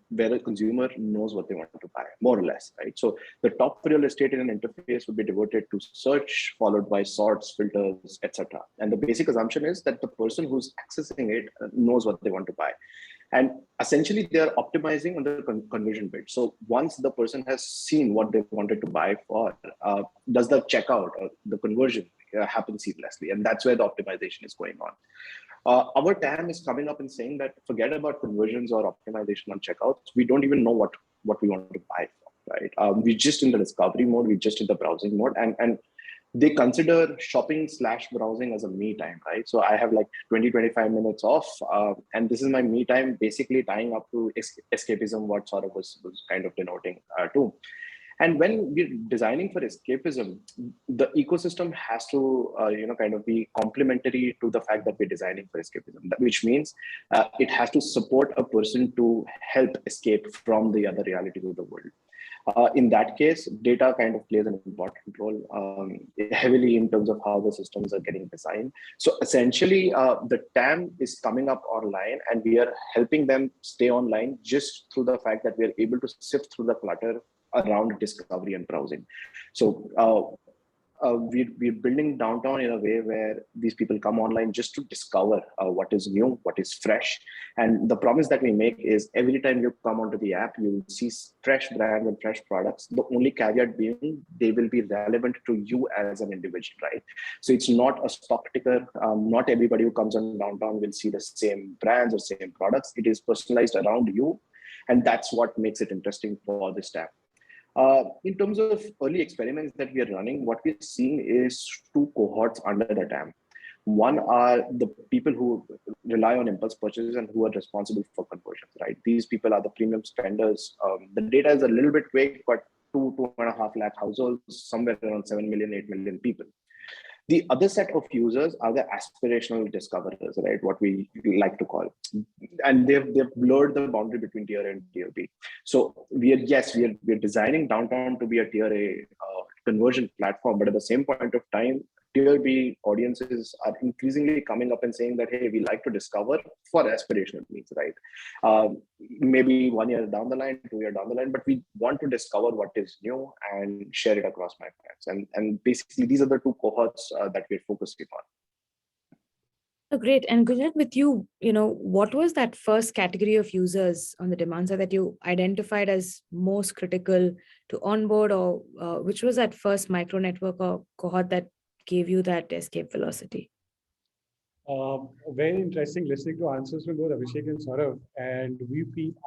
where a consumer knows what they want to buy, more or less, right? So the top real estate in an interface would be devoted to search, followed by sorts, filters, etc. And the basic assumption is that the person who's accessing it knows what they want to buy. And essentially, they are optimizing on the conversion bit. So once the person has seen what they wanted to buy for, does the checkout or the conversion happen seamlessly? And that's where the optimization is going on. Our TAM is coming up and saying that forget about conversions or optimization on checkouts. We don't even know what we want to buy for, right? We're just in the discovery mode. We're just in the browsing mode. And they consider shopping/browsing as a me time, right? So I have like 20-25 minutes off, and this is my me time, basically tying up to escapism, what sort of was kind of denoting too. And when we're designing for escapism, the ecosystem has to kind of be complementary to the fact that we're designing for escapism, which means it has to support a person to help escape from the other realities of the world. In that case, data kind of plays an important role heavily in terms of how the systems are getting designed. So essentially, the TAM is coming up online and we are helping them stay online just through the fact that we are able to sift through the clutter around discovery and browsing. So we're building downtown in a way where these people come online just to discover what is new, what is fresh. And the promise that we make is every time you come onto the app, you will see fresh brands and fresh products. The only caveat being they will be relevant to you as an individual, right? So it's not a stock ticker. Not everybody who comes on downtown will see the same brands or same products. It is personalized around you. And that's what makes it interesting for this app. In terms of early experiments that we are running, what we're seeing is two cohorts under the dam. One are the people who rely on impulse purchases and who are responsible for conversions, right? These people are the premium spenders. The data is a little bit vague, but 2.5 lakh households, somewhere around 7 million, 8 million people. The other set of users are the aspirational discoverers, right? What we like to call, and they've blurred the boundary between tier A and tier B. So we're designing downtown to be a tier A conversion platform, but at the same point of time, tier B audiences are increasingly coming up and saying that, hey, we like to discover for aspirational needs, right? Maybe 1 year down the line, 2 years down the line, but we want to discover what is new and share it across my friends. And basically, these are the two cohorts that we're focusing on. Oh, great. And Gujarat, with you, what was that first category of users on the demand side that you identified as most critical to onboard, or which was that first micro network or cohort that gave you that escape velocity? Very interesting listening to answers from both Abhishek and Saurav. And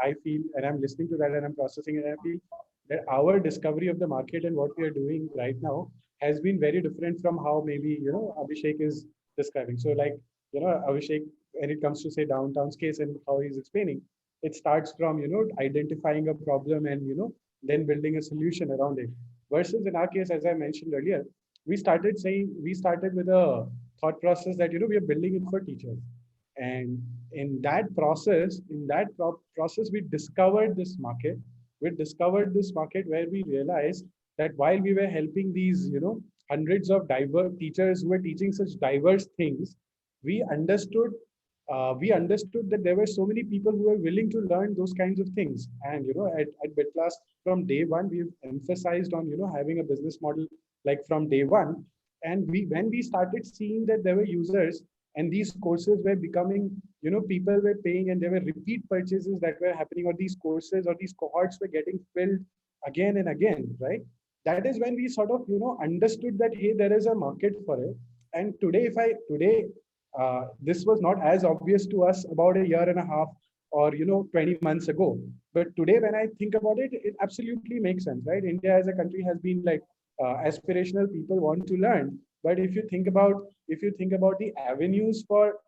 I feel, and I'm listening to that and I'm processing it, and I feel that our discovery of the market and what we are doing right now has been very different from how maybe, Abhishek is describing. So like, Abhishek, when it comes to say downtown's case and how he's explaining, it starts from, identifying a problem and, then building a solution around it. Versus in our case, as I mentioned earlier, we started with a thought process that, we are building it for teachers. And in that process, we discovered this market. We discovered this market where we realized that while we were helping these, hundreds of diverse teachers who were teaching such diverse things, we understood that there were so many people who were willing to learn those kinds of things. And, at BitClass from day one, we've emphasized on, having a business model like from day one. And when we started seeing that there were users and these courses were becoming, people were paying and there were repeat purchases that were happening, or these courses or these cohorts were getting filled again and again, right? That is when we sort of, understood that, hey, there is a market for it. And today, this was not as obvious to us about a year and a half or 20 months ago. But today, when I think about it, it absolutely makes sense, right? India as a country has been like aspirational people want to learn. But if you think about the avenues for,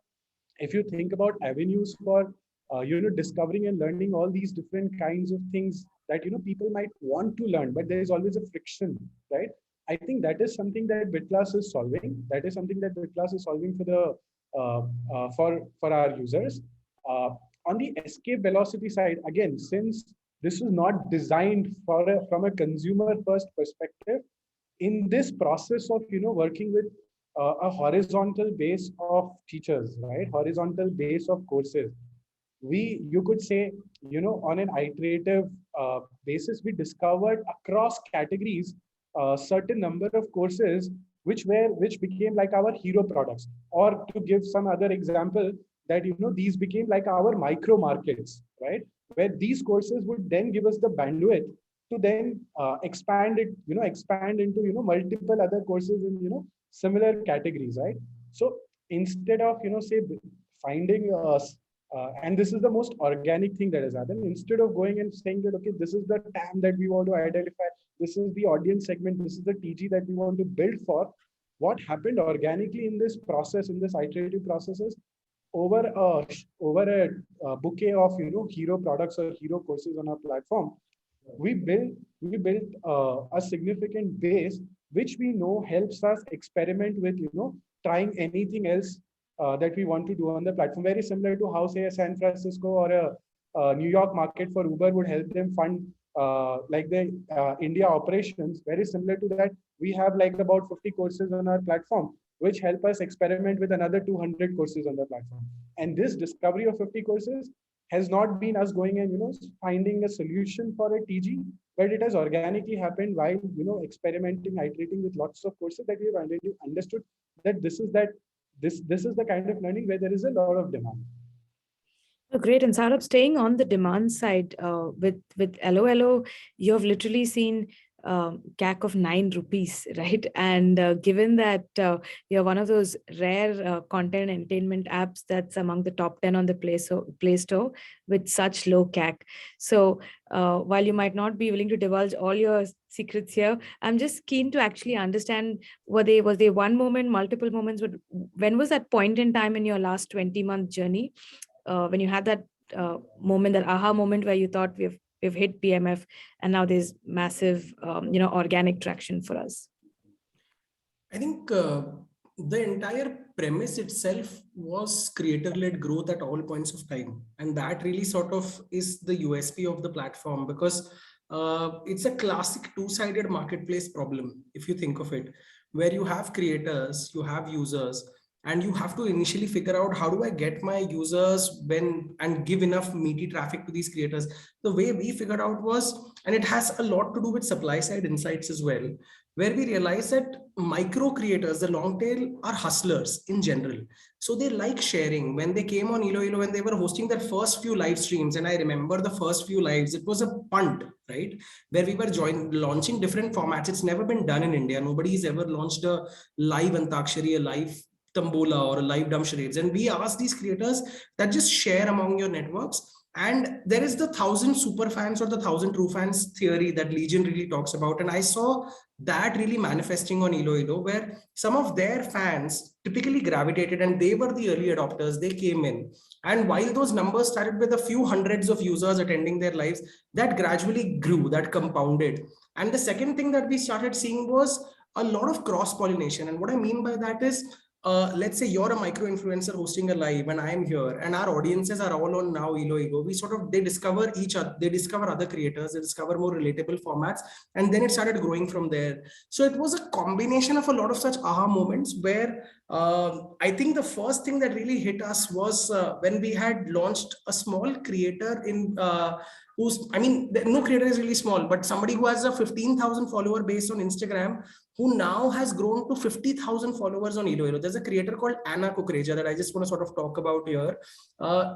discovering and learning all these different kinds of things that people might want to learn, but there is always a friction, right? I think that is something that BitClass is solving. That is something that BitClass is solving for the for our users. On the escape velocity side, again, since this was not designed from a consumer first perspective, in this process of working with a horizontal base of teachers, right? Horizontal base of courses. You could say, on an iterative basis, we discovered across categories a certain number of courses which became like our hero products. Or to give some other example, that these became like our micro markets, right? Where these courses would then give us the bandwidth to then expand into multiple other courses in similar categories, right? So instead of say finding and this is the most organic thing that has happened, instead of going and saying that, okay, this is the TAM that we want to identify, this is the audience segment, this is the TG that we want to build for, what happened organically in this process, in this iterative processes, over a bouquet of hero products or hero courses on our platform, we built a significant base which we know helps us experiment with trying anything else that we want to do on the platform. Very similar to how, say, a San Francisco or a New York market for Uber would help them fund like the India operations. Very similar to that, we have like about 50 courses on our platform which help us experiment with another 200 courses on the platform. And this discovery of 50 courses has not been us going and finding a solution for a TG, but it has organically happened while experimenting, iterating with lots of courses that we have understood that this is the kind of learning where there is a lot of demand. Great. And Saurabh, staying on the demand side, with LOLO, you have literally seen CAC of 9 rupees, right? And given that you're one of those rare content entertainment apps that's among the top 10 on the Play Store with such low CAC. So while you might not be willing to divulge all your secrets here, I'm just keen to actually understand, was there one moment, multiple moments? When was that point in time in your last 20-month journey when you had that moment, that aha moment where you thought we've hit PMF and now there's massive, organic traction for us? I think the entire premise itself was creator-led growth at all points of time. And that really sort of is the USP of the platform, because it's a classic two-sided marketplace problem, if you think of it, where you have creators, you have users, and you have to initially figure out, how do I get my users and give enough meaty traffic to these creators? The way we figured out was, and it has a lot to do with supply side insights as well, where we realized that micro creators, the long tail, are hustlers in general. So they like sharing. When they came on Elo, when they were hosting their first few live streams, and I remember the first few lives, it was a punt, right? Where we were launching different formats. It's never been done in India. Nobody's ever launched a live Antakshari, a live Tambola, or a live dumb charades. And we asked these creators that just share among your networks. And there is the 1,000 super fans or the 1,000 true fans theory that Legion really talks about. And I saw that really manifesting on Elo, where some of their fans typically gravitated, and they were the early adopters. They came in. And while those numbers started with a few hundreds of users attending their lives, that gradually grew, that compounded. And the second thing that we started seeing was a lot of cross-pollination. And what I mean by that is, let's say you're a micro influencer hosting a live and I'm here, and our audiences are all on now Elo. They discover each other, they discover other creators, they discover more relatable formats, and then it started growing from there. So it was a combination of a lot of such aha moments where I think the first thing that really hit us was when we had launched a small creator in no creator is really small, but somebody who has a 15,000 follower base on Instagram, who now has grown to 50,000 followers on Elo. There's a creator called Anna Kukreja that I just want to sort of talk about here.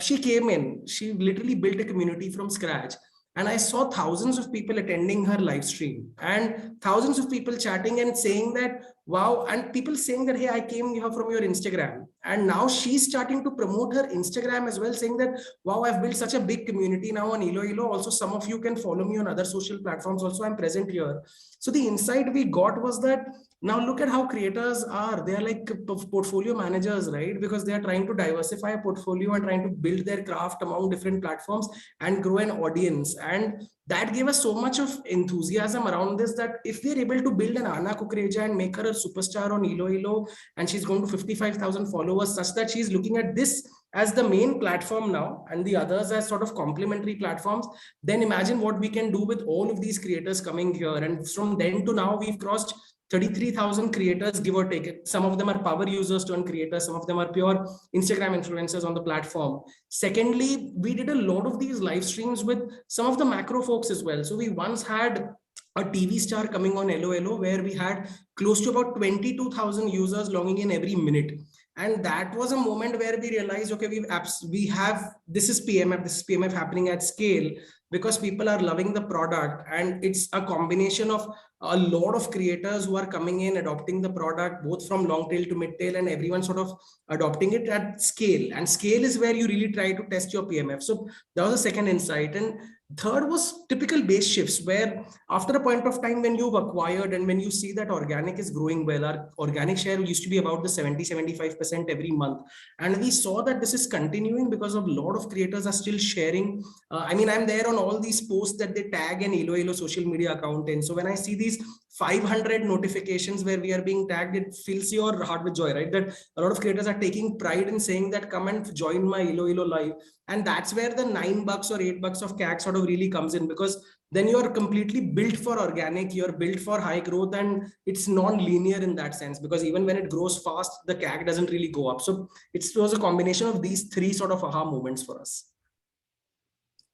She came in, she literally built a community from scratch. And I saw thousands of people attending her live stream and thousands of people chatting and saying that, wow, and people saying that, hey, I came here from your Instagram. And now she's starting to promote her Instagram as well, saying that, wow, I've built such a big community now on Elo. Also, some of you can follow me on other social platforms. Also, I'm present here. So the insight we got was that, now look at how creators are. They are like portfolio managers, right? Because they are trying to diversify a portfolio and trying to build their craft among different platforms and grow an audience. And that gave us so much of enthusiasm around this, that if we're able to build an Anna Kukreja and make her a superstar on Elo, and she's going to 55,000 followers, such that she's looking at this as the main platform now and the others as sort of complementary platforms, then imagine what we can do with all of these creators coming here. And from then to now, we've crossed 33,000 creators, give or take. Some of them are power users turned creators. Some of them are pure Instagram influencers on the platform. Secondly, we did a lot of these live streams with some of the macro folks as well. So we once had a TV star coming on Elo, where we had close to about 22,000 users logging in every minute. And that was a moment where we realized, okay, this is PMF happening at scale, because people are loving the product. And it's a combination of a lot of creators who are coming in, adopting the product, both from long tail to mid tail, and everyone sort of adopting it at scale. And scale is where you really try to test your PMF. So that was the second insight. And third was typical base shifts, where after a point of time when you've acquired and when you see that organic is growing well, our organic share used to be about the 70-75% every month. And we saw that this is continuing because a lot of creators are still sharing. I'm there on all these posts that they tag an Elo social media account in. So when I see these 500 notifications where we are being tagged, it fills your heart with joy, right? That a lot of creators are taking pride in saying that, come and join my Elo live. And that's where the $9 or $8 of CAC sort of really comes in, because then you're completely built for organic, you're built for high growth, and it's non-linear in that sense, because even when it grows fast, the CAC doesn't really go up. So it was a combination of these three sort of aha moments for us.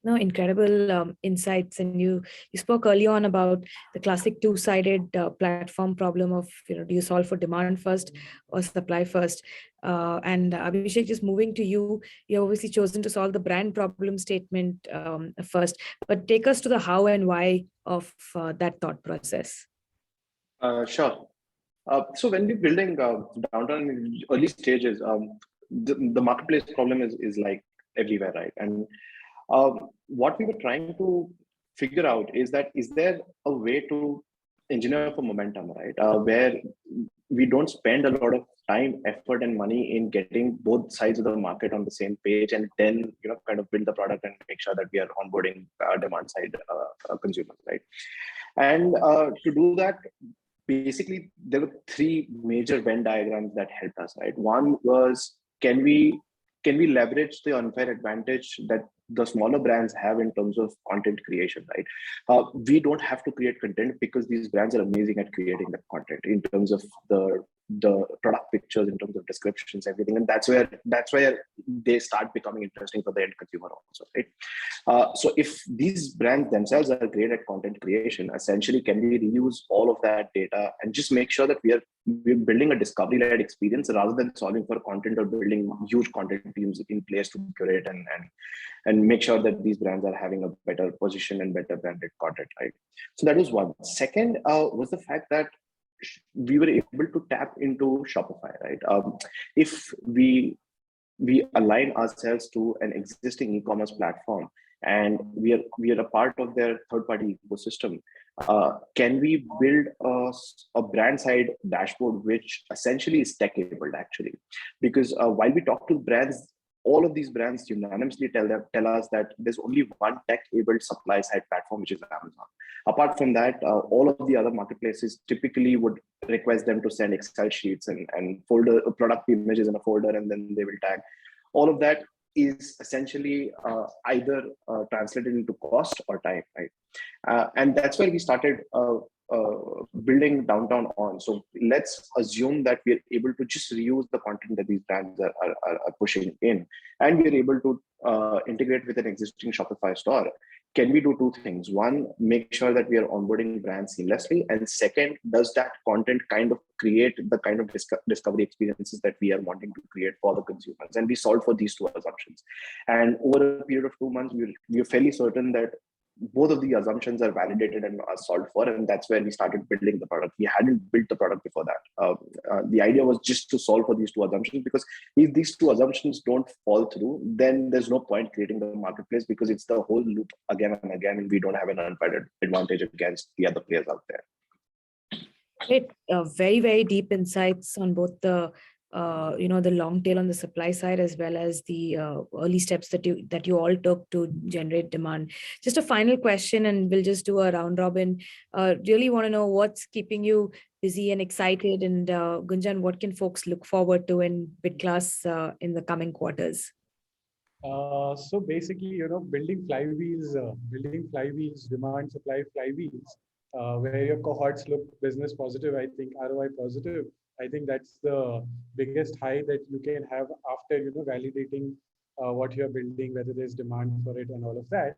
No, incredible insights. And you spoke early on about the classic two-sided platform problem of, do you solve for demand first or supply first? And Abhishek, just moving to you, you obviously chosen to solve the brand problem statement first, but take us to the how and why of that thought process. Sure. So when we're building downtown in early stages, the marketplace problem is like everywhere, right? And what we were trying to figure out is there a way to engineer for momentum, right? Where we don't spend a lot of time, effort, and money in getting both sides of the market on the same page, and then kind of build the product and make sure that we are onboarding demand side consumers, right? And to do that, basically there were three major Venn diagrams that helped us, right? One was, can we leverage the unfair advantage that the smaller brands have in terms of content creation, right? We don't have to create content because these brands are amazing at creating that content in terms of the product pictures, in terms of descriptions, everything, and that's where they start becoming interesting for the end consumer also, right? So if these brands themselves are great at content creation, essentially, can we reuse all of that data and just make sure that we're building a discovery-led experience rather than solving for content or building huge content teams in place to curate and make sure that these brands are having a better position and better branded content, right? So that was one. Second was the fact that we were able to tap into Shopify, right? If we align ourselves to an existing e-commerce platform and we are a part of their third-party ecosystem, can we build a brand side dashboard which essentially is tech-enabled, actually? Because while we talk to brands, all of these brands unanimously tell us that there's only one tech-enabled supply-side platform, which is Amazon. Apart from that, all of the other marketplaces typically would request them to send Excel sheets and folder product images in a folder, and then they will tag. All of that is essentially either translated into cost or time, right? And that's where we started building downtown on. So let's assume that we're able to just reuse the content that these brands are pushing in, and we're able to integrate with an existing Shopify store. Can we do two things? One, make sure that we are onboarding brands seamlessly. And second, does that content kind of create the kind of discovery experiences that we are wanting to create for the consumers? And we solved for these two assumptions. And over a period of 2 months, we are fairly certain that both of the assumptions are validated and are solved for, and that's where we started building the product. We hadn't built the product before that. The idea was just to solve for these two assumptions, because if these two assumptions don't fall through, then there's no point creating the marketplace, because it's the whole loop again and again, and we don't have an unfair advantage against the other players out there. Great, very, very deep insights on both the the long tail on the supply side, as well as the early steps that you all took to generate demand. Just a final question, and we'll just do a round robin. Really want to know what's keeping you busy and excited, and Gunjan, what can folks look forward to in BidClass in the coming quarters? So basically, building flywheels, demand supply flywheels, where your cohorts look business positive, I think ROI positive. I think that's the biggest high that you can have after validating what you're building, whether there's demand for it and all of that.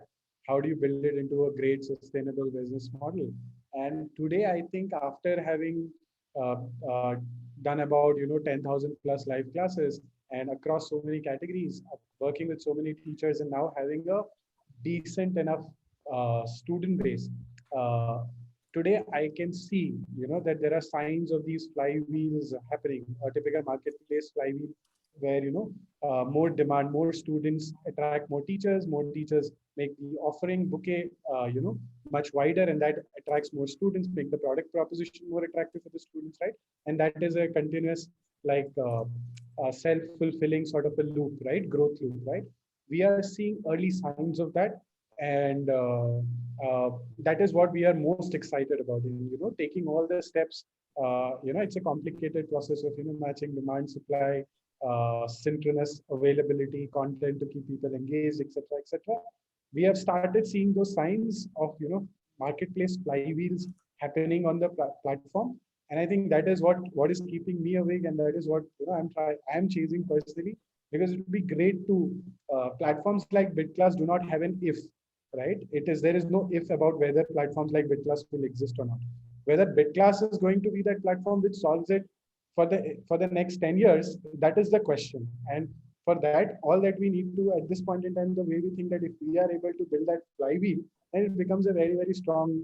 How do you build it into a great sustainable business model? And today, I think after having done about 10,000 plus live classes and across so many categories, working with so many teachers, and now having a decent enough student base. Today, I can see, that there are signs of these flywheels happening. A typical marketplace flywheel, where more demand, more students attract more teachers make the offering bouquet, much wider, and that attracts more students, make the product proposition more attractive for the students, right? And that is a continuous, self-fulfilling sort of a loop, right? Growth loop, right? We are seeing early signs of that. And that is what we are most excited about. Taking all the steps. It's a complicated process of matching demand, supply, synchronous availability, content to keep people engaged, etc., etc. We have started seeing those signs of marketplace flywheels happening on the platform, and I think that is what is keeping me awake, and that is what I'm chasing personally. because it would be great to, platforms like BitClass do not have an if, right? There is no if about whether platforms like BitClass will exist or not. Whether BitClass is going to be that platform which solves it for the next 10 years, that is the question. And for that, all that we need to, at this point in time, the way we think that if we are able to build that flywheel, then it becomes a very, very strong,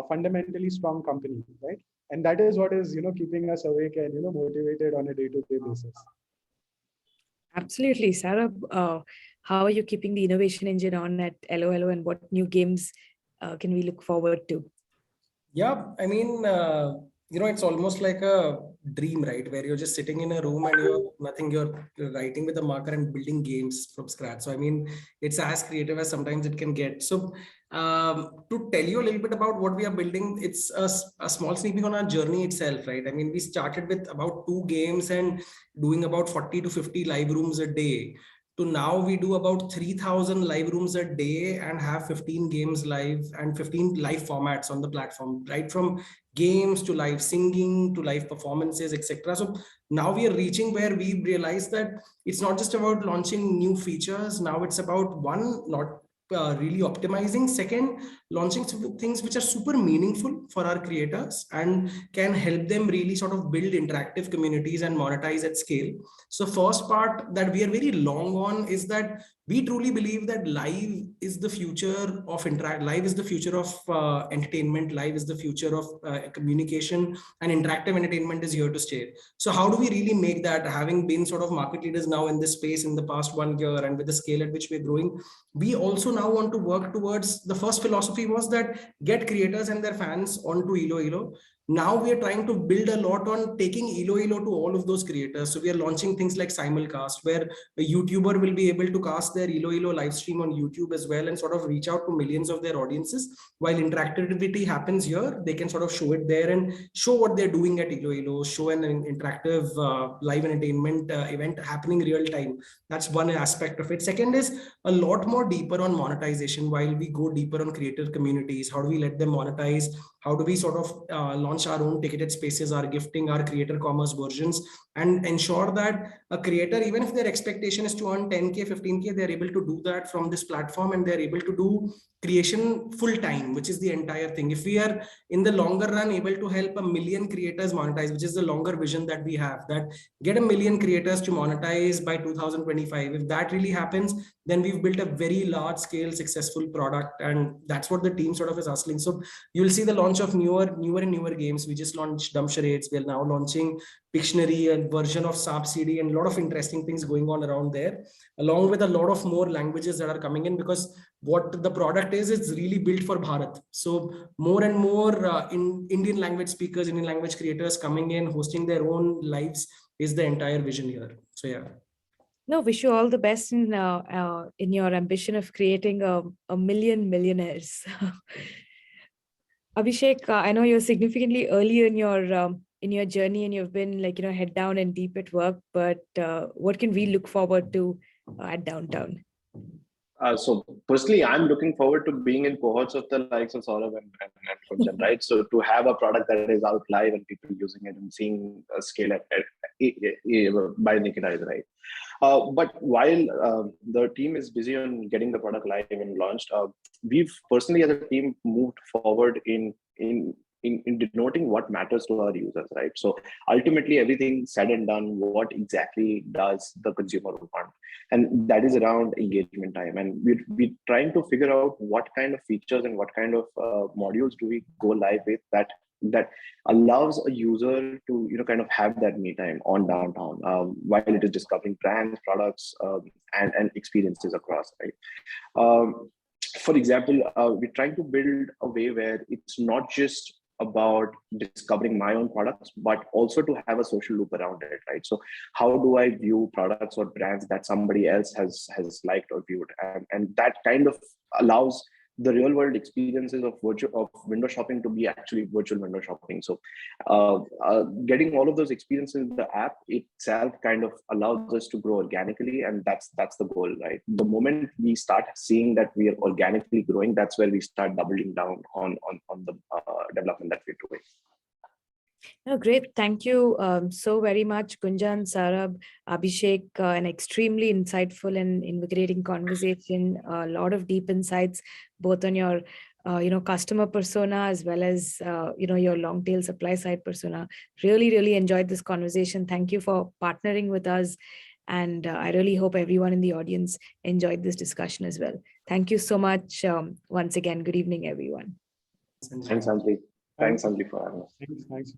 fundamentally strong company, right? And that is what is, keeping us awake and, motivated on a day-to-day basis. Absolutely. Saurabh, how are you keeping the innovation engine on at LOLO, and what new games can we look forward to? Yeah, I mean, it's almost like a dream, right? Where you're just sitting in a room and you're writing with a marker and building games from scratch. So, I mean, it's as creative as sometimes it can get. So, to tell you a little bit about what we are building, it's a small sneak on our journey itself, right? I mean, we started with about 2 games and doing about 40 to 50 live rooms a day. To now we do about 3,000 live rooms a day and have 15 games live and 15 live formats on the platform, right? From games to live singing to live performances, etc. So now we are reaching where we realize that it's not just about launching new features. Now it's about one, not really optimizing. Second, launching things which are super meaningful for our creators and can help them really sort of build interactive communities and monetize at scale. So first part that we are very long on is that we truly believe that live is the future of live is the future of entertainment. Live is the future of communication, and interactive entertainment is here to stay. So how do we really make that, having been sort of market leaders now in this space in the past 1 year and with the scale at which we're growing, we also now want to work towards, the first philosophy was that get creators and their fans onto Elo. Now we are trying to build a lot on taking Elo to all of those creators. So we are launching things like simulcast, where a YouTuber will be able to cast their Elo live stream on YouTube as well and sort of reach out to millions of their audiences. While interactivity happens here, they can sort of show it there and show what they're doing at Elo, show an interactive live entertainment event happening real time. That's one aspect of it. Second is a lot more deeper on monetization. While we go deeper on creator communities, how do we let them monetize? How do we sort of launch our own ticketed spaces, our gifting, our creator commerce versions, and ensure that a creator, even if their expectation is to earn 10K, 15K, they're able to do that from this platform, and they're able to do creation full time, which is the entire thing. If we are in the longer run able to help 1 million creators monetize, which is the longer vision that we have, that get 1 million creators to monetize by 2025, if that really happens, then we've built a very large scale successful product, and that's what the team sort of is hustling. So you'll see the launch of newer games. We just launched Dumb Charades. We're now launching Pictionary, a version of SAP CD, and a lot of interesting things going on around there, along with a lot of more languages that are coming in, because what the product is, it's really built for Bharat. So more and more in Indian language speakers, Indian language creators coming in, hosting their own lives is the entire vision here. So yeah. No, wish you all the best in your ambition of creating a million millionaires. Abhishek, I know you're significantly early in your journey, and you've been head down and deep at work, but what can we look forward to at Downtown? So personally, I'm looking forward to being in cohorts of the likes of Saurabh and Kunjan, right? So to have a product that is out live and people using it and seeing a scale by naked eyes, right? But while the team is busy on getting the product live and launched, we've personally as a team moved forward in denoting what matters to our users, right? So ultimately, everything said and done, what exactly does the consumer want? And that is around engagement time. And we're trying to figure out what kind of features and what kind of modules do we go live with that allows a user to kind of have that me time on Downtown while it is discovering brands, products, and experiences across, right? For example, we're trying to build a way where it's not just about discovering my own products, but also to have a social loop around it, right? So how do I view products or brands that somebody else has liked or viewed? And that kind of allows the real world experiences of window shopping to be actually virtual window shopping. So getting all of those experiences in the app itself kind of allows us to grow organically, and that's the goal, right? The moment we start seeing that we are organically growing, that's where we start doubling down on the development that we're doing. No, great. Thank you so very much, Gunjan, Sarab, Abhishek. An extremely insightful and invigorating conversation. A lot of deep insights, both on your customer persona as well as your long tail supply side persona. Really enjoyed this conversation. Thank you for partnering with us, and I really hope everyone in the audience enjoyed this discussion as well. Thank you so much once again. Good evening, everyone. Thanks, Anjali. Thanks, Anjali, for having us. Thanks.